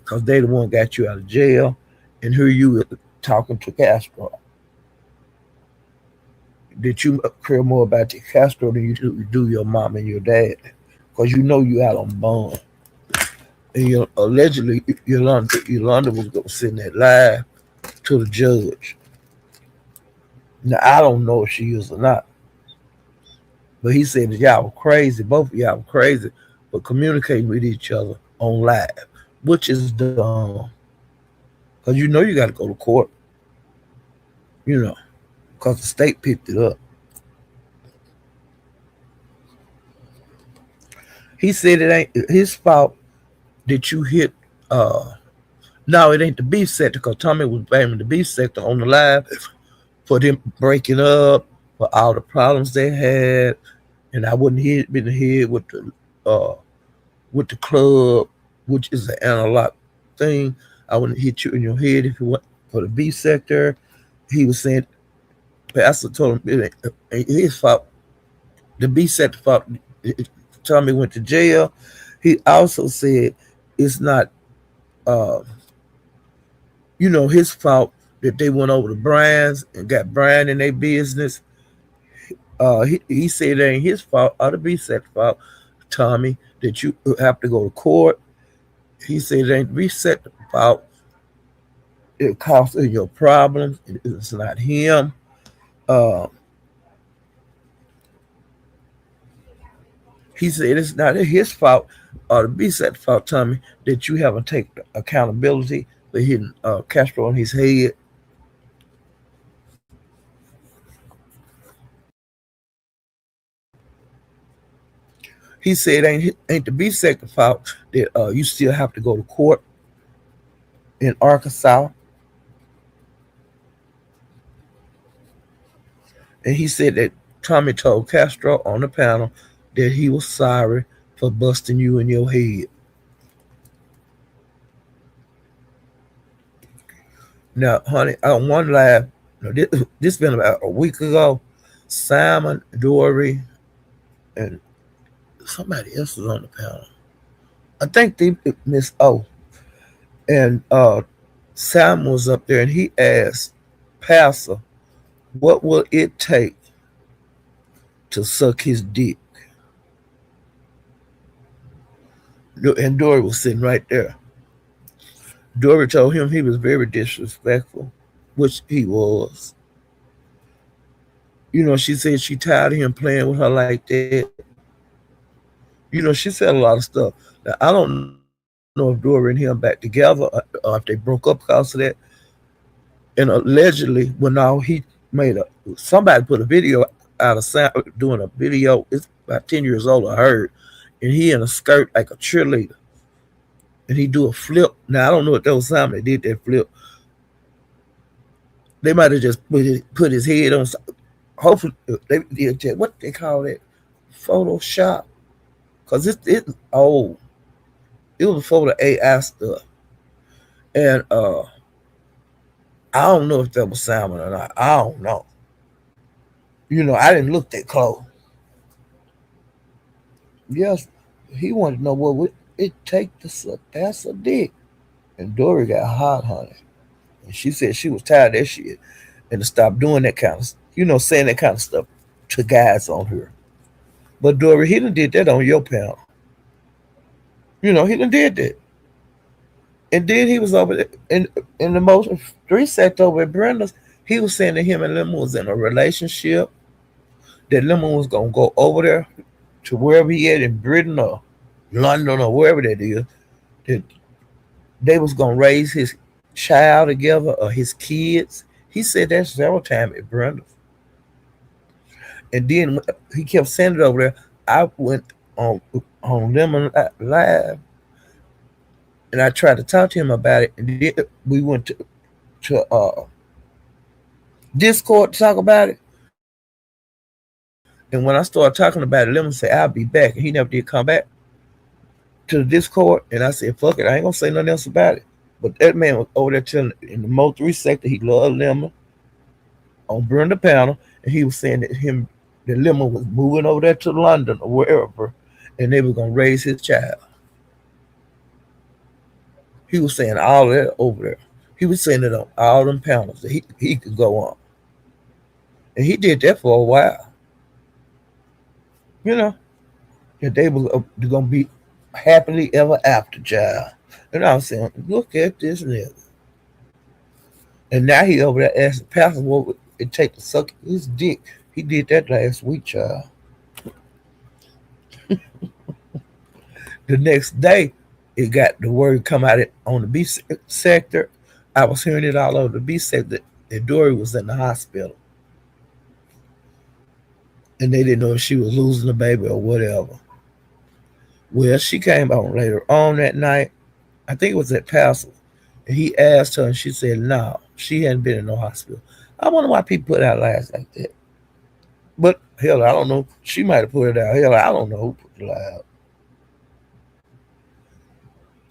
because they the one got you out of jail, and here you were talking to Castro. That you care more about the Castro than you do your mom and your dad, because you out on bond. And allegedly Yolanda was going to send that live to the judge. Now I don't know if she is or not, but he said that y'all were crazy, both of y'all were crazy for communicating with each other on live, which is dumb. Because you got to go to court, because the state picked it up. He said it ain't his fault that you hit. No, it ain't the beef sector, because Tommy was blaming the beef sector on the live for them breaking up, for all the problems they had, and I wouldn't hit in the head with the club, which is an analog thing. I wouldn't hit you in your head if it went for the beef sector. He was saying, Pastor told him it ain't his fault. The beef sector fault. Tommy went to jail. He also said it's not, his fault that they went over to Brian's and got Brian in their business. He said it ain't his fault or the beef sector fault, Tommy, that you have to go to court. He said it ain't the beef sector fault. It caused your problems. It's not him. He said it's not his fault or the beef sector fault, Tommy, that you haven't taken accountability for hitting Castro on his head. He said ain't the B sector fault that you still have to go to court in Arkansas. And he said that Tommy told Castro on the panel that he was sorry for busting you in your head. Now, honey, on one live, this been about a week ago. Simon, Dory, and somebody else was on the panel. I think they Miss O. And Simon was up there and he asked Pastor, what will it take to suck his dick? And Dory was sitting right there. Dory told him he was very disrespectful, which he was. She said she tired of him playing with her like that. She said a lot of stuff. Now, I don't know if Dory and him back together or if they broke up because of that. And allegedly, when all he somebody put a video out of sound doing a video. It's about 10 years old. I heard, and he in a skirt like a cheerleader, and he do a flip. Now I don't know if that was Simon that did that flip. They might have just put his head on. Hopefully, they did what they call it, Photoshop, because it's old. It was before the AI stuff, and I don't know if that was Simon or not. I don't know. I didn't look that close. Yes, he wanted to know what would it take to suck that's a dick. And Dory got hot, honey. And she said she was tired of that shit and to stop doing that kind of, saying that kind of stuff to guys on her. But Dory, he done did that on your panel. He done did that. And then he was over there in the most three sect over at Brenda's. He was saying that him and Lemon was in a relationship. That Lemon was gonna go over there to wherever he at in Britain or London or wherever that is. That they was gonna raise his child together or his kids. He said that several times at Brenda's. And then he kept saying it over there. I went on Lemon Live and I tried to talk to him about it. And then we went to Discord to talk about it. And when I started talking about it, Lemon said, I'll be back. And he never did come back to the Discord. And I said, fuck it, I ain't gonna say nothing else about it. But that man was over there telling in the Mo 3 sector he loved Lemon on Brenda Panel. And he was saying that Lemon was moving over there to London or wherever and they were gonna raise his child. He was saying all that over there. He was saying it on all them panels that he could go on. And he did that for a while. You know, that they was going to be happily ever after, child. And I was saying, look at this nigga. And now he over there asking Pastor what would it take to suck his dick. He did that last week, child. The next day, it got the word come out on the B sector. I was hearing it all over the B sector that Dory was in the hospital. And they didn't know if she was losing the baby or whatever. Well, she came on later on that night. I think it was at Pastor. And he asked her and she said, no, she hadn't been in no hospital. I wonder why people put out lies like that. But hell, I don't know. She might have put it out. Hell, I don't know who put it out.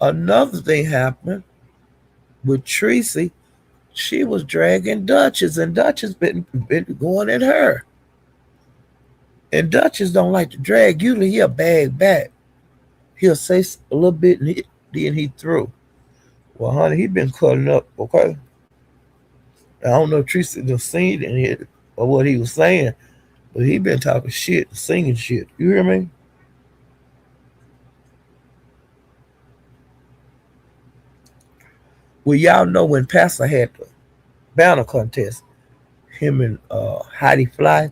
Another thing happened with Tracy. She was dragging Duchess, and Duchess been going at her. And Duchess don't like to drag. Usually he'll bag back. He'll say a little bit and then he through. Well, honey, he been cutting up, okay? I don't know if Tracy done seen it or what he was saying, but he been talking shit, singing shit. You hear me? Well, y'all know when Pastor had the banner contest, him and Heidi Fly,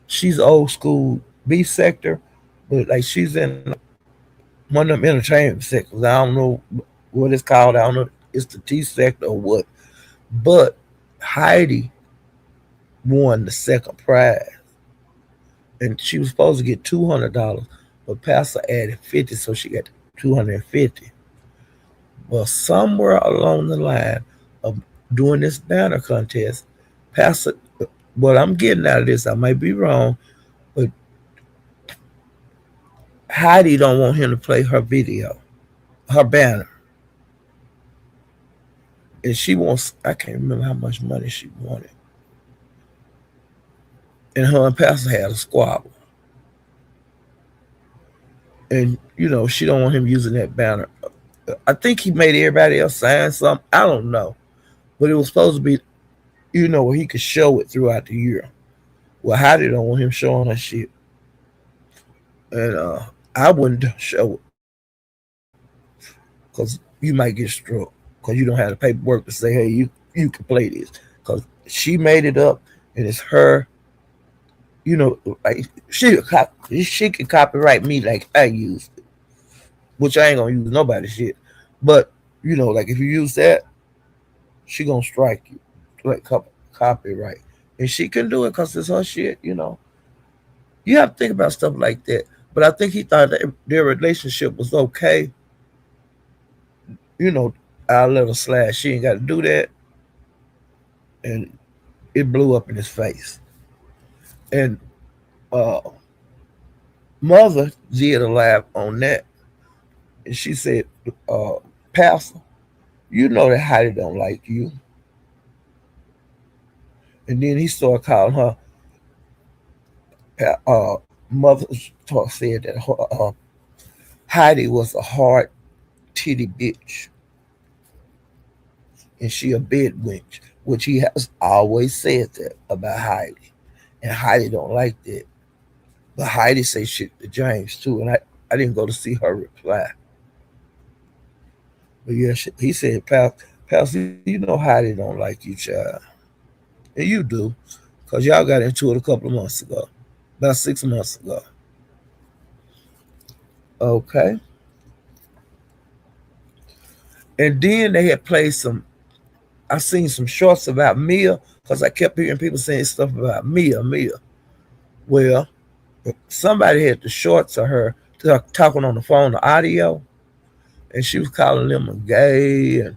she's old school B sector, but like she's in one of them entertainment sectors. I don't know what it's called. I don't know if it's the T sector or what. But Heidi won the second prize. And she was supposed to get $200. but Pastor added 50, so she got 250. Well, somewhere along the line of doing this banner contest, Pastor, what I'm getting out of this, I might be wrong, but Heidi don't want him to play her video, her banner, and she wants. I can't remember how much money she wanted, and her and Pastor had a squabble, and she don't want him using that banner. I think he made everybody else sign something. I don't know, but it was supposed to be, where he could show it throughout the year. Well, Heidi don't want him showing her shit, and I wouldn't show it because you might get struck because you don't have the paperwork to say, hey, you can play this, because she made it up and it's her. Like she can copyright me like I used it, which I ain't gonna use nobody's shit. But like if you use that, she gonna strike you like copyright, and she can do it because it's her shit. You have to think about stuff like that. But I think he thought that their relationship was okay. You know, I'll let her slide. She ain't got to do that, and it blew up in his face. And uh, mother did a live on that, and she said, uh, "Pastor, you know that Heidi don't like you." And then he started calling her. Mother talk said that Heidi was a hard titty bitch, and she a bed wench, which he has always said that about Heidi, and Heidi don't like that. But Heidi say shit to James too, and I didn't go to see her reply. But yeah, he said, Pastor, you know Heidi don't like you, child. And you do, because y'all got into it a couple of months ago, about 6 months ago. Okay. And then they had played some, I seen some shorts about Mia, because I kept hearing people saying stuff about Mia. Well, somebody had the shorts of her talking on the phone, the audio, and she was calling them a gay, and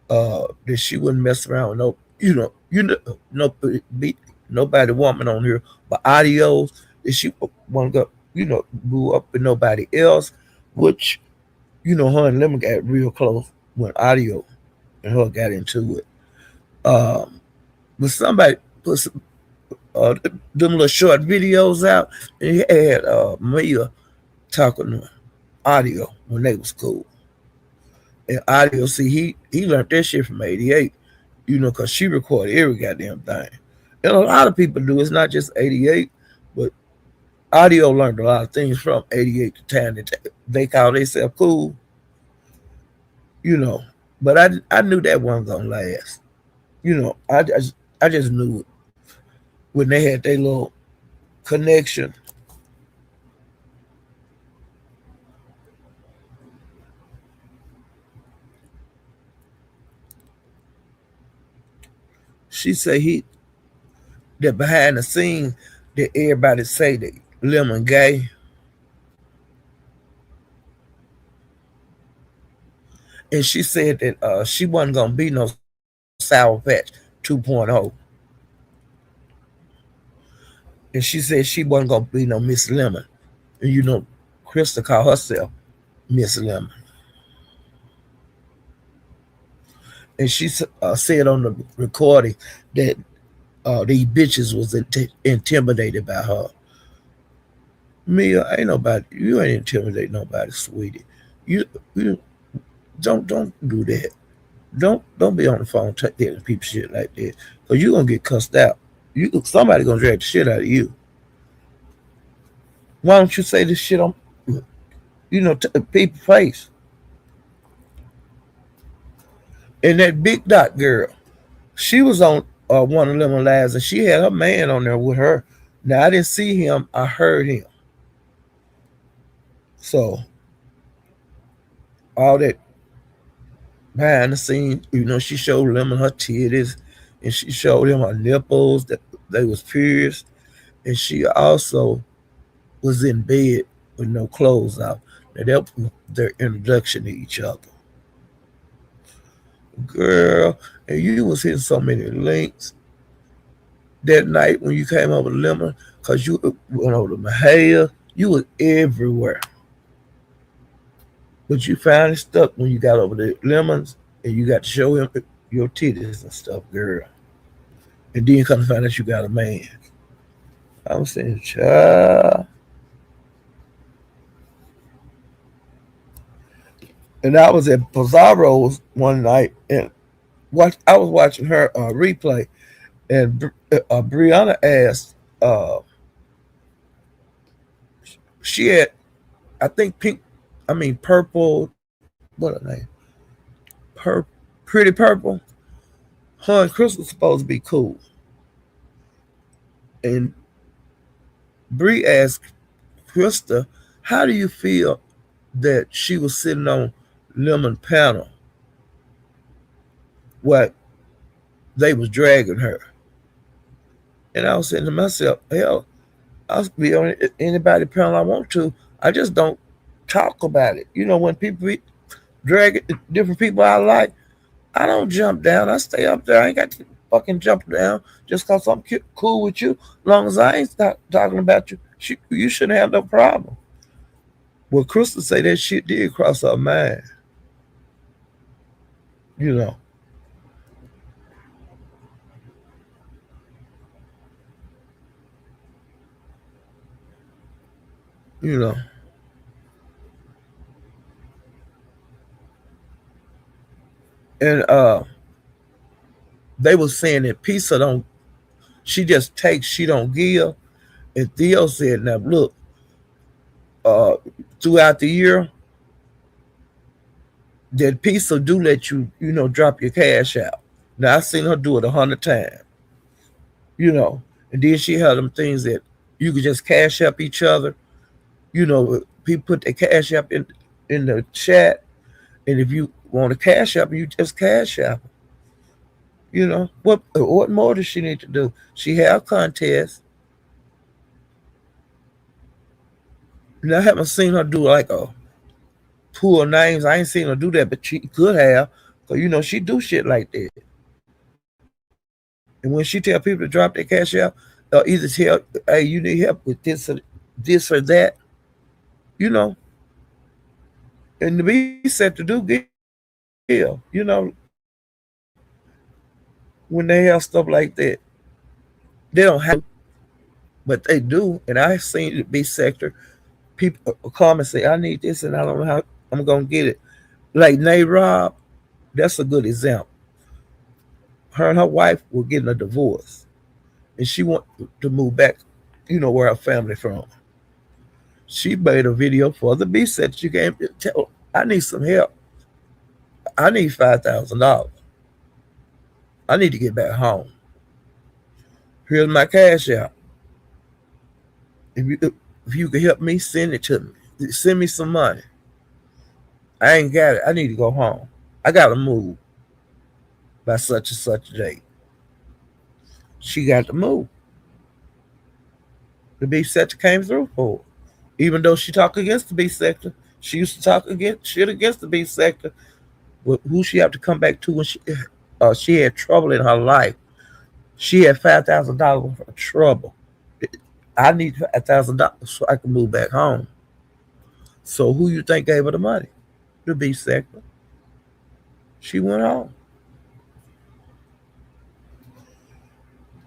that she wouldn't mess around with no, nobody woman on here, but audios that she want to go, blew up with nobody else, which her and them got real close when audio and her got into it. Um, but somebody put them little short videos out, and he had Mia talking to audio when they was cool. And audio, see, he learned that shit from '88, because she recorded every goddamn thing. And a lot of people do. It's not just '88, but audio learned a lot of things from '88 to time that they call themselves cool, you know. But I knew that wasn't gonna last. I just knew it when they had their little connection. She said that behind the scene that everybody say that Lemon gay, and she said that she wasn't gonna be no Sour Patch 2.0, and she said she wasn't gonna be no Miss Lemon, and Krista called herself Miss Lemon, and she said on the recording that these bitches was intimidated by her. Mia, ain't nobody. You ain't intimidate nobody, sweetie. You don't do that. Don't be on the phone telling people shit like that, cause you gonna get cussed out. Somebody gonna drag the shit out of you. Why don't you say this shit on people's face? And that big dot girl, she was on one of them lives, and she had her man on there with her. Now I didn't see him, I heard him. So all that behind the scenes, she showed Lemon her titties, and she showed him her nipples that they was pierced, and she also was in bed with no clothes out. Now that was their introduction to each other. Girl, and you was hitting so many links that night when you came over to Lemon, because you went over to Mahia. You was everywhere. But you finally stuck when you got over the Lemons and you got to show him your titties and stuff, girl. And then come to find out you got a man. I'm saying, child. And I was at Pizarro's one night and I was watching her replay, and Brianna asked, she had, I think pink, I mean purple, what her name? Pretty Purple. Her and Chris was supposed to be cool. And Bree asked Krista, how do you feel that she was sitting on Lemon panel what they was dragging her? And I was saying to myself, hell, I'll be on anybody panel I want to. I just don't talk about it. You know, when people drag different people I like, I don't jump down. I stay up there. I ain't got to fucking jump down just because I'm cool with you. As long as I ain't talking about you, you shouldn't have no problem. Well, Crystal say that shit did cross her mind. You know, you know, and they was saying that Pizza don't. She just takes. She don't give. And Theo said, "Now look, uh, throughout the year, that Pizza do let you, drop your cash out. Now I seen her do it 100 times. You know, and then she had them things that you could just cash up each other. You know, people put their cash up in the chat, and if you want to cash up, you just cash up. You know, what more does she need to do? She had a contest. And I haven't seen her do like a pull names. I ain't seen her do that, but she could have. Cause she do shit like that. And when she tell people to drop their cash out, either tell, hey, you need help with this or that, you know, and to be set to do give, when they have stuff like that. They don't have to, but they do. And I've seen the B sector people come and say, I need this and I don't know how I'm gonna get it. Like Nay Rob, that's a good example. Her and her wife were getting a divorce and she wanted to move back, where her family from. She made a video for the B set. She came to tell, I need some help. I need $5,000. I need to get back home. Here's my cash out. If you can help me, send it to me. Send me some money. I ain't got it. I need to go home. I gotta move by such and such a date. She got to move. The B sector came through for her. Even though she talked against the B sector, she used to talk against the B sector. But who she have to come back to when she had trouble in her life? She had $5,000 for trouble. I need $5,000 so I can move back home. So who you think gave her the money? The B sector. She went home.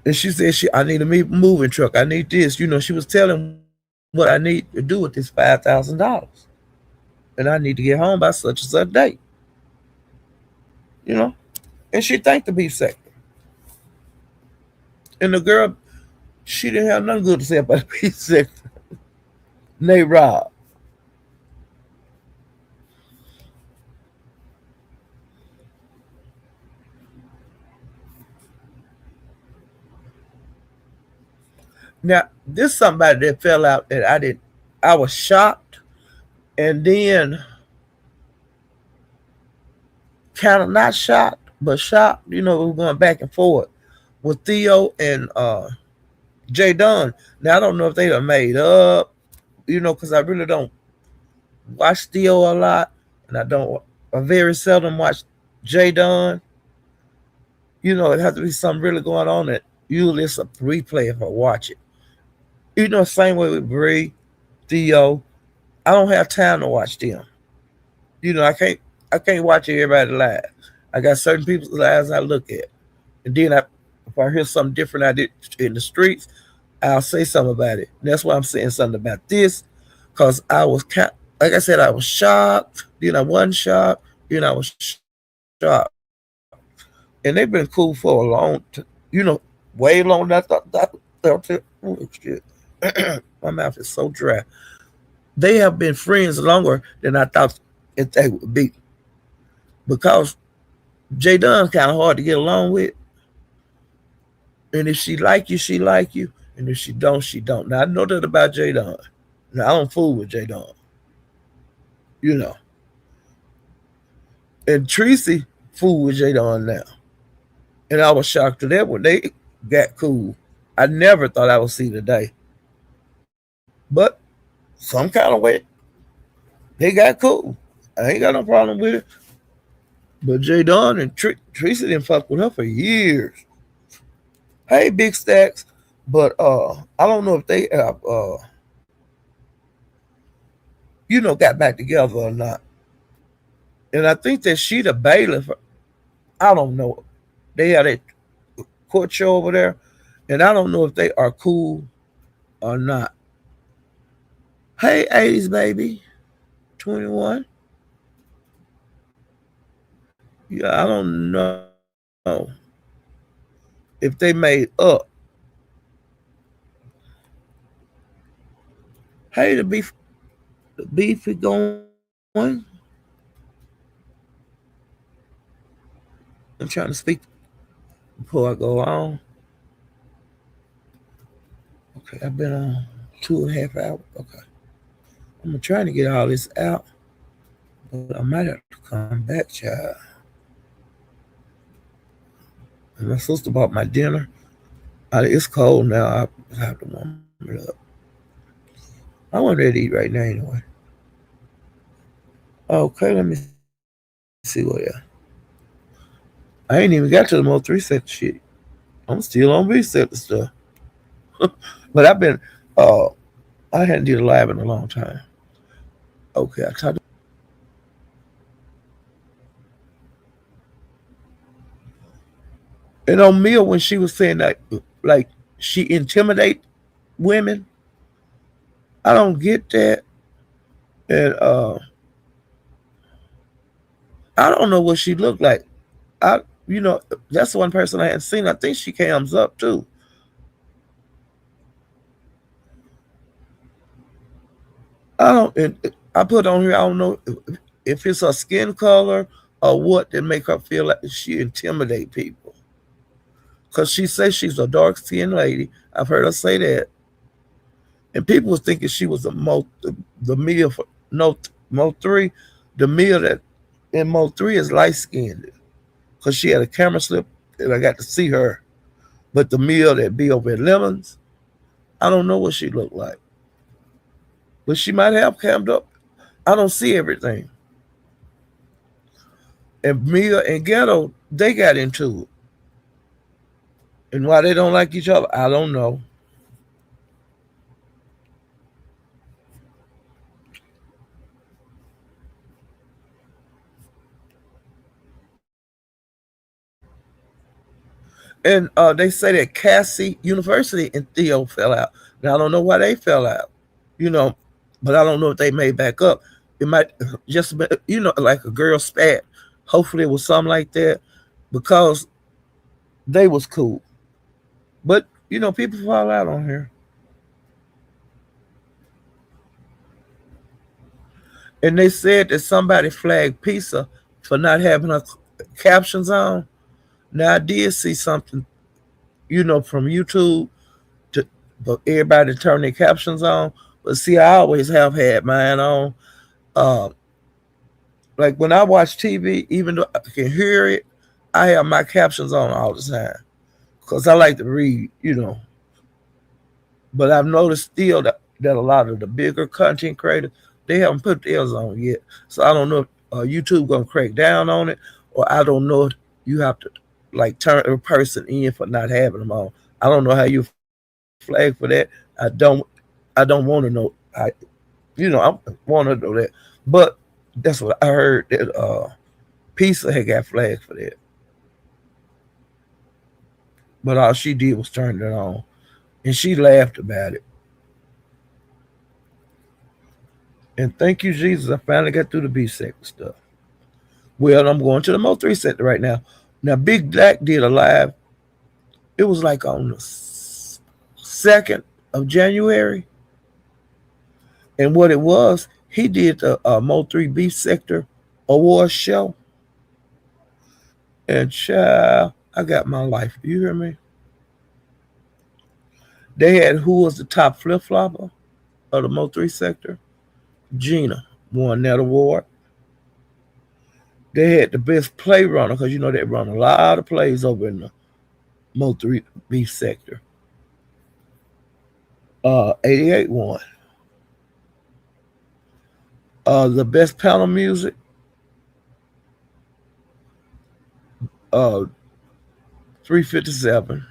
And she said, I need a moving truck. I need this. She was telling what I need to do with this $5,000. And I need to get home by such and such date. You know? And she thanked the B sector. And the girl, she didn't have nothing good to say about the B sector. Nay Rob. Now, this somebody that fell out that I was shocked, and then kind of not shocked, but shocked. We were going back and forth with Theo and Jay Dunn. Now I don't know if they done made up, because I really don't watch Theo a lot, and I very seldom watch J Don. It has to be something really going on that usually it's a replay if I watch it. Same way with Bree, Theo. I don't have time to watch them. I can't watch everybody live. I got certain people's lives I look at, and then if I hear something different I did in the streets, I'll say something about it. And that's why I'm saying something about this, because like I said, I was shocked. Then I wasn't shocked. Then I was shocked, and they've been cool for a way longer than I thought. Oh, shit. My mouth is so dry. They have been friends longer than I thought they would be, because J Dunn's kind of hard to get along with. And if she like you, she like you. And if she don't, she don't. Now I know that about J Dunn. Now I don't fool with J Dunn. You know. And Tracy fool with J Dunn now. And I was shocked to that when they got cool. I never thought I would see the day. But some kind of way they got cool. I ain't got no problem with it. But J Dunn and Tracy didn't fuck with her for years. Hey, Big Stacks. But I don't know if they have got back together or not. And I think that she the bailiff. I don't know. They had a court show over there, and I don't know if they are cool or not. Hey, 80s baby, 21. Yeah, I don't know if they made up. Hey, the beef is going. I'm trying to speak before I go on. Okay, I've been on 2.5 hours. Okay, I'm trying to get all this out, but I might have to come back, child. And my sister bought my dinner. It's cold now. I have to warm it up. I wasn't ready to eat right now anyway. Okay, let me see what. I ain't even got to the Mo 3 set shit. I'm still on B set stuff. But uh, I hadn't did a live in a long time. Okay, I tried to. And on Mia, when she was saying that, like, she intimidate women, I don't get that. And I don't know what she looked like. I, that's one person I hadn't seen. I think she cams up too. I don't. And I put on here. I don't know if it's her skin color or what that make her feel like she intimidate people. Cause she says she's a dark skinned lady. I've heard her say that, and people was thinking she was the Mia for no Mo 3. The Mia that in Mo 3 is light skinned, cause she had a camera slip and I got to see her. But the Mia that be over at Lemons, I don't know what she looked like, but she might have cammed up. I don't see everything. And Mia and Ghetto, they got into it. And why they don't like each other, I don't know. And they say that Cassie University and Theo fell out. Now I don't know why they fell out, you know, but I don't know if they made back up. It might just be, like a girl spat. Hopefully it was something like that, because they was cool. But people fall out on here, and they said that somebody flagged Pizza for not having her captions on. Now I did see something, from YouTube to for everybody to turn their captions on. But see, I always have had mine on. Uh, like when I watch TV, even though I can hear it, I have my captions on all the time because I like to read. But I've noticed still that that a lot of the bigger content creators, they haven't put theirs on yet. So I don't know if YouTube gonna crack down on it, or I don't know if you have to like turn a person in for not having them on. I don't know how you flag for that. I don't want to know. I want to know that, but that's what I heard that Pizza had got flagged for that. But all she did was turn it on, and she laughed about it. And thank you, Jesus, I finally got through the B sector stuff. Well, I'm going to the Mo 3 sector right now. Now, Big Black did a live. It was like on the 2nd of January. And what it was, he did the Mo 3 B sector award show. And child, I got my life. You hear me? They had who was the top flip flopper of the Mo 3 sector? Gina won that award. They had the best play runner because you know they run a lot of plays over in the Mo 3 B sector. 88 won. The best panel music, uh, 357.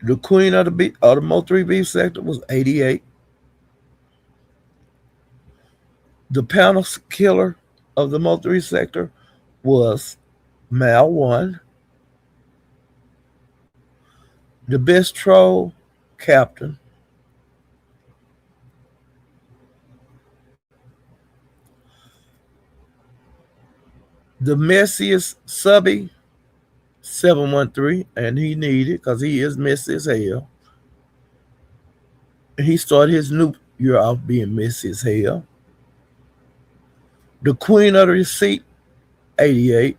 The queen of the Mo 3 B sector was 88. The panel killer of the Mo 3 sector was Mal 1. The best troll, Captain. The messiest subby, 713, and he needed because he is messy as hell. And he started his new year off being messy as hell. The queen of the receipt, 88.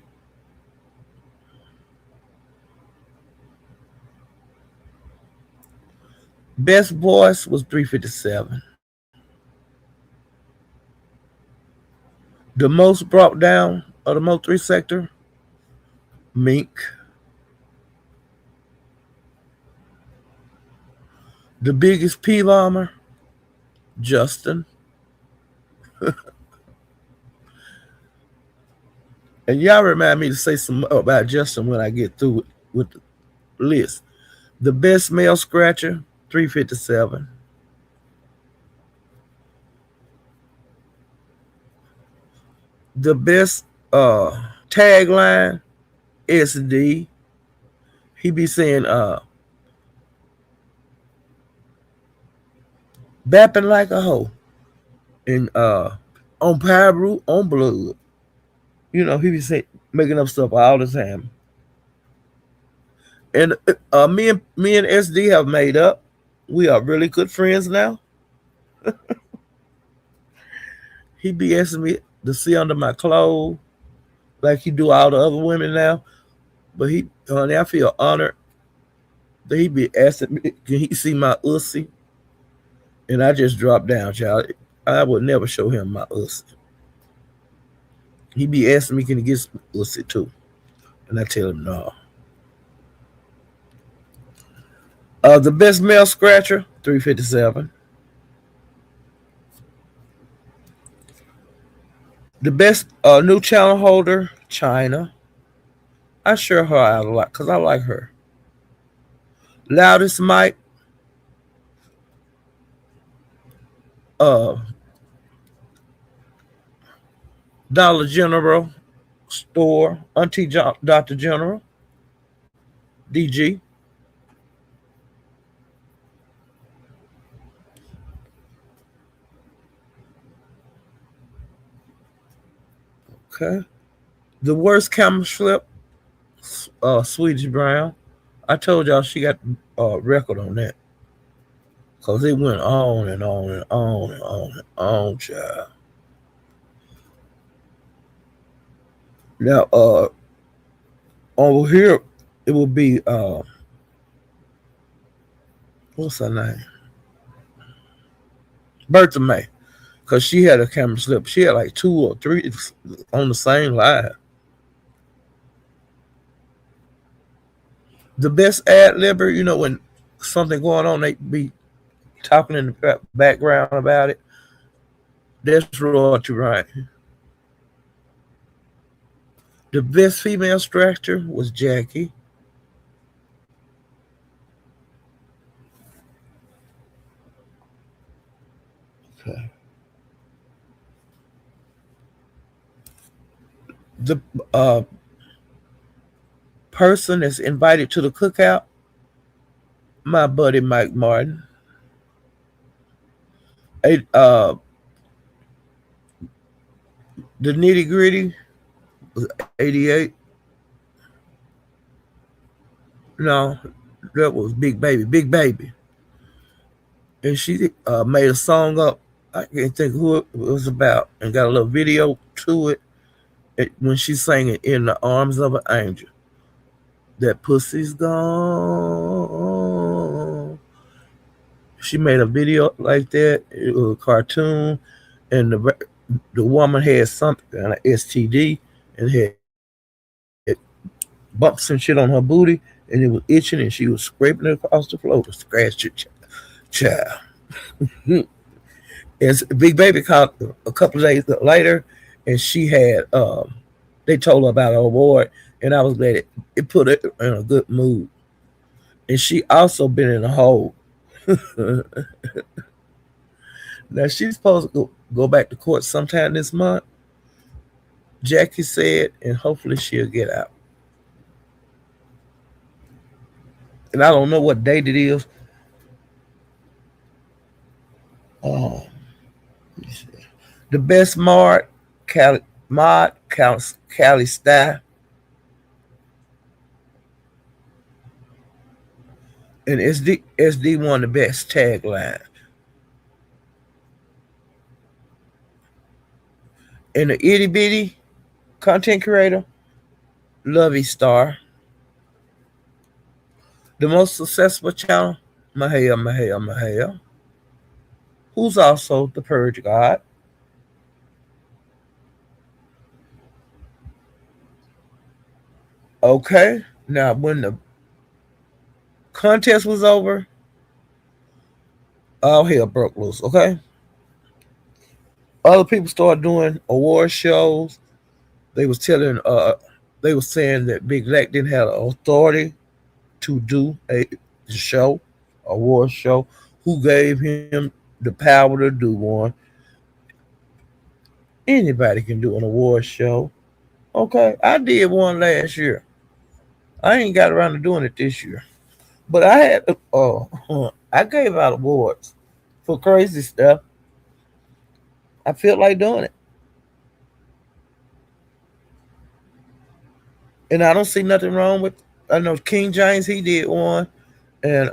Best voice was 357. The most brought down of the Mo 3 sector, Mink. The biggest P bomber, Justin. And y'all remind me to say some more about Justin when I get through with the list. The best male scratcher, 357. The best tagline, SD. He be saying bapping like a hoe. And on Power Root, on Blood. You know, he be saying making up stuff all the time. And me and SD have made up. We are really good friends now. He be asking me to see under my clothes like he do all the other women now. But honey, I feel honored that he be asking me, can he see my ussy? And I just dropped down, child. I would never show him my ussy. He be asking me, can he get some ussy too? And I tell him no. The best male scratcher, 357. The best new channel holder, China. I share her out a lot because I like her. Loudest mic, uh, Dollar General store, Auntie Dr. General, DG. Okay. The worst camera slip, Swedish Brown. I told y'all she got a record on that. Because it went on and on and on and on and on, child. Now, over here, it will be, what's her name? Bertha May. Because she had a camera slip. She had like 2 or 3 on the same live. The best ad libber, you know, when something going on, they be talking in the background about it. That's royalty right. The best female structure was Jackie. Okay. The person that's invited to the cookout, my buddy Mike Martin. The nitty gritty was 88. No, that was Big Baby. Big Baby. And she made a song up. I can't think who it was about, and got a little video to it when she sang it in the arms of an angel. That pussy's gone. She made a video like that. It was a cartoon, and the woman had something, an STD, and had bumps and shit on her booty, and it was itching, and she was scraping it across the floor to scratch it, child. And Big Baby called a couple of days later, and she had they told her about her award, and I was glad it put her in a good mood. And she also been in a hole. Now she's supposed to go back to court sometime this month. Jackie said, and hopefully she'll get out. And I don't know what date it is. Oh, the best Cali Style, and SD won the best tagline. And the itty bitty content creator, Lovey Star. The most successful channel, Mahaya, who's also the Purge God. Okay, now when the contest was over, all hell broke loose. Okay, other people started doing award shows. They was telling, they was saying that Big Black didn't have the authority to do a show, award show. Who gave him the power to do one? Anybody can do an award show. Okay, I did one last year. I ain't got around to doing it this year, but I had I gave out awards for crazy stuff. I felt like doing it, and I don't see nothing wrong with. I know King James he did one, and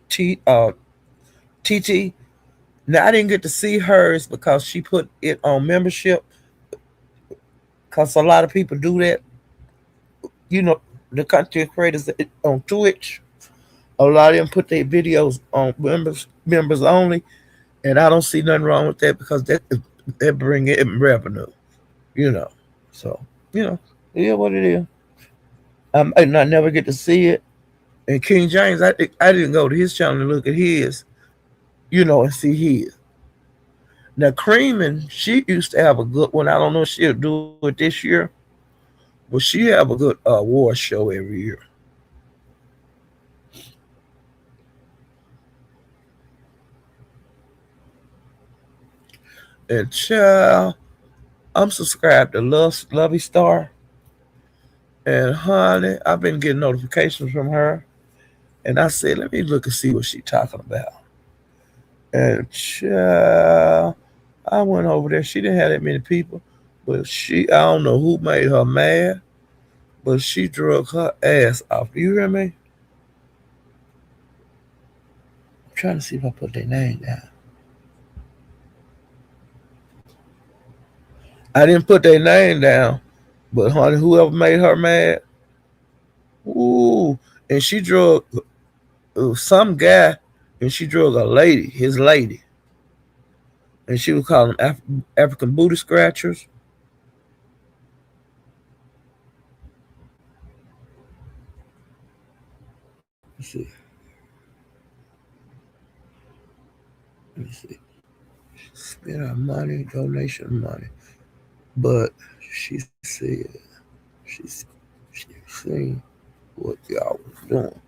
T TT. Now I didn't get to see hers because she put it on membership. Cause a lot of people do that. You know, the content creators on Twitch, a lot of them put their videos on members only, and I don't see nothing wrong with that because that bring in revenue. You know, so yeah, what it is. I might not never get to see it. And King James, I didn't go to his channel and look at his, and see his. Now Creamin', she used to have a good one. I don't know if she'll do it this year, but she have a good war show every year. And child, I'm subscribed to Lovey Star. And honey, I've been getting notifications from her. And I said, let me look and see what she's talking about. And child, I went over there. She didn't have that many people, but I don't know who made her mad, but she drug her ass off. You hear me? I'm trying to see if I put their name down. I didn't put their name down, but honey, whoever made her mad, ooh, and she drug some guy, and she drug a lady, his lady, and she was calling them African booty scratchers. Let's see. see. Spend our money, donation money. But she said she she seen what y'all was doing.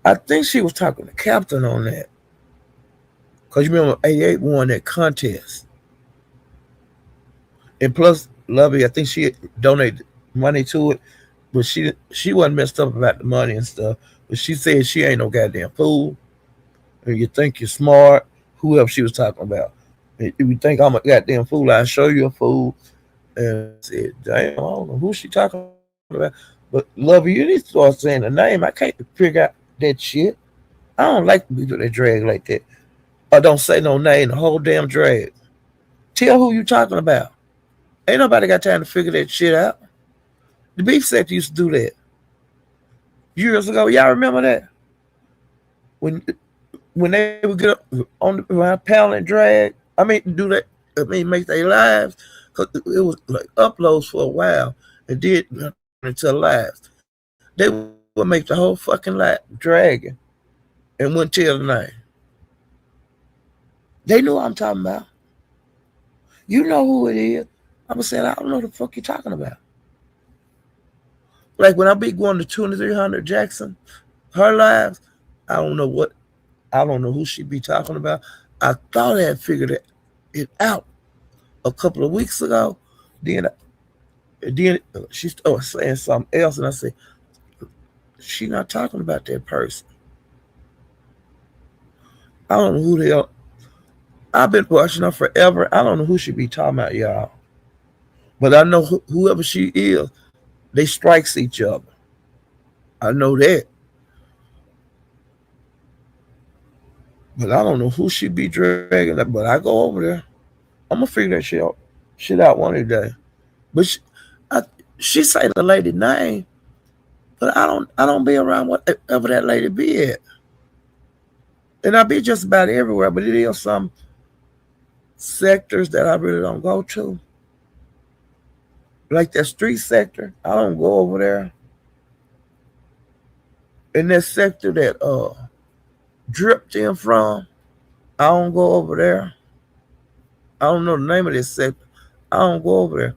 I think she was talking to Captain on that. Cause you remember 88 won that contest. And plus Lovey, I think she donated money to it, but she wasn't messed up about the money and stuff. But she said she ain't no goddamn fool. And you think you're smart. Who else she was talking about? If you think I'm a goddamn fool, I'll show you a fool. And I said, damn, I don't know who she talking about. But Lovey, you need to start saying the name. I can't figure out that shit. I don't like people that drag like that. Or don't say no name, the whole damn drag. Tell who you talking about. Ain't nobody got time to figure that shit out. The beef sector used to do that years ago. Y'all remember that? When when they would get up on the panel and drag, I mean, do that, I mean, make their lives, because it was like uploads for a while and did until lives. They would make the whole fucking life dragging and wouldn't tell the name. They knew what I'm talking about. You know who it is. I'm saying, I don't know the fuck you talking about. Like when I be going to 2300 Jackson, her lives, I don't know what, I don't know who she be talking about. I thought I had figured it out a couple of weeks ago. Then she started saying something else, and I said, she not talking about that person. I don't know who they are. I've been watching her forever. I don't know who she be talking about, y'all. But I know whoever she is, they strikes each other. I know that. But I don't know who she be dragging. But I go over there. I'm gonna figure that shit out one day. But I, she say the lady name, but I don't be around whatever that lady be at. And I be just about everywhere, but it is some sectors that I really don't go to. Like that street sector, I don't go over there. In that sector that dripped in from, I don't go over there. I don't know the name of this sector. I don't go over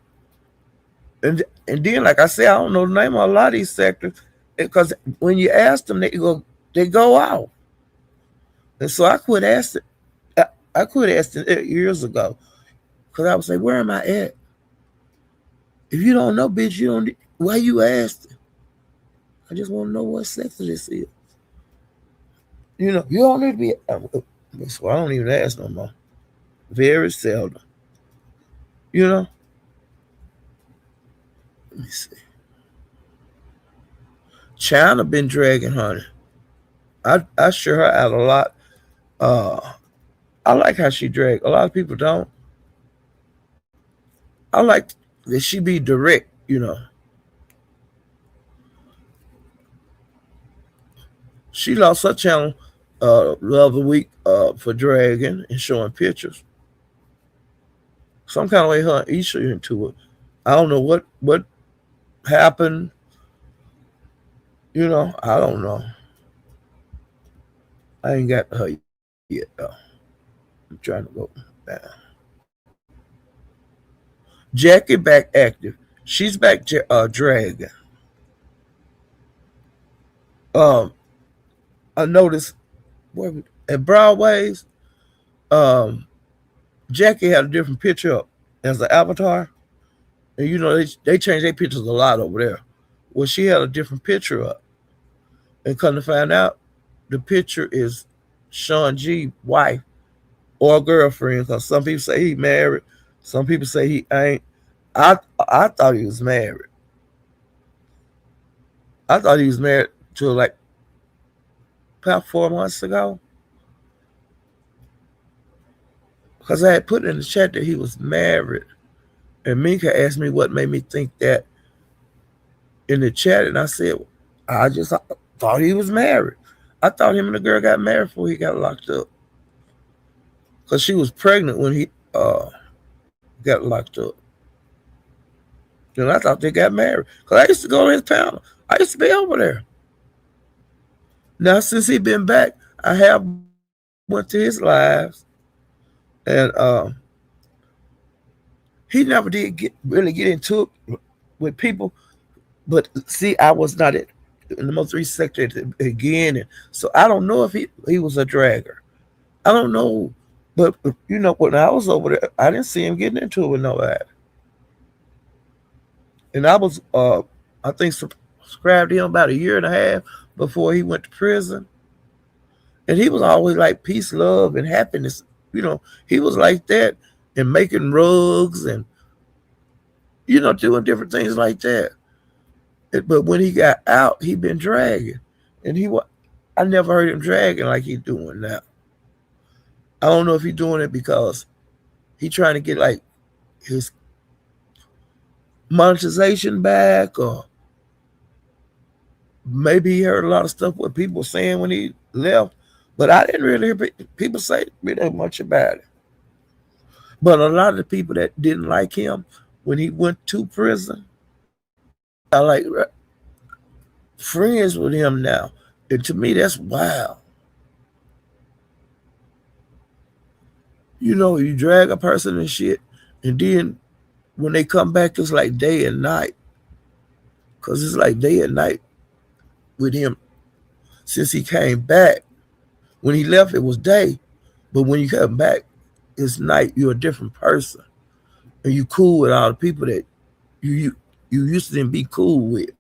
there. And then, like I said, I don't know the name of a lot of these sectors because when you ask them, they go out. And so I quit asking. I quit asking it years ago because I would say, "Where am I at? If you don't know, bitch, you don't. Why you asking? I just want to know what sector this is. You don't need to be. So I don't even ask no more. Very seldom. You know. Let me see. China been dragging, honey. I share her out a lot. Uh, I like how she drag. A lot of people don't. I like that she be direct. She lost her channel the other week for dragging and showing pictures. Some kind of way her and Isha into it. I don't know what happened. I don't know. I ain't got her yet though. I'm trying to go down. Jackie back active. She's back dragging. Um, I noticed at Broadway's, um, Jackie had a different picture up as an avatar. And they change their pictures a lot over there. Well, she had a different picture up. And come to find out, the picture is Sean G wife or girlfriend. Because some people say he married. Some people say he ain't. I thought he was married. I thought he was married to like about 4 months ago. Because I had put in the chat that he was married. And Minka asked me what made me think that in the chat. And I said, I just thought he was married. I thought him and the girl got married before he got locked up. Because she was pregnant when he got locked up. And I thought they got married. Because I used to go to his panel. I used to be over there. Now, since he been back, I have went to his lives, and he never did really get into it with people. But see, I was not in the most recent sector at the beginning, so I don't know if he was a dragger. I don't know, but when I was over there, I didn't see him getting into it with nobody, and I think subscribed to him about a year and a half before he went to prison, and he was always like peace, love, and happiness. He was like that and making rugs and doing different things like that. But when he got out, he been dragging, and I never heard him dragging like he's doing now. I don't know if he's doing it because he trying to get like his monetization back, or maybe he heard a lot of stuff what people were saying when he left. But I didn't really hear people say really much about it. But a lot of the people that didn't like him when he went to prison are like friends with him now. And to me, that's wild. You drag a person and shit, and then when they come back, it's like day and night. Because it's like day and night with him since he came back. When he left, it was day. But when you come back, it's night. You're a different person. And you cool with all the people that you used to then be cool with.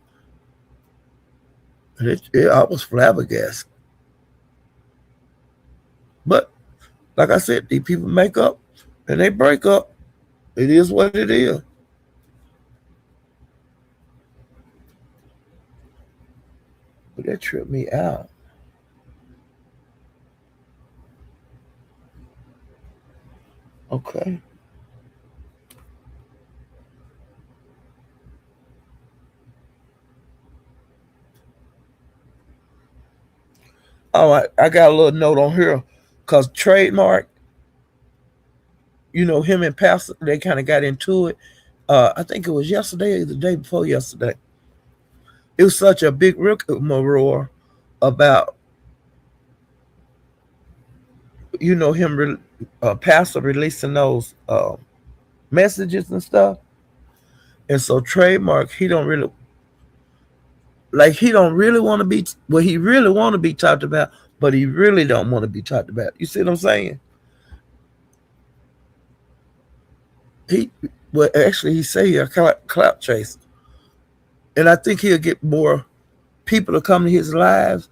And I was flabbergasted. But like I said, these people make up and they break up. It is what it is. But that tripped me out. Okay. Oh, I got a little note on here because trademark, him and Pastor, they kind of got into it. I think it was yesterday or the day before yesterday. It was such a big rigmarole about, him, Pastor releasing those messages and stuff. And so trademark, he don't really want to be, well, he really want to be talked about, but he really don't want to be talked about. You see what I'm saying? He, well, actually, he say he a clout chaser, and I think he'll get more people to come to his lives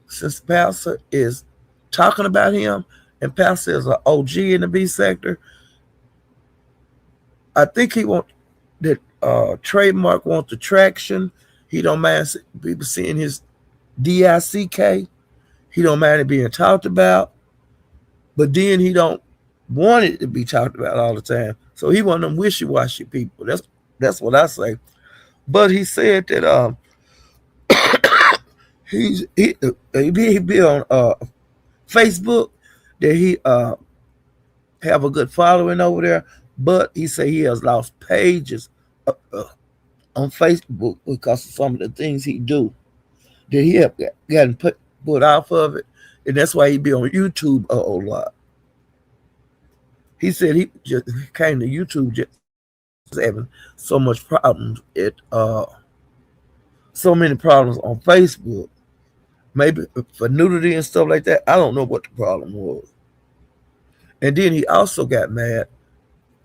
since Pastor is talking about him, and Pastor is an OG in the B sector. I think he want that trademark want the traction. He don't mind people seeing his DICK. He don't mind it being talked about, but then he don't want it to be talked about all the time. So he one of them wishy-washy people. That's what I say. But he said that he be on Facebook, that he have a good following over there, but he said he has lost pages on Facebook because of some of the things he do, that he have gotten put off of it, and that's why he be on YouTube a whole lot. He said he just came to YouTube just having so much problems so many problems on Facebook. Maybe for nudity and stuff like that. I don't know what the problem was. And then he also got mad,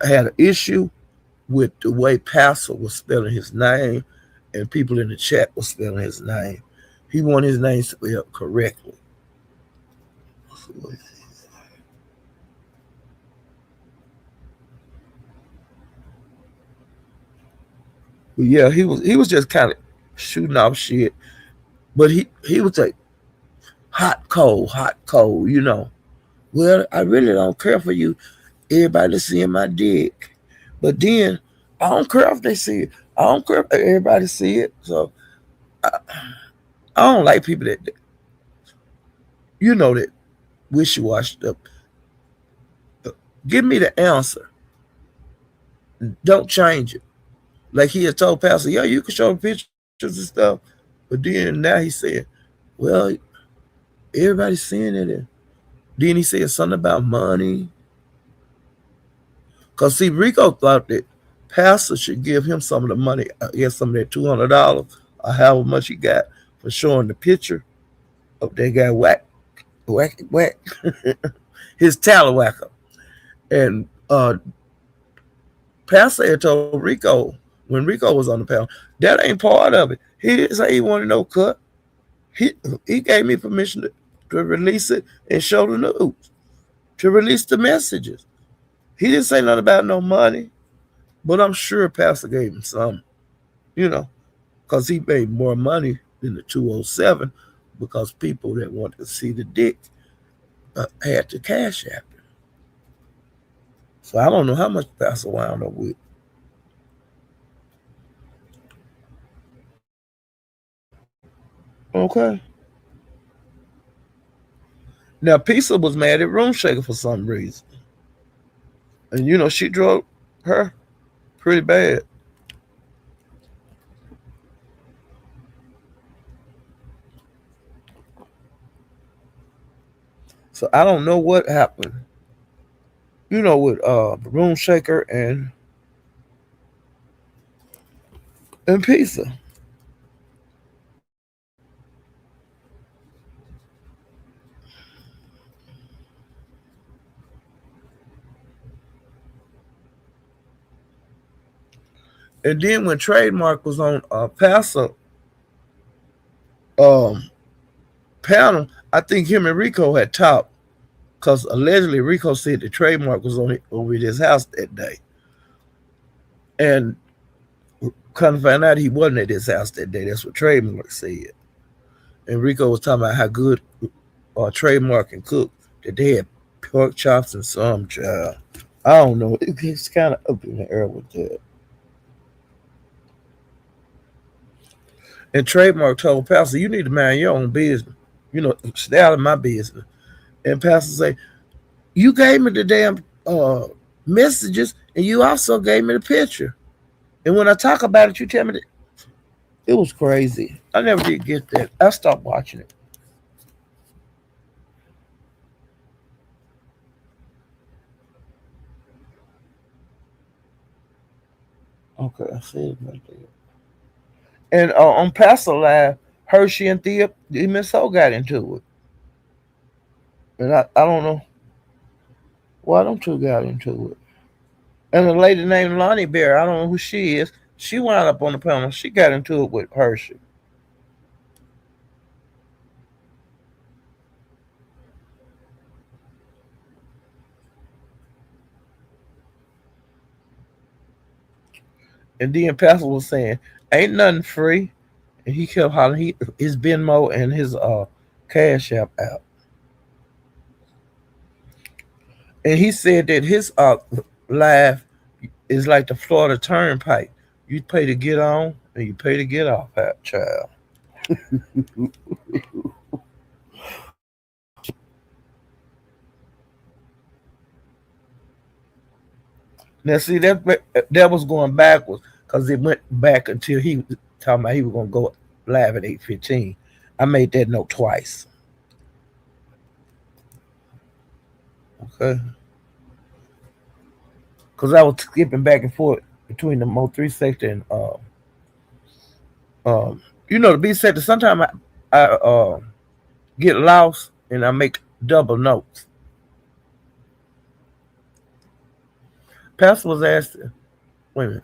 had an issue with the way Pastor was spelling his name, and people in the chat were spelling his name. He wanted his name spelled correctly. But yeah, he was just kind of shooting off shit. But he was like hot, cold. Well, I really don't care for you. Everybody seeing my dick. But then I don't care if they see it. I don't care if everybody see it. So I don't like people that wishy-washy stuff. Give me the answer. Don't change it. Like he had told Pastor, yeah, you can show the pictures and stuff. But then now he said, well, Everybody's seeing it. And then he said something about money. Because, see, Rico thought that Pastor should give him some of the money, I guess some of that $200 or however much he got for showing the picture of that guy whack, his talawhacker. And Pastor had told Rico when Rico was on the panel, that ain't part of it. He didn't say he wanted no cut. He he gave me permission to release it and show the news, to release the messages. He didn't say nothing about no money, but I'm sure Pastor gave him some, you know, because he made more money than the 207 because people that wanted to see the dick had to cash app him. So I don't know how much Pastor wound up with. Okay. Now, Pisa was mad at Room Shaker for some reason. And, she drove her pretty bad. So I don't know what happened, with Room Shaker and Pisa. And then when Trademark was on Pastor um, panel, I think him and Rico had talked because allegedly Rico said the Trademark was over at his house that day. And kind of find out he wasn't at his house that day. That's what Trademark said. And Rico was talking about how good Trademark can cook, that they had pork chops and some child. I don't know. It's kind of up in the air with that. And Trademark told Pastor, you need to mind your own business. Stay out of my business. And Pastor say, you gave me the damn messages and you also gave me the picture. And when I talk about it, you tell me that it was crazy. I never did get that. I stopped watching it. Okay, I see it right there. And on Pastor Live, Hershey and Thea, Miss Ho got into it. And I don't know why them two got into it. And a lady named Lonnie Bear, I don't know who she is. She wound up on the panel. She got into it with Hershey. And then Pastor was saying, ain't nothing free. And he kept hollering his Venmo and his Cash App out. And he said that his live is like the Florida Turnpike. You pay to get on and you pay to get off, child. Now, see, that was going backwards because it went back until he was talking about he was going to go live at 8:15. I made that note twice. Okay. Because I was skipping back and forth between the Mo 3 sector and, the B sector. Sometimes I get lost and I make double notes. Pastor was asked, wait a minute.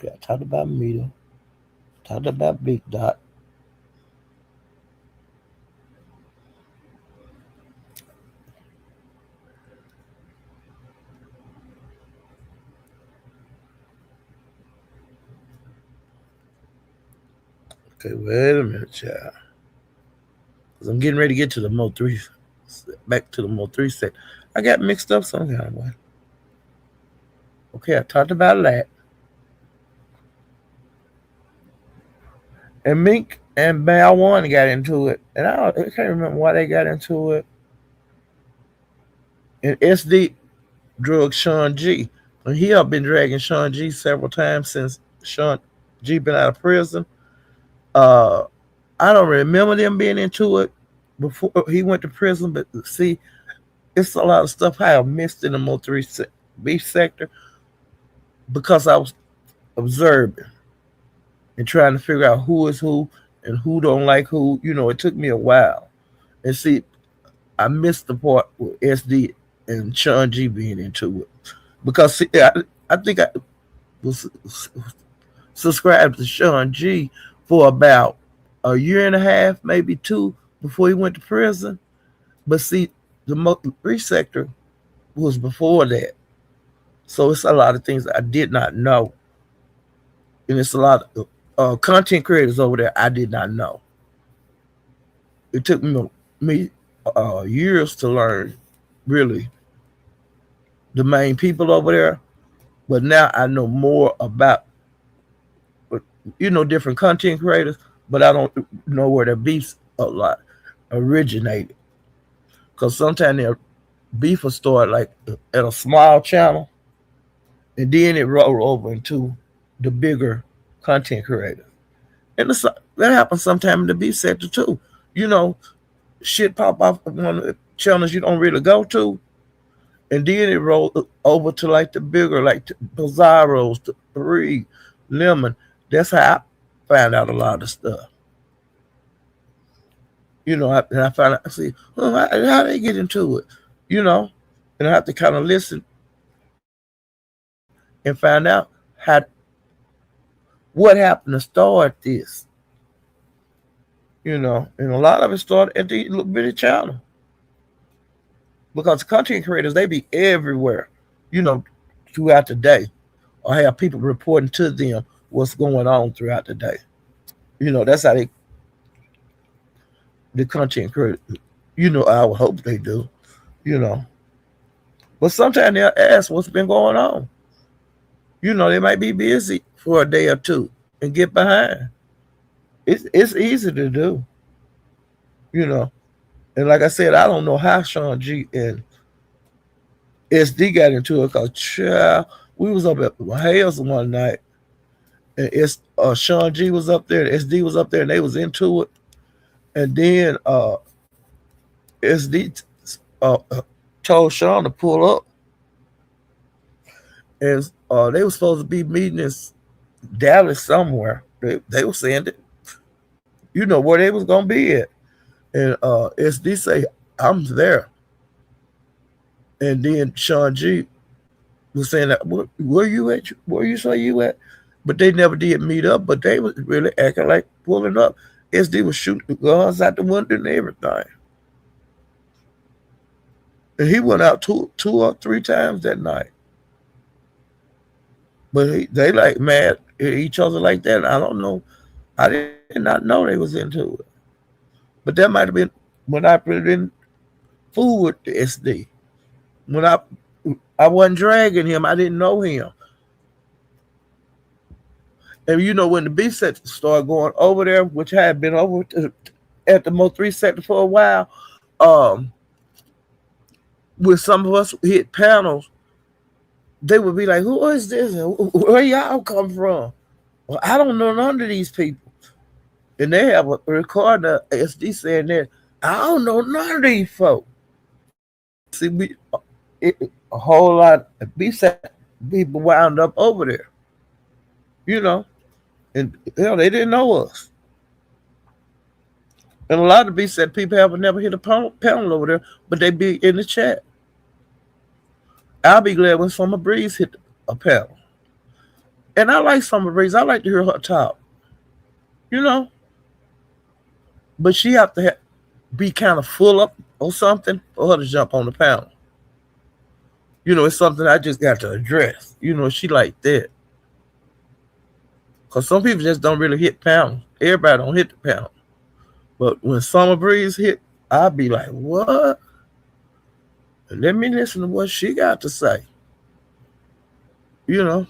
Okay, I talked about meter, talked about big dot. Okay, wait a minute, child. Because I'm getting ready to get to the Mo 3, back to the Mo 3 set. I got mixed up some kind of way. Okay, I talked about that. And Mink and Mal One got into it. And I can't remember why they got into it. And SD drug Sean G. And he have been dragging Sean G several times since Sean G been out of prison. Uh, I don't remember them being into it before he went to prison, but see, it's a lot of stuff I have missed in the Mo3 B sector because I was observing and trying to figure out who is who and who don't like who. You know, it took me a while. And see, I missed the part with SD and Sean G being into it because see, I think I was subscribed to Sean G for about a year and a half, maybe two, before he went to prison. But see, the Mo3 sector was before that. So it's a lot of things I did not know. And it's a lot of content creators over there I did not know. It took me years to learn, really, the main people over there. But now I know more about, different content creators, but I don't know where the beefs a lot originated. Because sometimes their beef will start like at a small channel, and then it roll over into the bigger content creators. And that happens sometimes in the beef sector too. You know, shit pop off of one of the channels you don't really go to, and then it roll over to like the bigger, like the Bizarros, the Three, Lemon. That's how I find out a lot of stuff. And I find out, I see, how they get into it, you know, and I have to kind of listen and find out how what happened to start this, and a lot of it started at the little bitty channel because content creators they be everywhere, you know, throughout the day, or have people reporting to them what's going on throughout the day. That's how the content creators. I would hope they do. You know, but sometimes they'll ask what's been going on. They might be busy for a day or two and get behind. It's easy to do. You know, and like I said, I don't know how Sean G and SD got into it because we was up at Hales one night, and Sean G was up there, and SD was up there, and they was into it, and then SD told Sean to pull up, and they were supposed to be meeting in Dallas somewhere. They were saying that where they was gonna be at, and SD say I'm there, and then Sean G was saying that where you at? Where you say you at? But they never did meet up. But they was really acting like pulling up. SD was shooting guns out the window and everything. And he went out two or three times that night. But they like mad at each other like that. I don't know. I did not know they was into it. But that might have been when I put it in fool with the SD. When I wasn't dragging him, I didn't know him. And when the B sector started going over there, which I had been over at the Mo3 sector for a while, with some of us hit panels, they would be like, "Who is this? Where y'all come from?" Well, I don't know none of these people. And they have a recording of SD saying that, "I don't know none of these folks." See, a whole lot of B sector people wound up over there. And they didn't know us. And a lot of B sector people have never hit a panel over there, but they be in the chat. I'll be glad when Summer Breeze hit a panel. And I like Summer Breeze. I like to hear her talk. But she have to be kind of full up or something for her to jump on the panel. It's something I just got to address. She like that. Because some people just don't really hit panels. Everybody don't hit the panel. But when Summer Breeze hit, I'll be like, what? Let me listen to what she got to say. But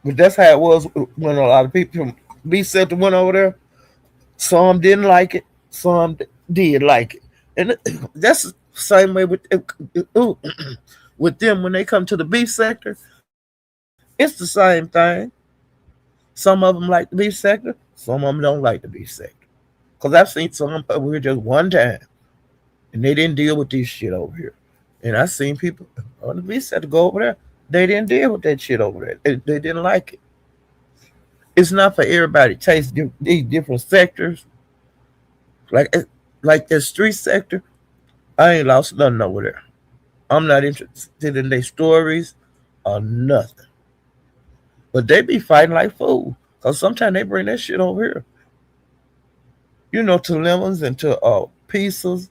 that's how it was when a lot of people from B sector went over there. Some didn't like it. Some did like it. And Same way with ooh, with them when they come to the beef sector, it's the same thing. Some of them like the beef sector, some of them don't like the beef sector. Cause I've seen some over here just one time, and they didn't deal with this shit over here. And I seen people on the beef sector go over there. They didn't deal with that shit over there. They didn't like it. It's not for everybody. Taste these different sectors, like like the street sector. I ain't lost nothing over there. I'm not interested in their stories or nothing. But they be fighting like fools. Cause sometimes they bring that shit over here. To lemons and to pieces,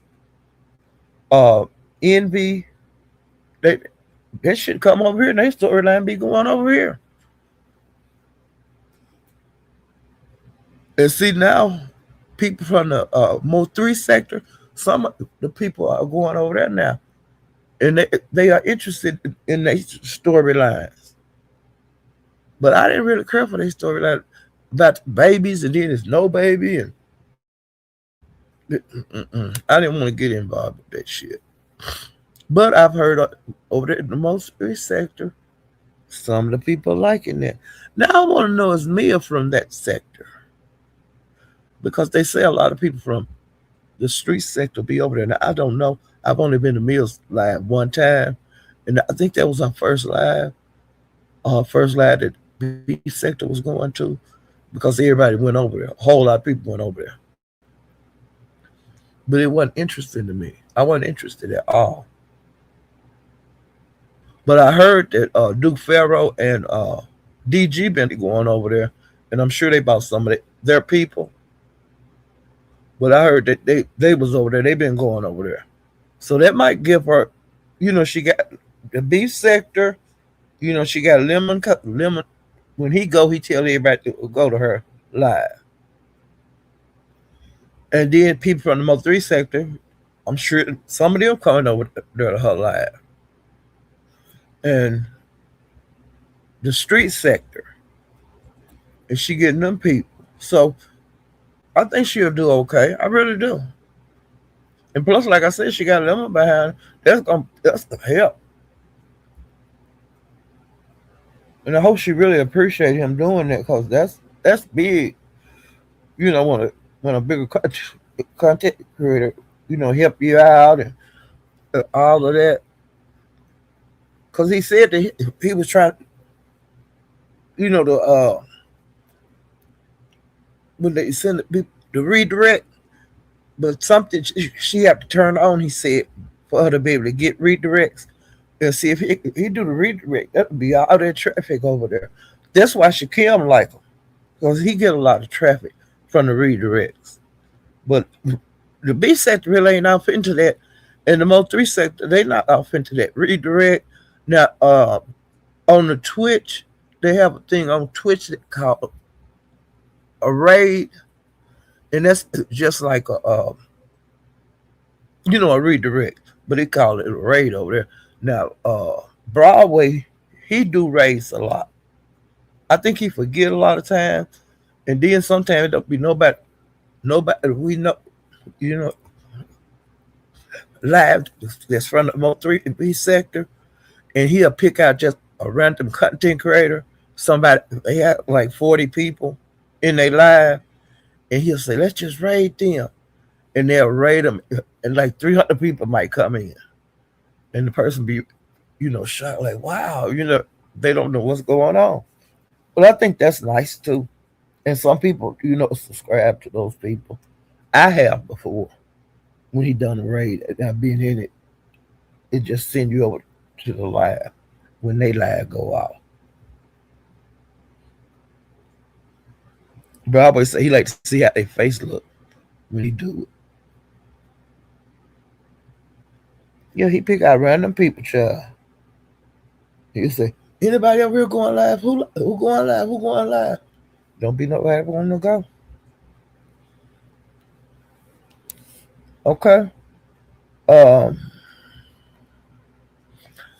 uh envy. They that shit come over here and they storyline be going over here. And see now, people from the Mo three sector, some of the people are going over there now. And they are interested in their storylines. But I didn't really care for their storyline about babies and then there's no baby and I didn't want to get involved with that shit. But I've heard over there in the most sector, some of the people liking that. Now I want to know is Mia from that sector because they say a lot of people from the street sector be over there. Now I don't know. I've only been to Mia's live one time, and I think that was our first live that B sector was going to, because everybody went over there. A whole lot of people went over there, but it wasn't interesting to me. I wasn't interested at all. But I heard that Duke Farrow and DG been going over there, and I'm sure they bought some of their people. But I heard that they was over there. They been going over there, so that might give her. She got the beef sector. She got lemon. When he go, he tell everybody to go to her live, and then people from the Mo three sector. I'm sure some of them coming over there to her live, and the street sector, and she getting them people. So I think she'll do okay. I really do. And plus, like I said, she got lemon behind. That's the help. And I hope she really appreciate him doing that because that's big. When a bigger content creator, help you out and all of that. Because he said that he was trying, to when they send the redirect, but something she had to turn on. He said for her to be able to get redirects and see if he do the redirect. That would be all that traffic over there. That's why Shakim like him because he get a lot of traffic from the redirects. But the B sector really ain't off into that, and the Mo three sector they not off into that redirect. Now on the Twitch, they have a thing on Twitch that called a raid, and that's just like a redirect, but they call it a raid over there. Now, Broadway, he do raids a lot. I think he forget a lot of times, and then sometimes it don't be nobody we know, you know, live that's from the Mo three B sector, and he'll pick out just a random content creator. Somebody they have like 40 people in their live, and he'll say, "Let's just raid them," and they'll raid them, and like 300 people might come in, and the person be, shocked, like, "Wow," they don't know what's going on. But I think that's nice too. And some people, subscribe to those people. I have before when he done a raid, and I've been in it. It just send you over to the live when they live go out. But I always say he like to see how their face look when he do it. Yeah, he pick out random people, child. He'll say, anybody over here going live? Who going live? Who going live? Don't be nobody want to go. Okay. Um,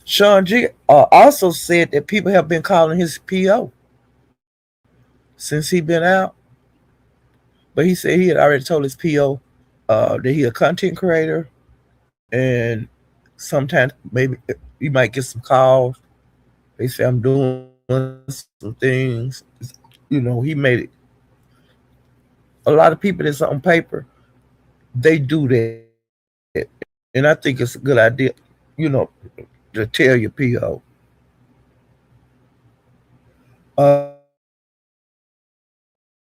Sean G also said that people have been calling his PO since he been out, but he said he had already told his PO that he a content creator and sometimes maybe you might get some calls. They say I'm doing some things. He made it. A lot of people that's on paper, they do that, and I think it's a good idea. You know, to tell your PO.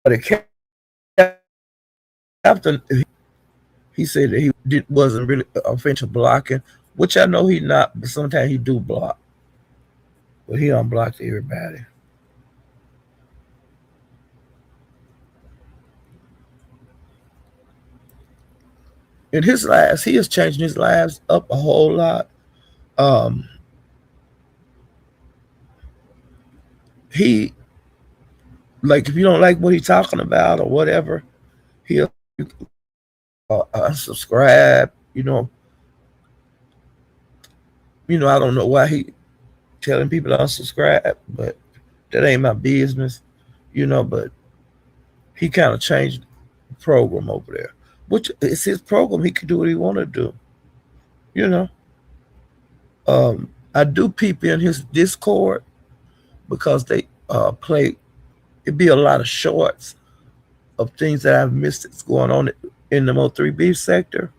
The captain, he said that he wasn't really offensive blocking, which I know he not, but sometimes he do block, but he unblocked everybody. In his lives, he is changing his lives up a whole lot. Um, he like if you don't like what he's talking about or whatever, he'll unsubscribe. I don't know why he telling people to unsubscribe, but that ain't my business. But he kind of changed the program over there, which is his program. He can do what he want to do. You know, I do peep in his Discord because they play. It'd be a lot of shorts of things that I've missed that's going on in the Mo3B sector.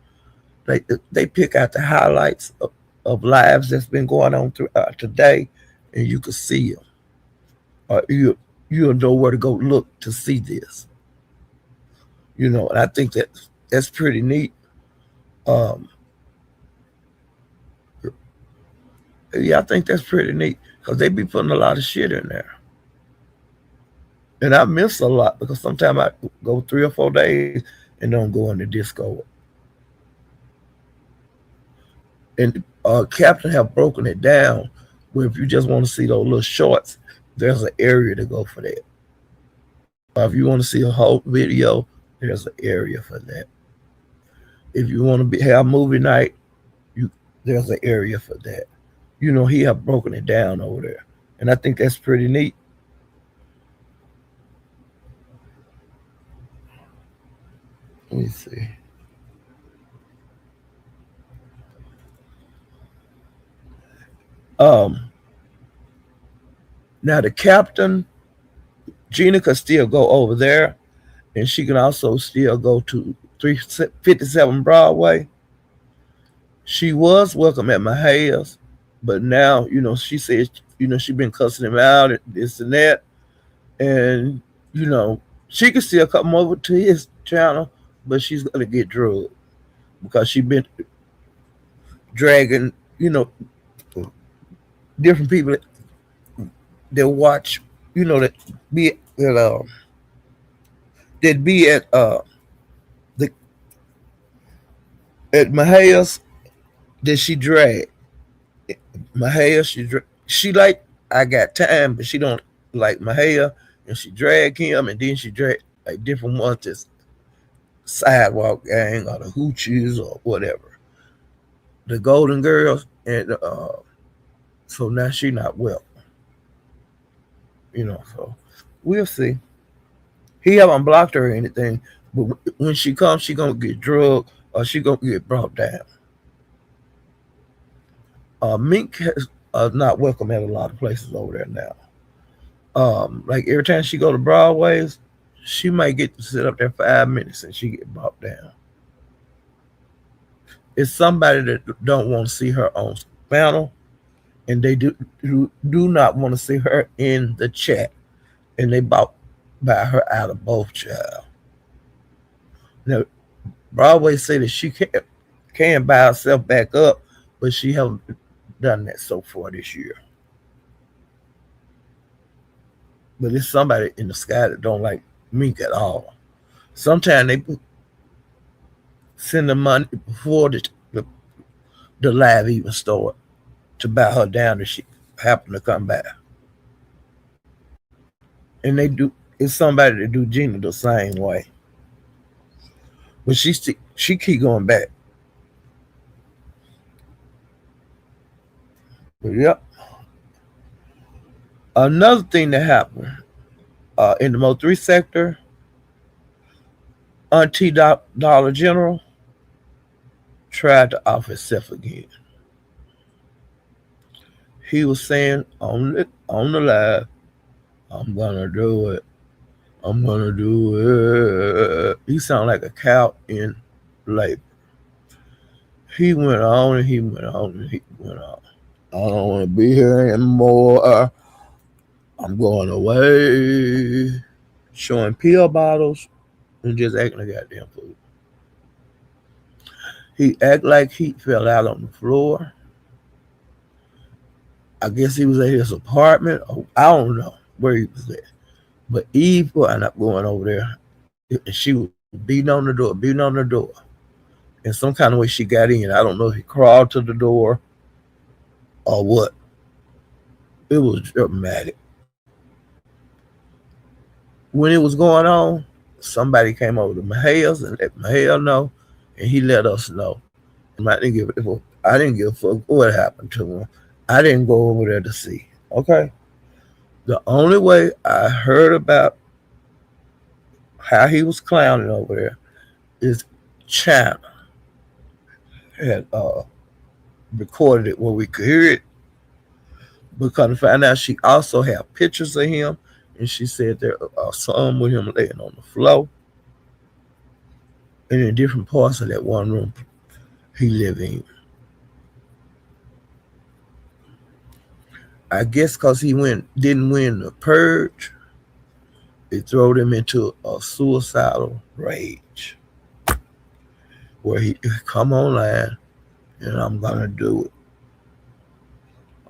They they pick out the highlights of lives that's been going on throughout today, and you can see them. You'll know where to go look to see this. And I think that's pretty neat. Um, yeah, I think that's pretty neat because they be putting a lot of shit in there, and I miss a lot because sometimes I go 3 or 4 days and don't go into Discord. And Captain have broken it down where if you just want to see those little shorts, there's an area to go for that. If you want to see a whole video, there's an area for that. If you want to have movie night, you there's an area for that. He have broken it down over there, and I think that's pretty neat. Let me see. Um, Now the captain, Gina, could still go over there, and she can also still go to 357 Broadway. She was welcome at Mahaya's, but now she says she been cussing him out and this and that, and she can still come over to his channel, but she's gonna get drugged because she been dragging different people that watch that be that be the at Mahaya's that she dragged. Mahaya, she like I got time, but she don't like Mahaya, and she drag him, and then she drag like different ones, this sidewalk gang or the hoochies or whatever, the Golden Girls, and so now she not well, So we'll see. He haven't blocked her or anything, but when she comes, she gonna get drugged or she gonna get brought down. Mink is not welcome at a lot of places over there now. Like every time she go to Broadway's, she might get to sit up there 5 minutes and she get brought down. It's somebody that don't want to see her on panel, and they do not want to see her in the chat, and they bought by her out of both child. Now Broadway say that she can buy herself back up, but she haven't done that so far this year. But it's somebody in the sky that don't like Mink at all. Sometimes they send the money before the live even start to buy her down if she happen to come back. And they do. It's somebody that do Gina the same way, but she keep going back. But yep. Another thing that happened in the Mo3 sector, Auntie Dollar General tried to off himself again. He was saying on the live, "I'm gonna do it. I'm gonna do it." He sounded like a cow in labor. He went on and he went on and he went on. I don't want to be here anymore. I'm going away. Showing pill bottles and just acting like goddamn fool. He act like he fell out on the floor. I guess he was at his apartment. Or I don't know where he was at. But Eve wound up going over there. And she was beating on the door. In some kind of way she got in. I don't know if he crawled to the door or what. It was dramatic. When it was going on, somebody came over to Mahal's and let Mahal know, and he let us know. And I didn't give a fuck what happened to him. I didn't go over there to see. Okay. The only way I heard about how he was clowning over there is China had recorded it where we could hear it. But come to find out, she also had pictures of him, and she said there are some with him laying on the floor and in different parts of that one room he lived in. I guess because didn't win the purge, it threw him into a suicidal rage where he come online and I'm gonna do it.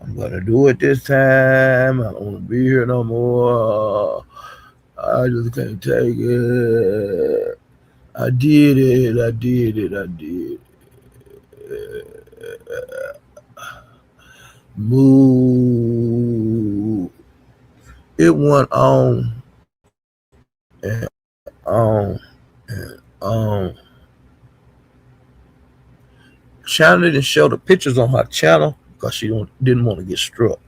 I'm gonna do it this time. I don't want to be here no more. I just can't take it. I did it. I did it. I did it. Move. It went on and on and on. China didn't show the pictures on her channel because she didn't want to get struck.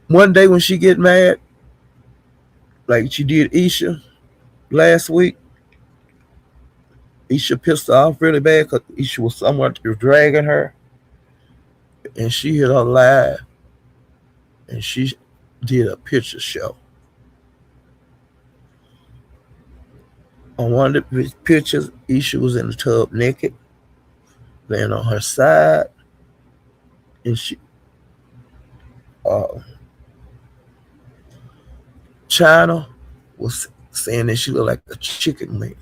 One day when she get mad, like she did Isha last week, Isha pissed her off really bad because Isha was somewhere dragging her, and she hit her live, and she did a picture show. On one of the pictures, Isha was in the tub naked, laying on her side, and uh, China was saying that she looked like a chicken wing,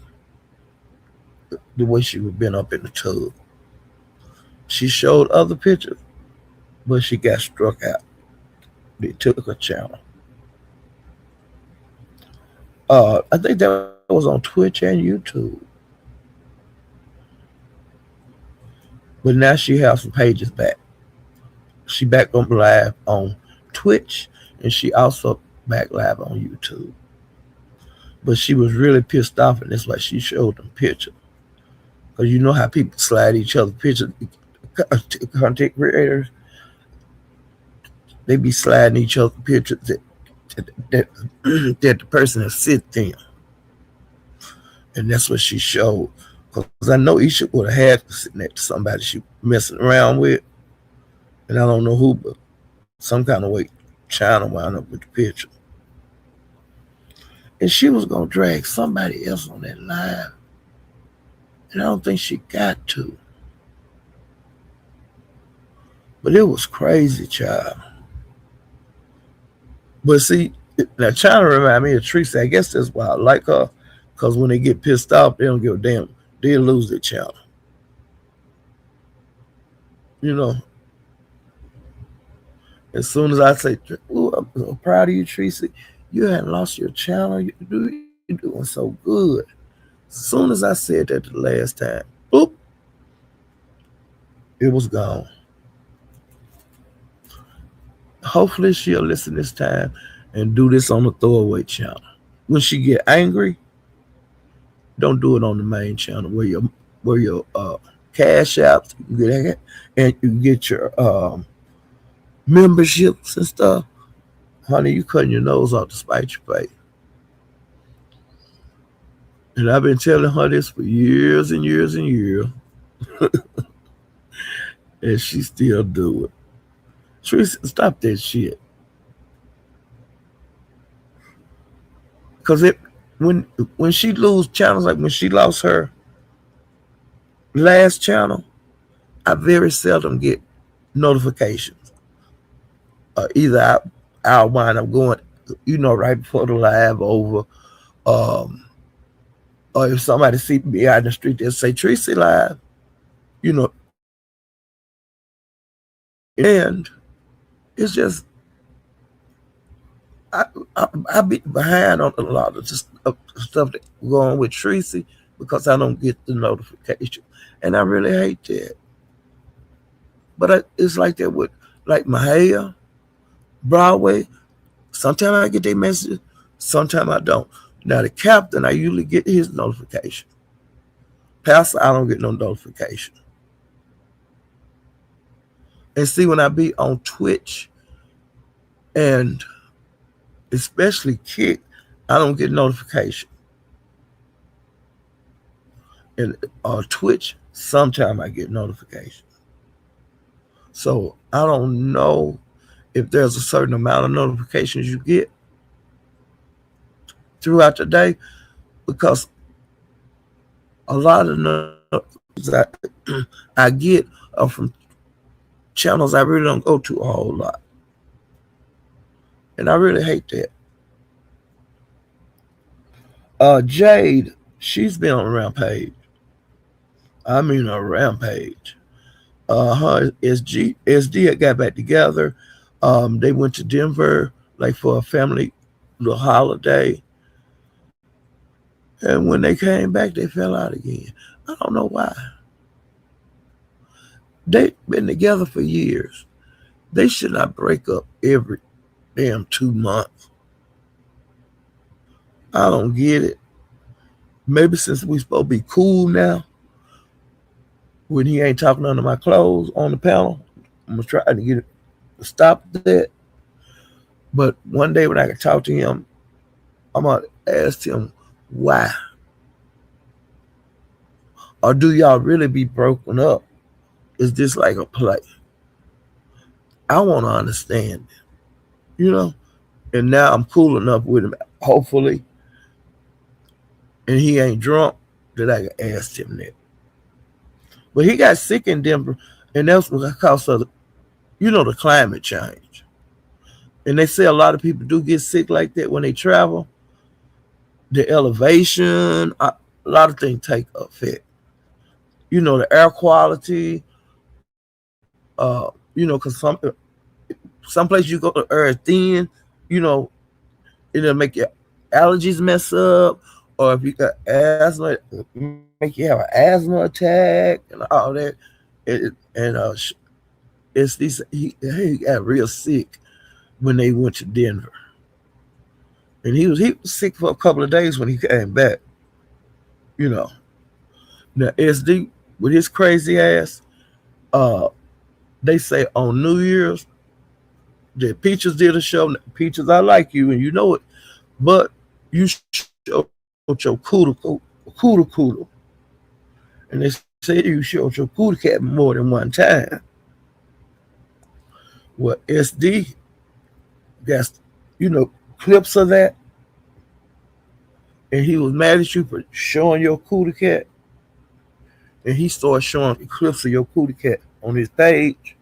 the way she would been up in the tub. She showed other pictures, but she got struck out. They took her channel. I think that was on Twitch and YouTube. But now she has some pages back. She back on live on Twitch, and she also back live on YouTube. But she was really pissed off, and that's why she showed them pictures. Because you know how people slide each other pictures, content creators, they be sliding each other pictures that the person has sent them. And that's what she showed. Because I know Isha would have had to sit next to somebody she messing around with. And I don't know who, but some kind of way China wound up with the picture. And she was going to drag somebody else on that live. And I don't think she got to. But it was crazy, child. But see, now China remind me of Teresa. I guess that's why I like her. Because when they get pissed off, they don't give a damn. They'll lose their channel. You know. As soon as I say, "Ooh, I'm so proud of you, Teresa. You hadn't lost your channel. You're doing so good." As soon as I said that the last time, boop, it was gone. Hopefully she'll listen this time and do this on the throwaway channel. When she get angry, don't do it on the main channel where your cash apps you get, and you get your memberships and stuff. Honey, you cutting your nose off to spite your face. And I've been telling her this for years and years and years, and she still do it. Teresa, stop that shit. Cause it when when she lose channels, like when she lost her last channel, I very seldom get notifications. Either I'll wind up going, right before the live over, um, or if somebody see me out in the street, they'll say Tracy live, you know, and it's just I I be behind on a lot of just stuff that going with Tracy because I don't get the notification, and I really hate that. But it's like that with like Mahia, Broadway. Sometimes I get their messages, sometimes I don't. Now the captain, I usually get his notification. Pastor, I don't get no notification. And see, when I be on Twitch and especially Kick, I don't get notification. And Twitch, sometimes I get notification. So I don't know if there's a certain amount of notifications you get throughout the day because a lot of notifications I get are from channels I really don't go to a whole lot. And I really hate that. Jade, she's been on a rampage. I mean a rampage. Her SD had got back together. They went to Denver like for a family little holiday. And when they came back, they fell out again. I don't know why. They've been together for years. They should not break up every damn 2 months. I don't get it. Maybe since we supposed to be cool now, when he ain't talking under my clothes on the panel, I'm gonna try to get it to stop that. But one day when I can talk to him, I'm gonna ask him why. Or do y'all really be broken up? Is this like a play? I want to understand, you know. And now I'm cool enough with him, hopefully, and he ain't drunk that I can ask him that. But he got sick in Denver, and that's because of the climate change. And they say a lot of people do get sick like that when they travel. The elevation, a lot of things take effect. The air quality. Because some places you go to air thin. You know, it'll make your allergies mess up, or if you got asthma, make you have an asthma attack and all that. And it's these he got real sick when they went to Denver, and he was sick for a couple of days when he came back. You know, now SD with his crazy ass, uh, they say on New Year's that Peaches did a show. Peaches, I like you, and you know it, but you showed your cooter, and they said you showed your cooter cat more than one time. Well, SD got clips of that, and he was mad at you for showing your cooter cat, and he started showing clips of your cooter cat on his page,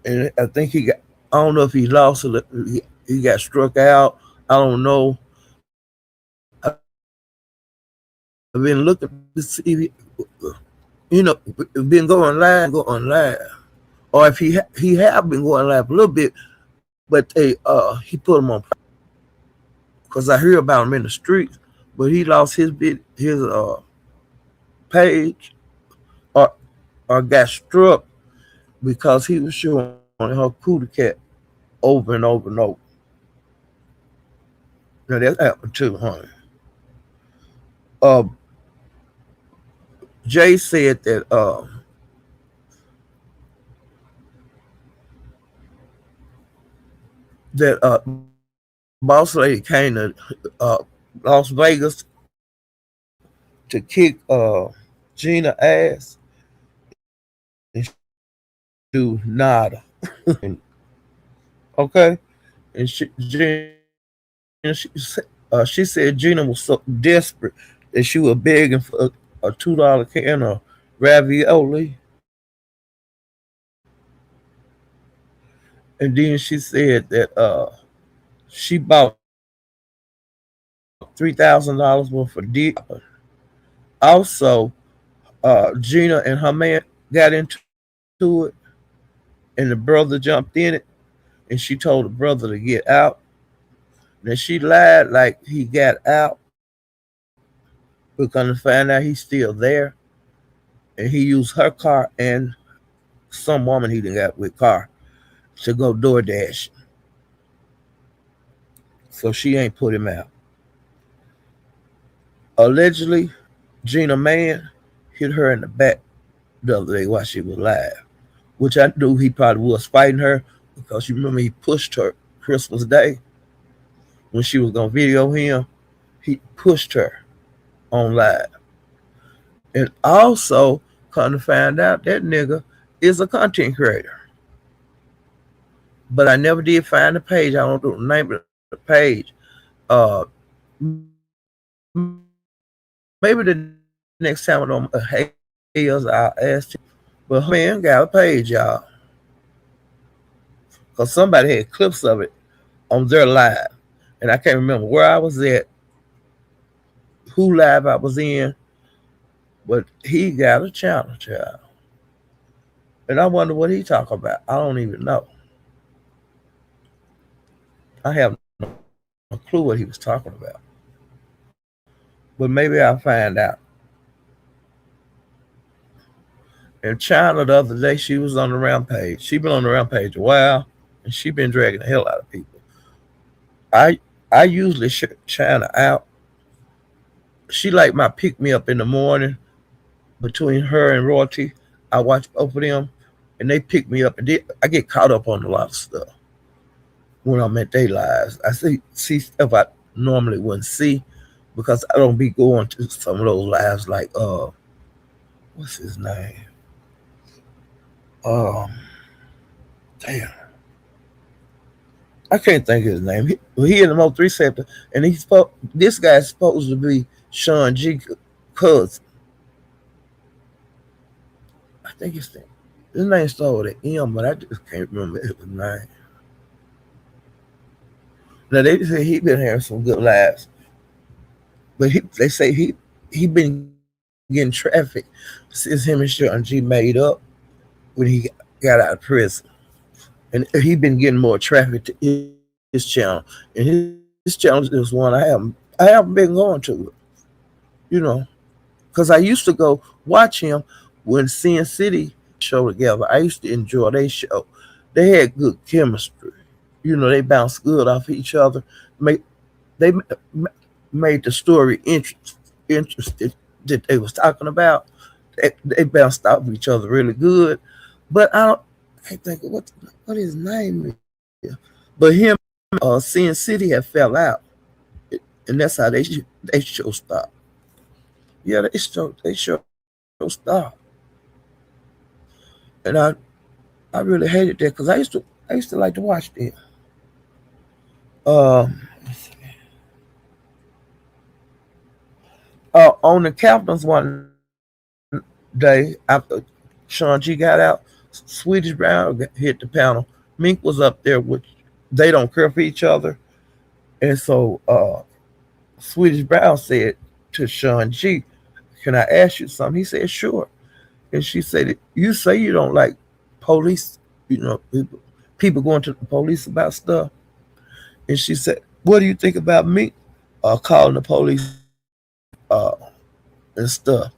and I think he got. I don't know if he lost it. He got struck out. I don't know. I've been looking to see, been going live, or if he have been going live a little bit, but he put him on because I hear about him in the streets, but he lost his page, or got struck because he was showing her cootie cat over and over and over. Now that happened too, honey. Uh, Jay said that boss lady came to Las Vegas to kick Gina ass, and she do nada. And okay, and she said Gina was so desperate that she was begging for a $2 can of ravioli, and then she said that she bought $3,000 worth of dick. Also, Gina and her man got into it, and the brother jumped in it, and she told the brother to get out. Then she lied like he got out. We're gonna find out he's still there, and he used her car and some woman he done got with car to go DoorDash, so she ain't put him out. Allegedly, Gina man hit her in the back the other day while she was live, which I knew he probably was fighting her because you remember he pushed her Christmas Day when she was gonna video him. He pushed her on live, and also come to find out that nigga is a content creator. But I never did find the page. I don't know the name of the page. Uh, maybe the next time I don't Hales, I'll ask him. But her man got a page, y'all, because somebody had clips of it on their live, and I can't remember where I was at, who live I was in, but he got a channel, child. And I wonder what he talk about. I don't even know. I have no clue what he was talking about. But maybe I'll find out. In China the other day, she was on the rampage. She been on the rampage a while, and she been dragging the hell out of people. I I usually shut China out. She like my pick me up in the morning between her and Royalty. I watch both of them, and they pick me up, and I get caught up on a lot of stuff when I'm at their lives. I see stuff I normally wouldn't see because I don't be going to some of those lives like what's his name? Um, damn, I can't think of his name. He in the Mo 3 sector, and this guy's supposed to be Sean G cousin. I think his name started with an M, but I just can't remember his name. Now they say he been having some good lives, but they say he been getting traffic since him and Sean G made up when he got out of prison, and he been getting more traffic to his channel, and his channel is one I haven't been going to it, you know, because I used to go watch him when Sin City show together. I used to enjoy their show. They had good chemistry. You know, they bounced good off each other. Make they made the story interesting that they was talking about. They bounced off each other really good. But I can't think of what his name is. But him, Sin City had fell out, and that's how they show stopped. Yeah, they show stopped, and I really hated that because I used to like to watch them. Let's see. On the Captains one day after Sean G got out, Swedish Brown hit the panel. Mink was up there, which they don't care for each other, and so Swedish Brown said to Sean G, "Can I ask you something?" He said, "Sure." And she said, "You say you don't like police, people going to the police about stuff." And she said, "What do you think about me calling the police and stuff?"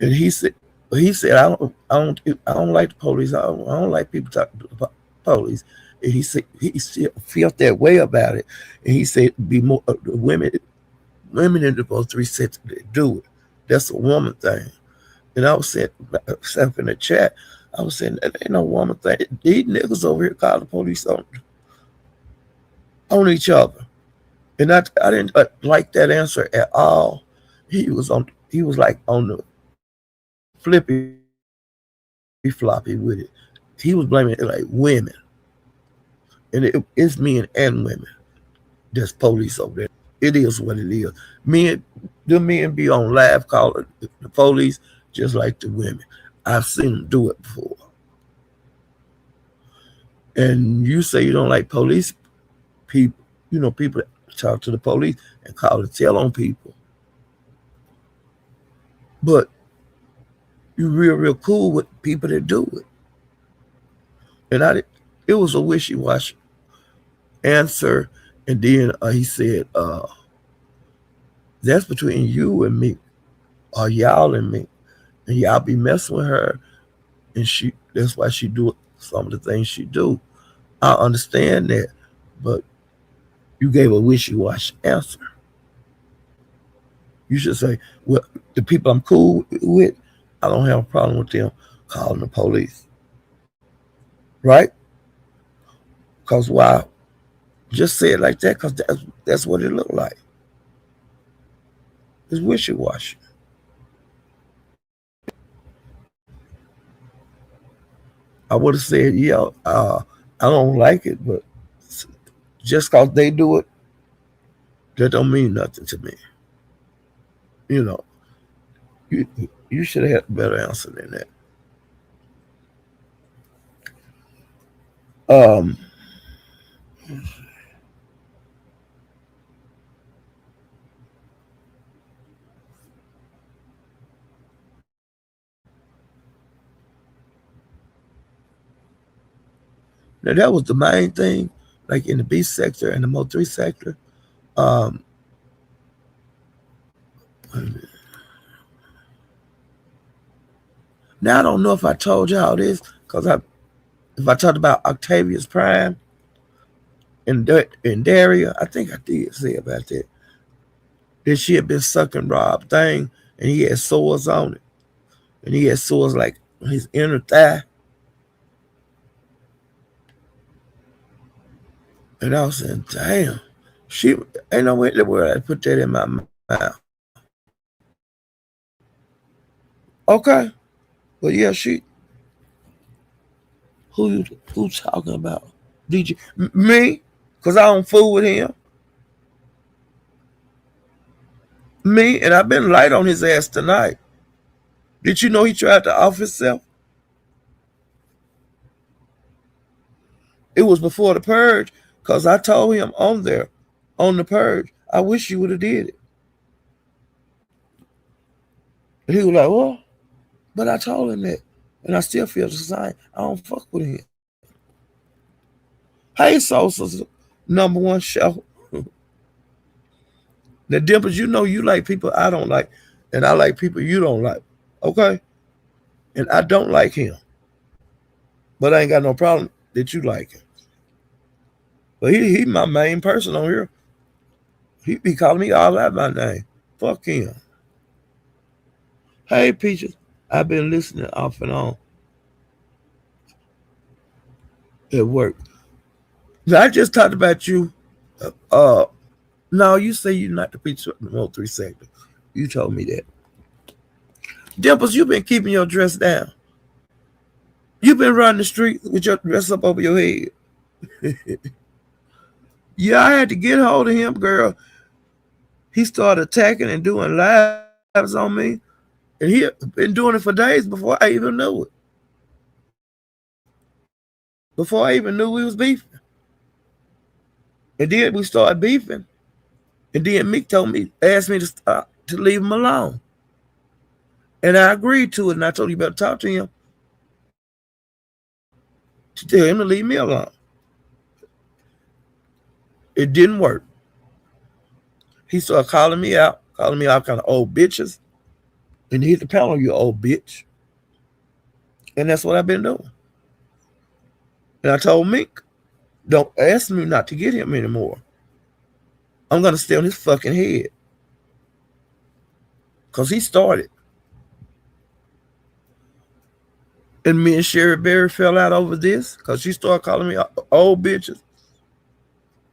And he said, I don't like the police. I don't like people talking to the police." And he said he still felt that way about it. And he said, "Be more the women in the both 3 sets that do it. That's a woman thing." And I was saying myself in the chat, I was saying that ain't no woman thing. These niggas over here call the police on each other. And I didn't like that answer at all. he was like on the flippy floppy with it. He was blaming it like women, and it's men and women that's police over there. It is what it is. Men, the men be on live calling the police just like the women. I've seen them do it before. And you say you don't like police people, people that talk to the police and call and tell on people, but you real cool with people that do it. And it was a wishy washy answer. And then he said, "That's between you and me, or y'all and me, and y'all be messing with her, and that's why she do some of the things she do. I understand that, but you gave a wishy washy answer. You should say, well, the people I'm cool with, I don't have a problem with them calling the police, right? Because why? Just say it like that, because that's what it looked like. It's wishy washy. I would have said, yeah, I don't like it, but just because they do it, that don't mean nothing to me. You know, you you should have had a better answer than that. Um, Now that was the main thing, like in the B sector and the Mo3 sector. Um, Now I don't know if I told y'all this because if I talked about Octavia's Prime and Daria, I think I did say about that. That she had been sucking Rob thing and he had sores on it. And he had sores like on his inner thigh. And I was saying, damn, she ain't no way in the world I put that in my mouth. Okay. But yeah, who talking about? DJ me? Cause I don't fool with him. Me, and I've been light on his ass tonight. Did you know he tried to off himself? It was before the purge, cause I told him on there, on the purge, I wish you would have did it. And he was like, well, but I told him that. And I still feel the same. I don't fuck with him. Hey Sosa's #1 show. The Dimples, you know you like people I don't like, and I like people you don't like. Okay? And I don't like him. But I ain't got no problem that you like him. But he my main person on here. He be calling me all out my name. Fuck him. Hey Peaches, I've been listening off and on at work. Now, I just talked about you. Uh, no, you say you're not the Peaches of the Mo3 sector. You told me that. Dimples, you been keeping your dress down. You been running the street with your dress up over your head. Yeah, I had to get hold of him, girl. He started attacking and doing lives on me. And he had been doing it for days before I even knew it. Before I even knew we was beefing. And then we started beefing. And then Mick asked me to stop, to leave him alone. And I agreed to it. And I told you better talk to him to tell him to leave me alone. It didn't work. He started calling me out kind of old bitches. And he hit the panel, you old bitch. And that's what I've been doing. And I told Mick, don't ask me not to get him anymore. I'm going to stay on his fucking head. Because he started. And me and Sherry Berry fell out over this because she started calling me old bitches.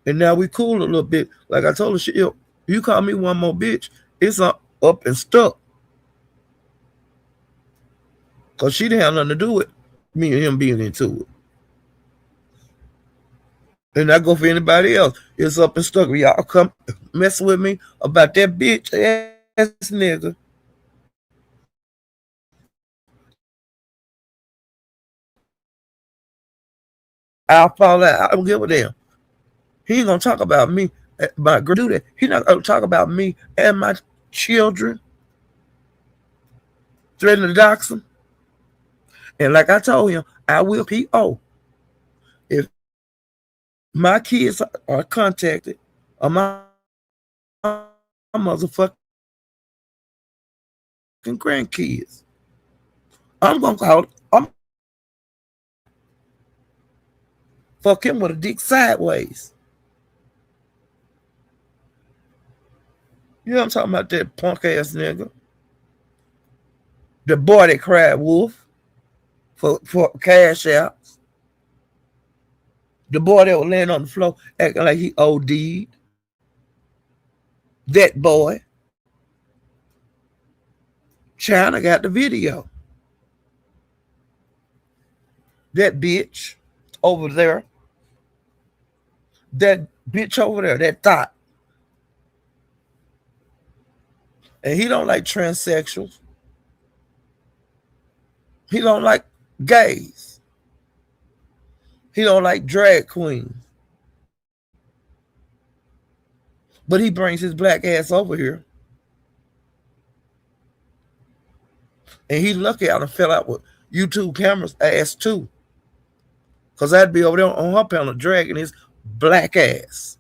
And now we cool a little bit. Like I told her, you call me one more bitch, it's up and stuck. Cause she didn't have nothing to do with me and him being into it. And I go for anybody else. It's up and stuck. Y'all come mess with me about that bitch ass nigga. I'll fall out. I don't give a damn. He ain't gonna talk about me. My do that. He not gonna talk about me and my children. Threatening to dox them. And like I told him, I will PO if my kids are contacted or my motherfucking grandkids. I'm gonna call. I'm fuck him with a dick sideways. You know what I'm talking about? That punk ass nigga. The boy that cried wolf for cash outs. The boy that was laying on the floor acting like he OD'd. That boy. China got the video. That bitch over there. That bitch over there. That thought. And he don't like transsexuals. He don't like gays. He don't like drag queens. But he brings his black ass over here. And he lucky I done fell out with YouTube cameras ass too. Because I'd be over there on her panel dragging his black ass.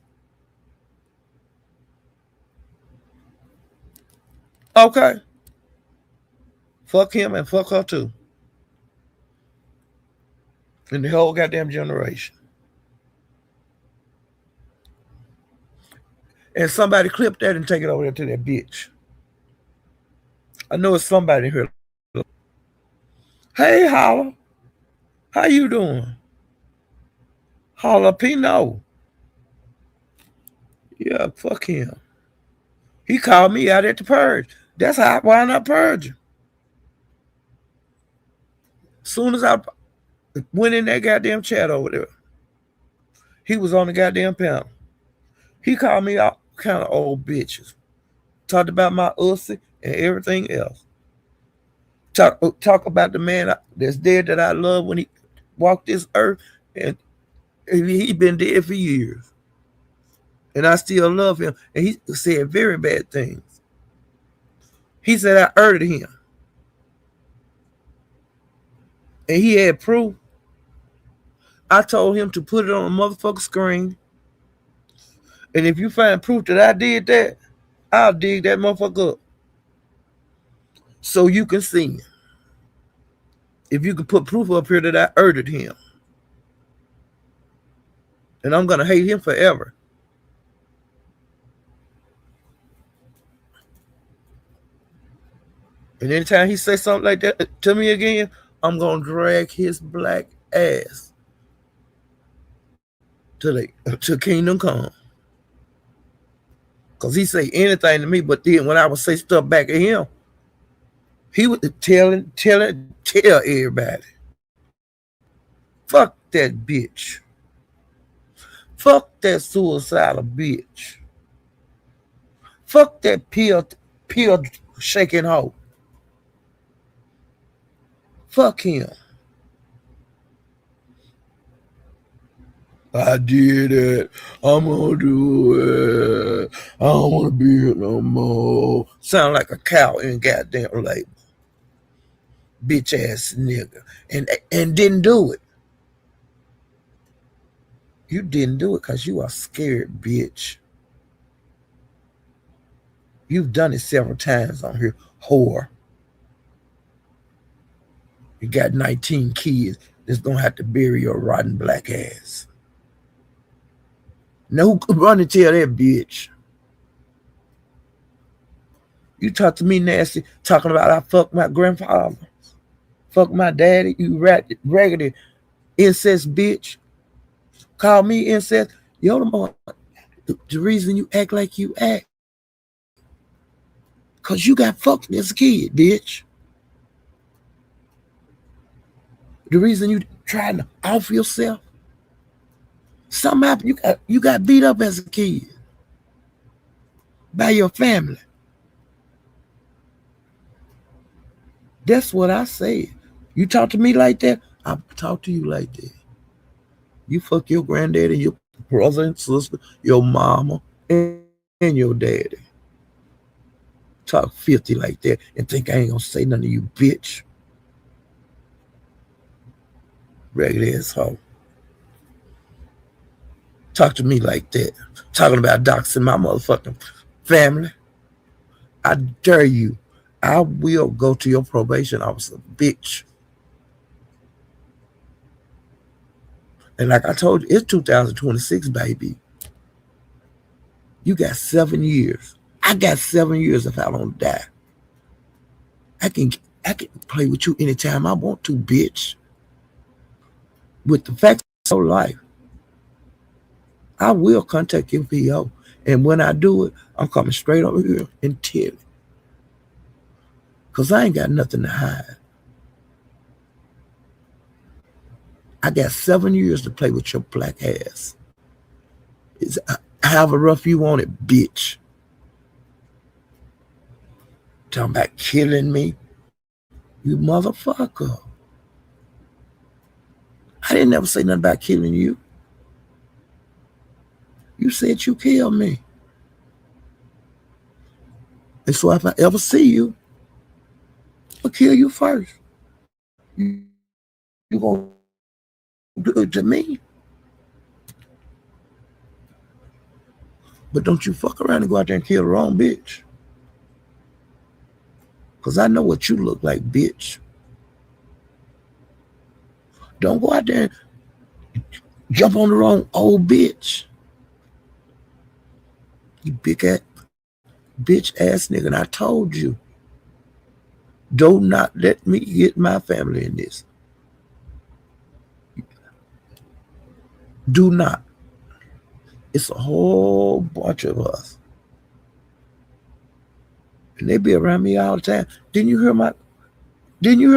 Okay. Fuck him and fuck her too. And the whole goddamn generation. And somebody clip that and take it over there to that bitch. I know it's somebody here. Hey, Holla. How you doing? Jalapeno. Yeah, fuck him. He called me out at the purge. That's why I'm not purging. Soon as I went in that goddamn chat over there, he was on the goddamn panel. He called me all kind of old bitches. Talked about my ussy and everything else. Talk about the man that's dead that I love when he walked this earth, and he been dead for years. And I still love him. And he said very bad things. He said I urged him. And he had proof. I told him to put it on a motherfucking screen. And if you find proof that I did that, I'll dig that motherfucker up. So you can see me. If you can put proof up here that I urged him. And I'm going to hate him forever. And anytime he say something like that to me again, I'm going to drag his black ass to Kingdom Come. Because he say anything to me, but then when I would say stuff back at him, he would tell everybody. Fuck that bitch. Fuck that suicidal bitch. Fuck that pill shaking hoe. Fuck him. I did it. I'm gonna do it. I don't wanna be here no more. Sound like a cow in goddamn labor. Bitch ass nigga. And didn't do it. You didn't do it because you are scared, bitch. You've done it several times on here, whore. You got 19 kids that's gonna have to bury your rotten black ass. Now who could run and tell that bitch? You talk to me nasty, talking about I fucked my grandfather, fuck my daddy, you raggedy incest bitch. Call me incest. The reason you act like you act, because you got fucked as a kid, bitch. The reason you trying to off yourself, something happened. You got beat up as a kid by your family. That's what I said. You talk to me like that, I talk to you like that. You fuck your granddaddy, your brother and sister, your mama, and your daddy. Talk 50 like that and think I ain't gonna say nothing to you, bitch. Regular ass hoe. Talk to me like that. Talking about doxing my motherfucking family. I dare you. I will go to your probation officer, bitch. And like I told you, it's 2026, baby. You got 7 years. I got 7 years if I don't die. I can I can play with you anytime I want to, bitch. With the facts of your life, I will contact your PO. And when I do it, I'm coming straight over here and tell it. Because I ain't got nothing to hide. I got 7 years to play with your black ass. It's however rough you want it, bitch. Talking about killing me. You motherfucker. I didn't ever say nothing about killing you. You said you killed me. And so if I ever see you, I'll kill you first. You gonna do it to me. But don't you fuck around and go out there and kill the wrong bitch. Because I know what you look like, bitch. Don't go out there and jump on the wrong old bitch. You big ass, bitch ass nigga. And I told you, do not let me get my family in this. Do not. It's a whole bunch of us. And they be around me all the time. Didn't you hear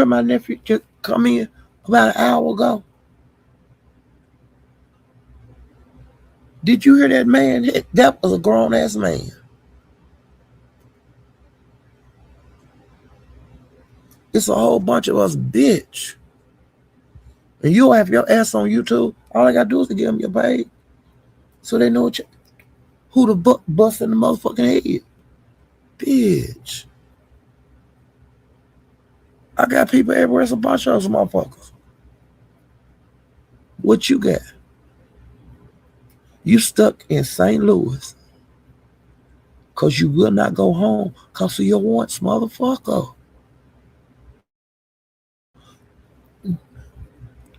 my nephew just come in about an hour ago? Did you hear that man? That was a grown ass man. It's a whole bunch of us, bitch. And you'll have your ass on YouTube. All I gotta do is to give them your page, so they know who the bust in the motherfucking head, bitch. I got people everywhere. It's a bunch of us motherfuckers. What you got? You stuck in St. Louis because you will not go home because of your wants, motherfucker.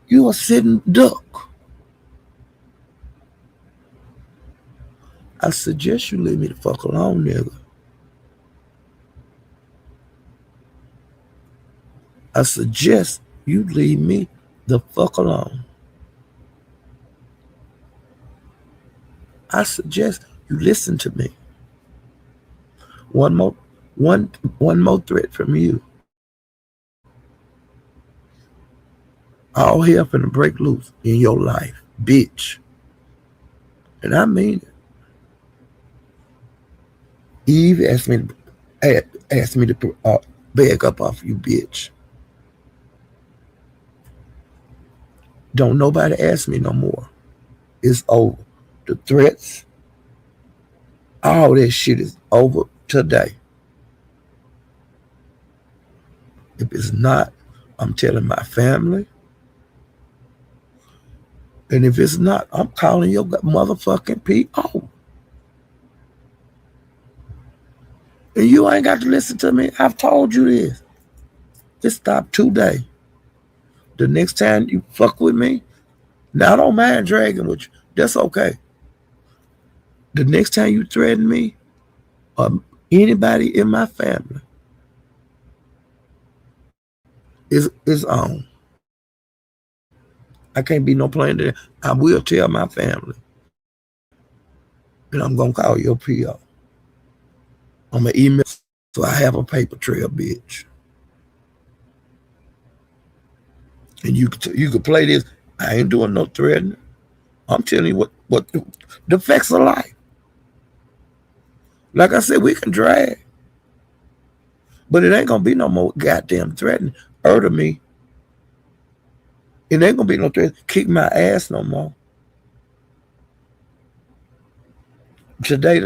You a sitting duck. I suggest you leave me the fuck alone, nigga. I suggest you leave me the fuck alone. I suggest you listen to me. One more, one more threat from you. All hell finna break loose in your life, bitch. And I mean it. Eve asked me to beg up off you, bitch. Don't nobody ask me no more. It's over. The threats, all that shit is over today. If it's not, I'm telling my family. And if it's not, I'm calling your motherfucking PO. And you ain't got to listen to me. I've told you this. Just stop today. The next time you fuck with me, now I don't mind dragging with you. That's okay. The next time you threaten me or anybody in my family is on. I can't be no playing there. I will tell my family. And I'm gonna call your PO. I'm gonna email so I have a paper trail, bitch. And you could play this. I ain't doing no threatening. I'm telling you what the effects of life. Like I said, we can drag, but it ain't gonna be no more goddamn threatening. Hurt me. It ain't gonna be no threat. Kick my ass no more. Today,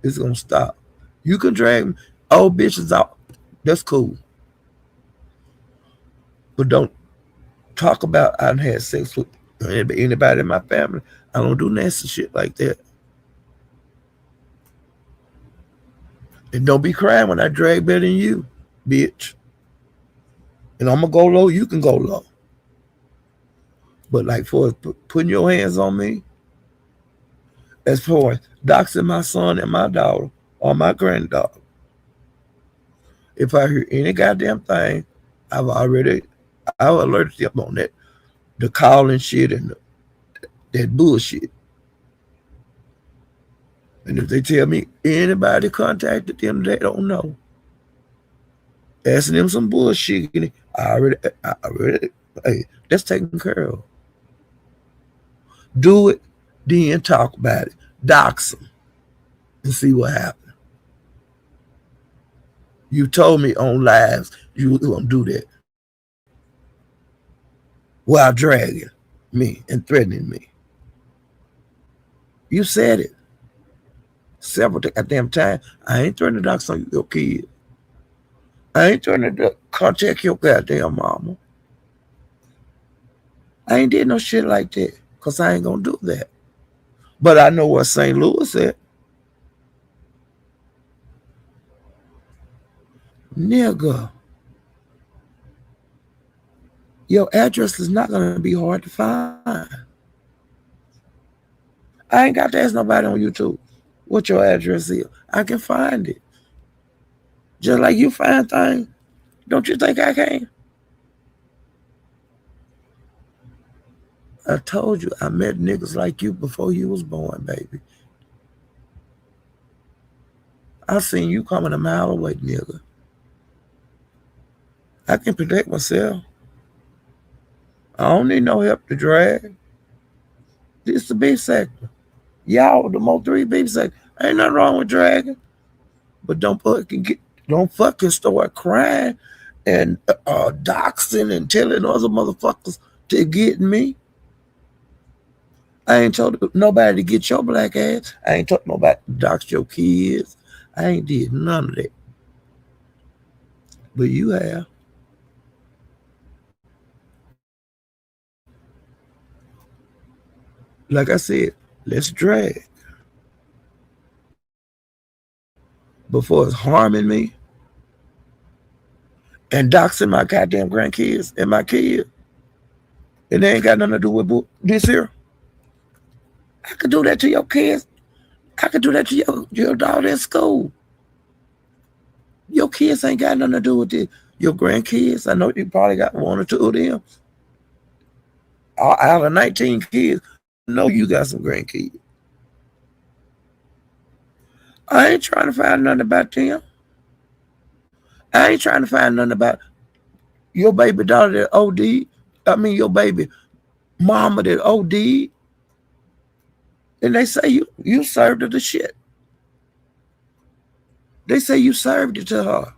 it's gonna stop. You can drag old bitches out. That's cool. But don't talk about I done had sex with anybody in my family. I don't do nasty shit like that. And don't be crying when I drag better than you, bitch. And I'm gonna go low, you can go low. But like for putting your hands on me, as far as doxing my son and my daughter or my granddaughter, if I hear any goddamn thing, I've alerted them on that. The calling shit and that bullshit. And if they tell me anybody contacted them, they don't know. Asking them some bullshit, I already, hey, that's taken care of. Do it, then talk about it. Dox them and see what happens. You told me on lives you gonna do that while dragging me and threatening me. You said it several goddamn times. I ain't threatening to dox on your kid. I ain't threatening to contact your goddamn mama. I ain't did no shit like that because I ain't gonna do that. But I know what St. Louis said. Nigga, your address is not gonna be hard to find. I ain't got to ask nobody on YouTube what your address is. I can find it. Just like you find things. Don't you think I can? I told you I met niggas like you before you was born, baby. I seen you coming a mile away, nigga. I can protect myself. I don't need no help to drag. This the beef sector. Y'all the most three beef sector. Ain't nothing wrong with dragging. But don't fucking start crying and doxing and telling other motherfuckers to get me. I ain't told nobody to get your black ass. I ain't told nobody to dox your kids. I ain't did none of that. But you have. Like I said, let's drag before it's harming me and doxing my goddamn grandkids and my kids. And they ain't got nothing to do with this here. I could do that to your kids. I could do that to your daughter in school. Your kids ain't got nothing to do with this. Your grandkids, I know you probably got one or two of them. Out of 19 kids, I know you got some grandkids. I ain't trying to find nothing about them. I ain't trying to find nothing about your baby daughter that OD. I mean, your baby mama that OD. And they say you served her the shit. They say you served it to her.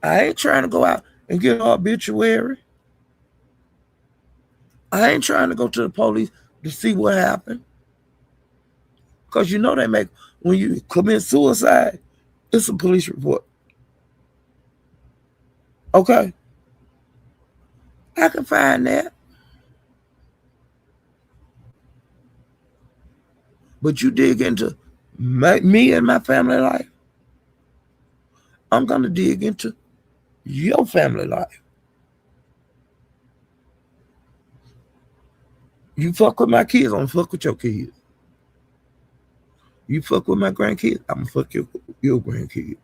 I ain't trying to go out and get her obituary. I ain't trying to go to the police to see what happened. Because you know they make, when you commit suicide, it's a police report. Okay? I can find that. But you dig into me and my family life, I'm going to dig into your family life. You fuck with my kids, I'm going to fuck with your kids. You fuck with my grandkids, I'm going to fuck your grandkids.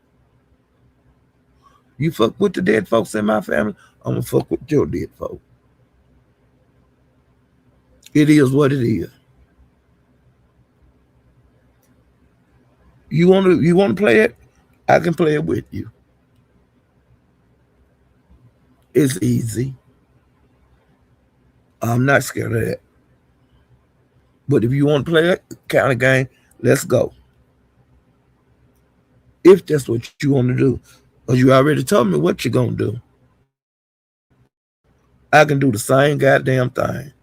You fuck with the dead folks in my family, I'm going to fuck with your dead folks. It is what it is. You want to play it? I can play it with you. It's easy. I'm not scared of that. But if you want to play that kind of game, let's go. If that's what you want to do. Because you already told me what you're going to do. I can do the same goddamn thing.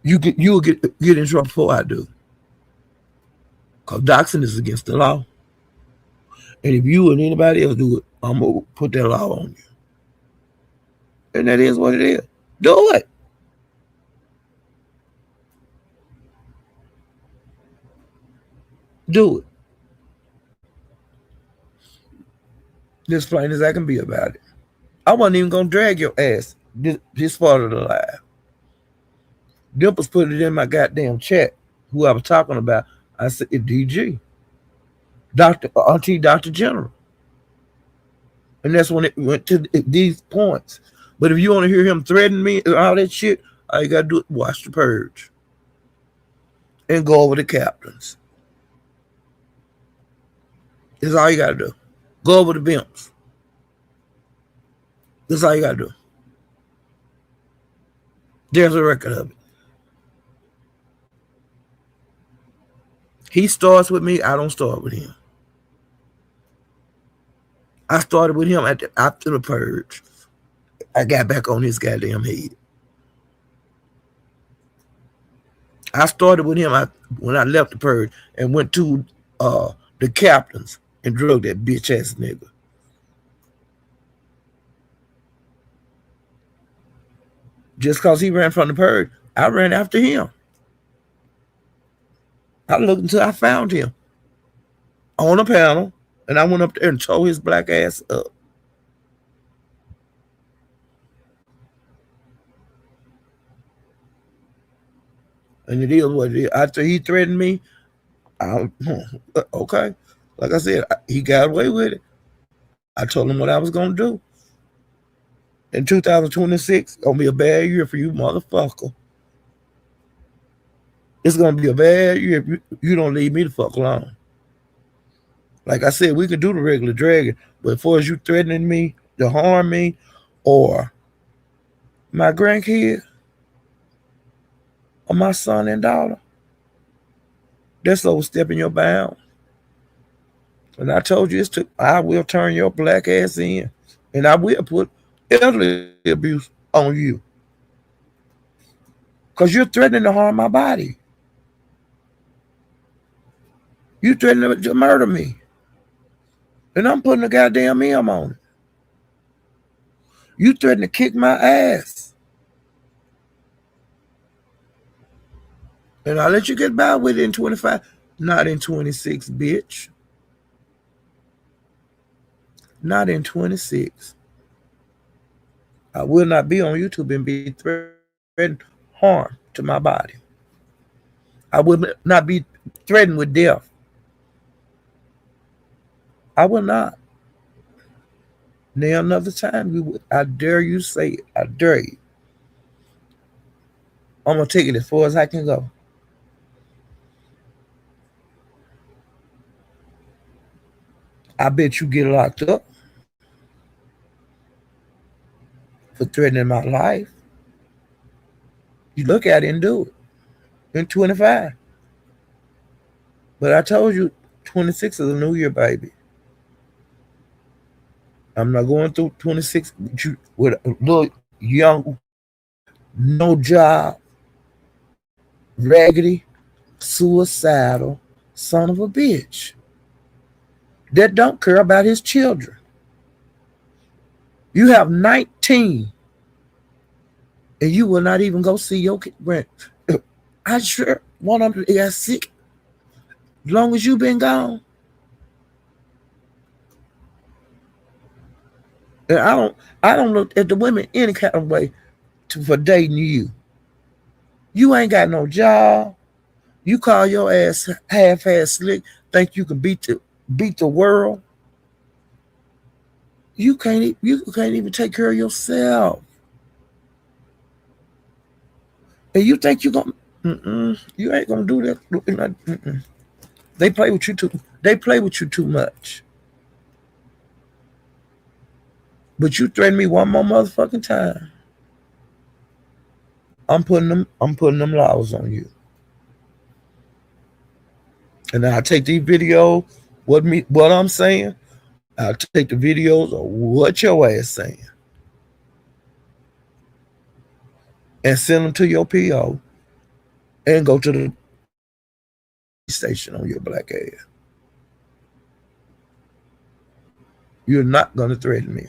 You'll get in trouble before I do. Because doxing is against the law. And if you and anybody else do it, I'm going to put that law on you. And that is what it is. Do it. Do it. As plain as I can be about it. I wasn't even going to drag your ass this part of the live. Dimples put it in my goddamn chat, who I was talking about. I said, DG. Auntie Dr. General. And that's when it went to these points. But if you want to hear him threaten me and all that shit, all you got to do is watch The Purge. And go over the captains. That's all you got to do. Go over the bimps. That's all you got to do. There's a record of it. He starts with me. I don't start with him. I started with him after the purge. I got back on his goddamn head. I started with him when I left the purge and went to the captains and drug that bitch ass nigga. Just because he ran from the purge, I ran after him. I looked until I found him on a panel, and I went up there and tore his black ass up. And it is what it is. After he threatened me, okay. Like I said, he got away with it. I told him what I was going to do. In 2026, going to be a bad year for you, motherfucker. It's going to be a bad year if you don't leave me the fuck alone. Like I said, we could do the regular dragging, but as far as you threatening me to harm me or my grandkids or my son and daughter, that's overstepping your bounds. And I told you, I will turn your black ass in, and I will put elderly abuse on you. Because you're threatening to harm my body. You threatening to murder me. And I'm putting a goddamn M on it. You threatening to kick my ass. And I'll let you get by with it in 25. Not in 26, bitch. Not in 26. I will not be on YouTube and be threatened harm to my body. I will not be threatened with death. I will not. Now another time, I dare you say it. I dare you. I'm going to take it as far as I can go. I bet you get locked up for threatening my life. You look at it and do it in 25. But I told you, 26 is a new year, baby. I'm not going through 26 with a little young, no job, raggedy, suicidal son of a bitch that don't care about his children. You have 19 and you will not even go see your kid. I sure want them to get sick as long as you've been gone. And I don't look at the women any kind of way for dating you. You ain't got no job. You call your ass half-ass slick, think you can beat the world. You can't even take care of yourself. And you think you ain't gonna do that. They play with you too. They play with you too much. But you threaten me one more motherfucking time, I'm putting them laws on you. And I'll take these videos, what I'm saying, I'll take the videos of what your ass saying and send them to your PO and go to the police station on your black ass. You're not gonna threaten me.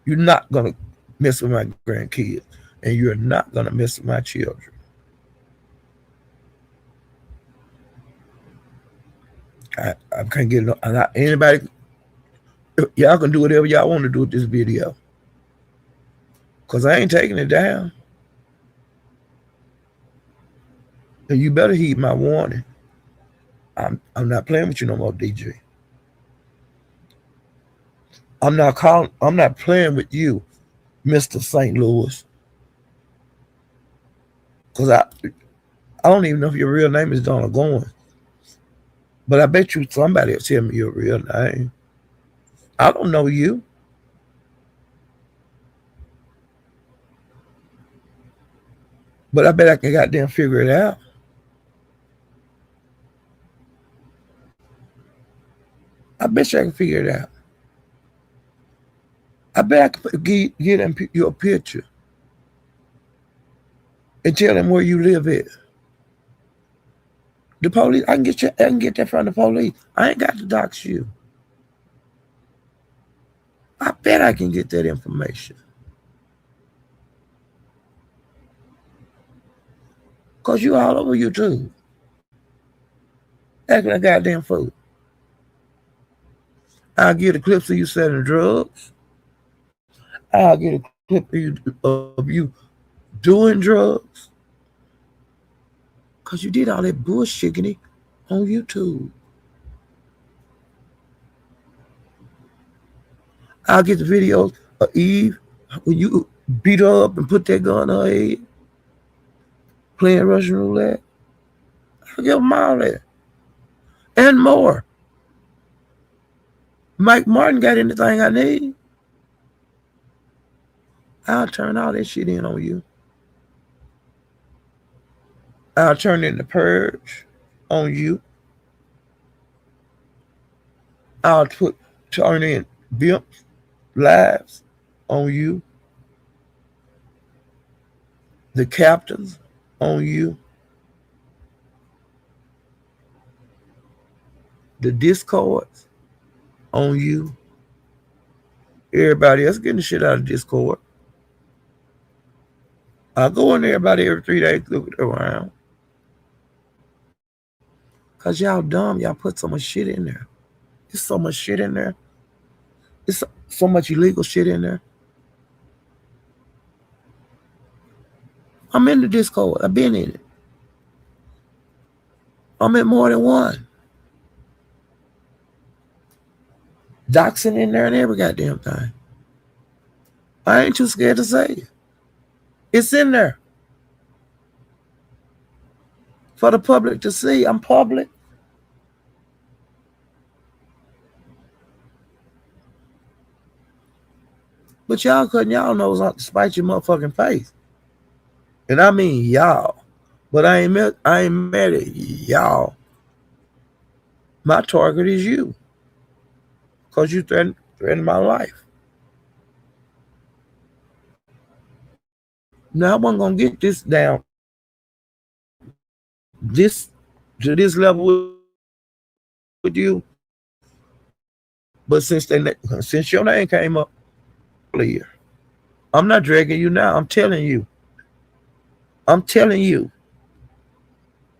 You're not gonna mess with my grandkids, and you're not gonna mess with my children. I can't get no. Anybody, y'all can do whatever y'all want to do with this video, cause I ain't taking it down, and you better heed my warning. I'm not playing with you no more, DJ. I'm not playing with you, Mister St. Louis, cause I don't even know if your real name is Donald Goins, but I bet you somebody will tell me your real name. I don't know you, but I bet I can goddamn figure it out. I bet you I can figure it out. I bet I can get them your picture and tell them where you live at. The police, I can get that from the police. I ain't got to dox you. I bet I can get that information. Cause you all over YouTube acting like goddamn fool. I'll get a clip of you selling drugs. I'll get a clip of you doing drugs. Cause you did all that bullshitting on YouTube. I'll get the videos of Eve when you beat her up and put that gun in her head, playing Russian roulette. I'll give them all that. And more. Mike Martin got anything I need. I'll turn all that shit in on you. I'll turn in the purge on you. I'll turn in Bimp lives on you. The captains on you. The discords on you. Everybody else getting the shit out of Discord. I go in there about every 3 days, look around. Cause y'all dumb, y'all put so much shit in there. There's so much shit in there. There's so much illegal shit in there. I'm in the Discord. I've been in it. I'm in more than one. Doxing in there and every goddamn thing. I ain't too scared to say it. It's in there. For the public to see. I'm public. But y'all cutting y'all nose out to spite your motherfucking face. And I mean y'all. But I ain't mad at y'all. My target is you. Because you threatened my life. Now I wasn't going to get this down. This to this level with you. But since your name came up earlier, I'm not dragging you now. I'm telling you. I'm telling you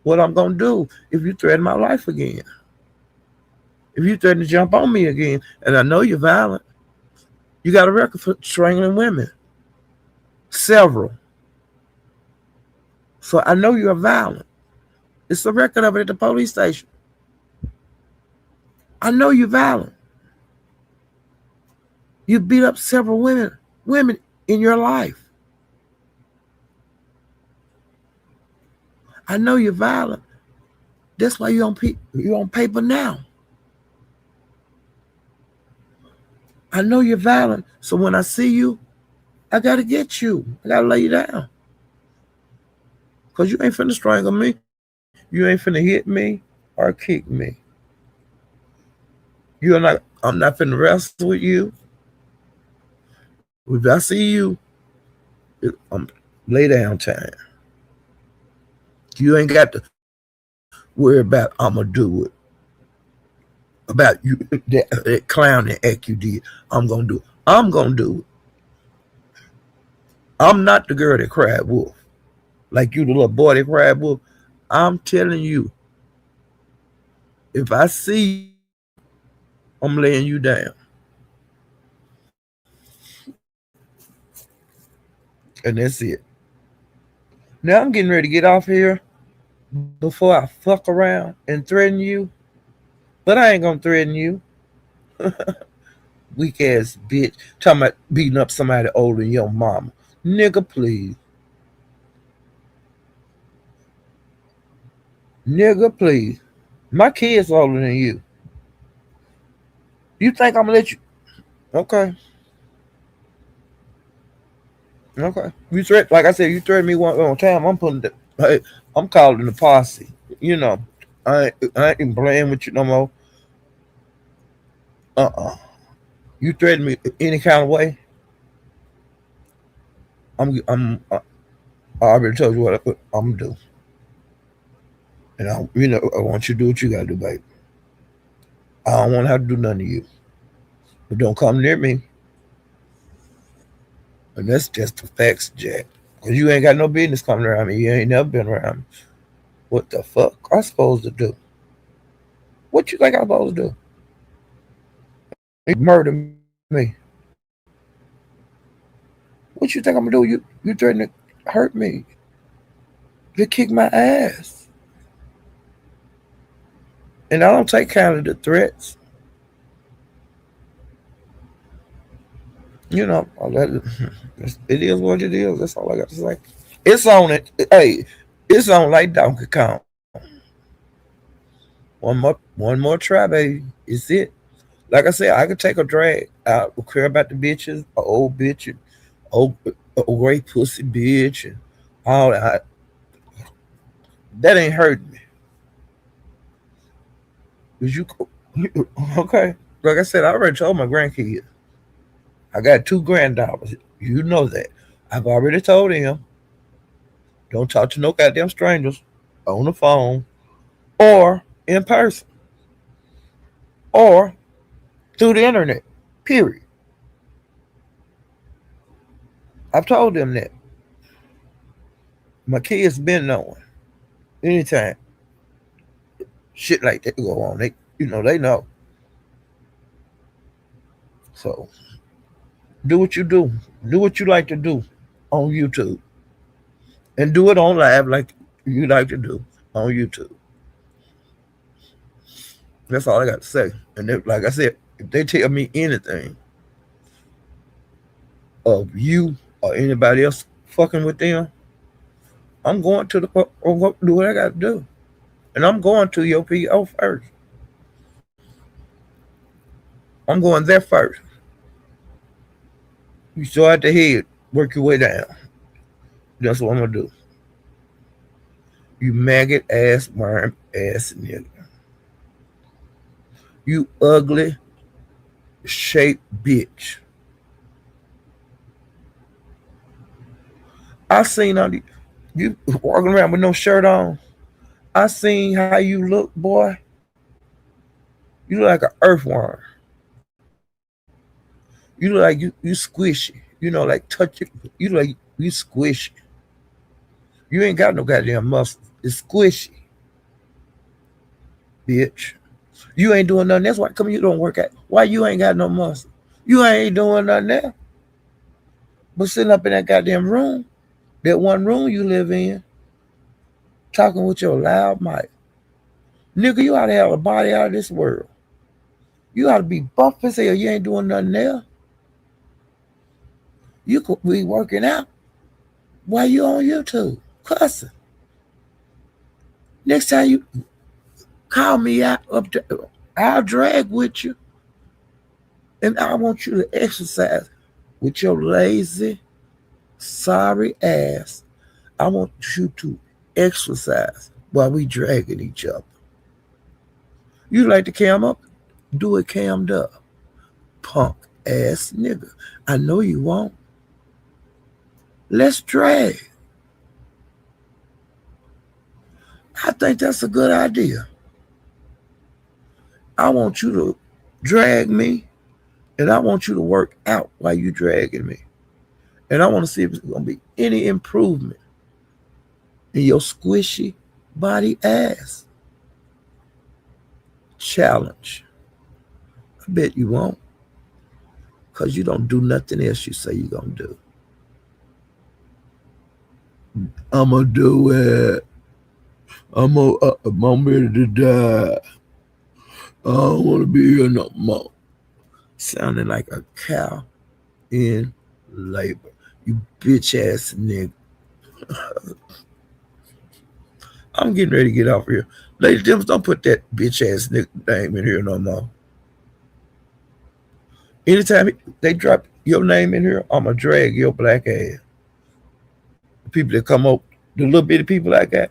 what I'm going to do if you threaten my life again. If you threaten to jump on me again, and I know you're violent, you got a record for strangling women. Several. So I know you're violent. It's a record of it at the police station. I know you're violent. You beat up several women in your life. I know you're violent. That's why you're on paper now. I know you're violent, so when I see you, I gotta get you. I gotta lay you down. Cause you ain't finna strangle me. You ain't finna hit me or kick me. You're not I'm not finna wrestle with you. If I see you, I'm lay down time. You ain't got to worry about I'ma do it. About you that clown and act you did. I'm gonna do it. I'm gonna do it. I'm not the girl that cried wolf. Like you the little boy that cried wolf. I'm telling you, if I see you, I'm laying you down. And that's it. Now I'm getting ready to get off here before I fuck around and threaten you. But I ain't gonna threaten you. Weak ass bitch. Talking about beating up somebody older than your mama. Nigga, please. Nigga, please. My kid's older than you. You think I'm gonna let you? Okay, okay. You threat, like I said, you threatened me one time. I'm putting, hey, I'm calling the posse. You know, I ain't even playing with you no more. You threaten me any kind of way. I already told you what I'm gonna do, and I want you to do what you gotta do, baby. I don't want to have to do nothing to you, but don't come near me. And that's just the facts, Jack. Cause you ain't got no business coming around me. You ain't never been around me. What the fuck I supposed to do? What you think I'm supposed to do? You murder me. What you think I'm gonna do? You threatening to hurt me. You kick my ass. And I don't take kind of the threats. You know, it is what it is. That's all I got to say. It's on it. Hey, it's on like Donkey Kong. One more try, baby. It's it. Like I said, I could take a drag. I don't care about the bitches, a old bitch, and old, a great pussy bitch, and all that. That ain't hurting me. Cause you okay? Like I said, I already told my grandkids. I got two granddaughters. You know that. I've already told them. Don't talk to no goddamn strangers on the phone or in person or through the internet. Period. I've told them that. My kids been knowing. Anytime shit like that go on, they know. So do what you do. Do what you like to do on YouTube. And do it on live like you like to do on YouTube. That's all I got to say. And like I said, if they tell me anything of you or anybody else fucking with them, I'm going to do what I got to do. And I'm going to your PO first. I'm going there first. You start at the head, work your way down. That's what I'm going to do. You maggot ass, worm ass nigga. You ugly shaped bitch. I seen all you walking around with no shirt on. I seen how you look, boy. You look like an earthworm. You look like you squishy. You know, like touch it. You look like you squishy. You ain't got no goddamn muscles. It's squishy, bitch. You ain't doing nothing. That's why come you don't work out. Why you ain't got no muscle? You ain't doing nothing there. But sitting up in that goddamn room, that one room you live in, talking with your loud mic. Nigga, you ought to have a body out of this world. You ought to be buff as hell. You ain't doing nothing there. You could be working out while you on YouTube, cussing. Next time you call me out up to, I'll drag with you. And I want you to exercise with your lazy, sorry ass. I want you to exercise while we dragging each other. You like to cam up? Do it cammed up. Punk ass nigga. I know you won't. Let's drag. I think that's a good idea. I want you to drag me, and I want you to work out while you dragging me. And I want to see if there's going to be any improvement in your squishy body ass. Challenge. I bet you won't, because you don't do nothing else you say you're going to do. I'm going to do it. I'm ready to die. I don't want to be here no more. Sounding like a cow in labor. You bitch ass nigga. I'm getting ready to get off here. Ladies and gentlemen, don't put that bitch ass nigga name in here no more. Anytime they drop your name in here, I'ma drag your black ass. The people that come up, the little bitty people I got,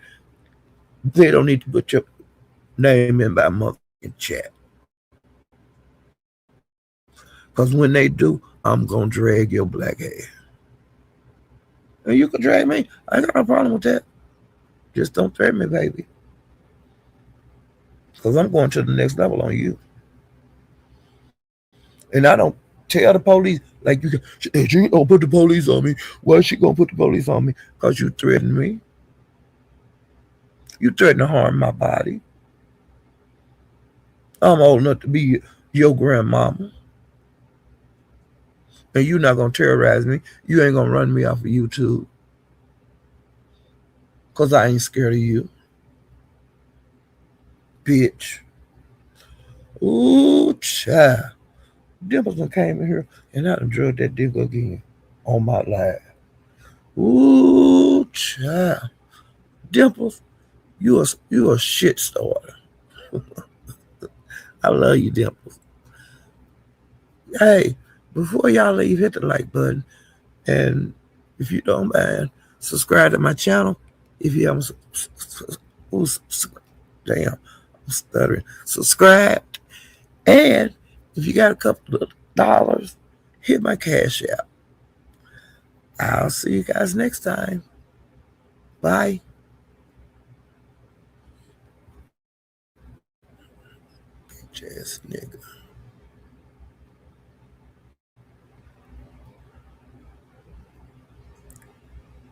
they don't need to put your name in by motherfucking chat. Because when they do, I'm going to drag your black ass. And you can drag me. I ain't got no problem with that. Just don't threaten me, baby. Because I'm going to the next level on you. And I don't tell the police, like, she ain't going to put the police on me. Why is she going to put the police on me? Because you threaten me. You threaten to harm my body. I'm old enough to be your grandmama. And you're not going to terrorize me. You ain't going to run me off of YouTube. Because I ain't scared of you. Bitch. Ooh, child. Dimples done came in here and I done drug that dick again on my life. Ooh, child. Dimples, you a shit starter. I love you, Dimples. Hey, before y'all leave, hit the like button. And if you don't mind, subscribe to my channel. If you haven't, damn, I'm stuttering. Subscribe. And if you got a couple of dollars, hit my cash out. I'll see you guys next time. Bye. Bitch ass nigga.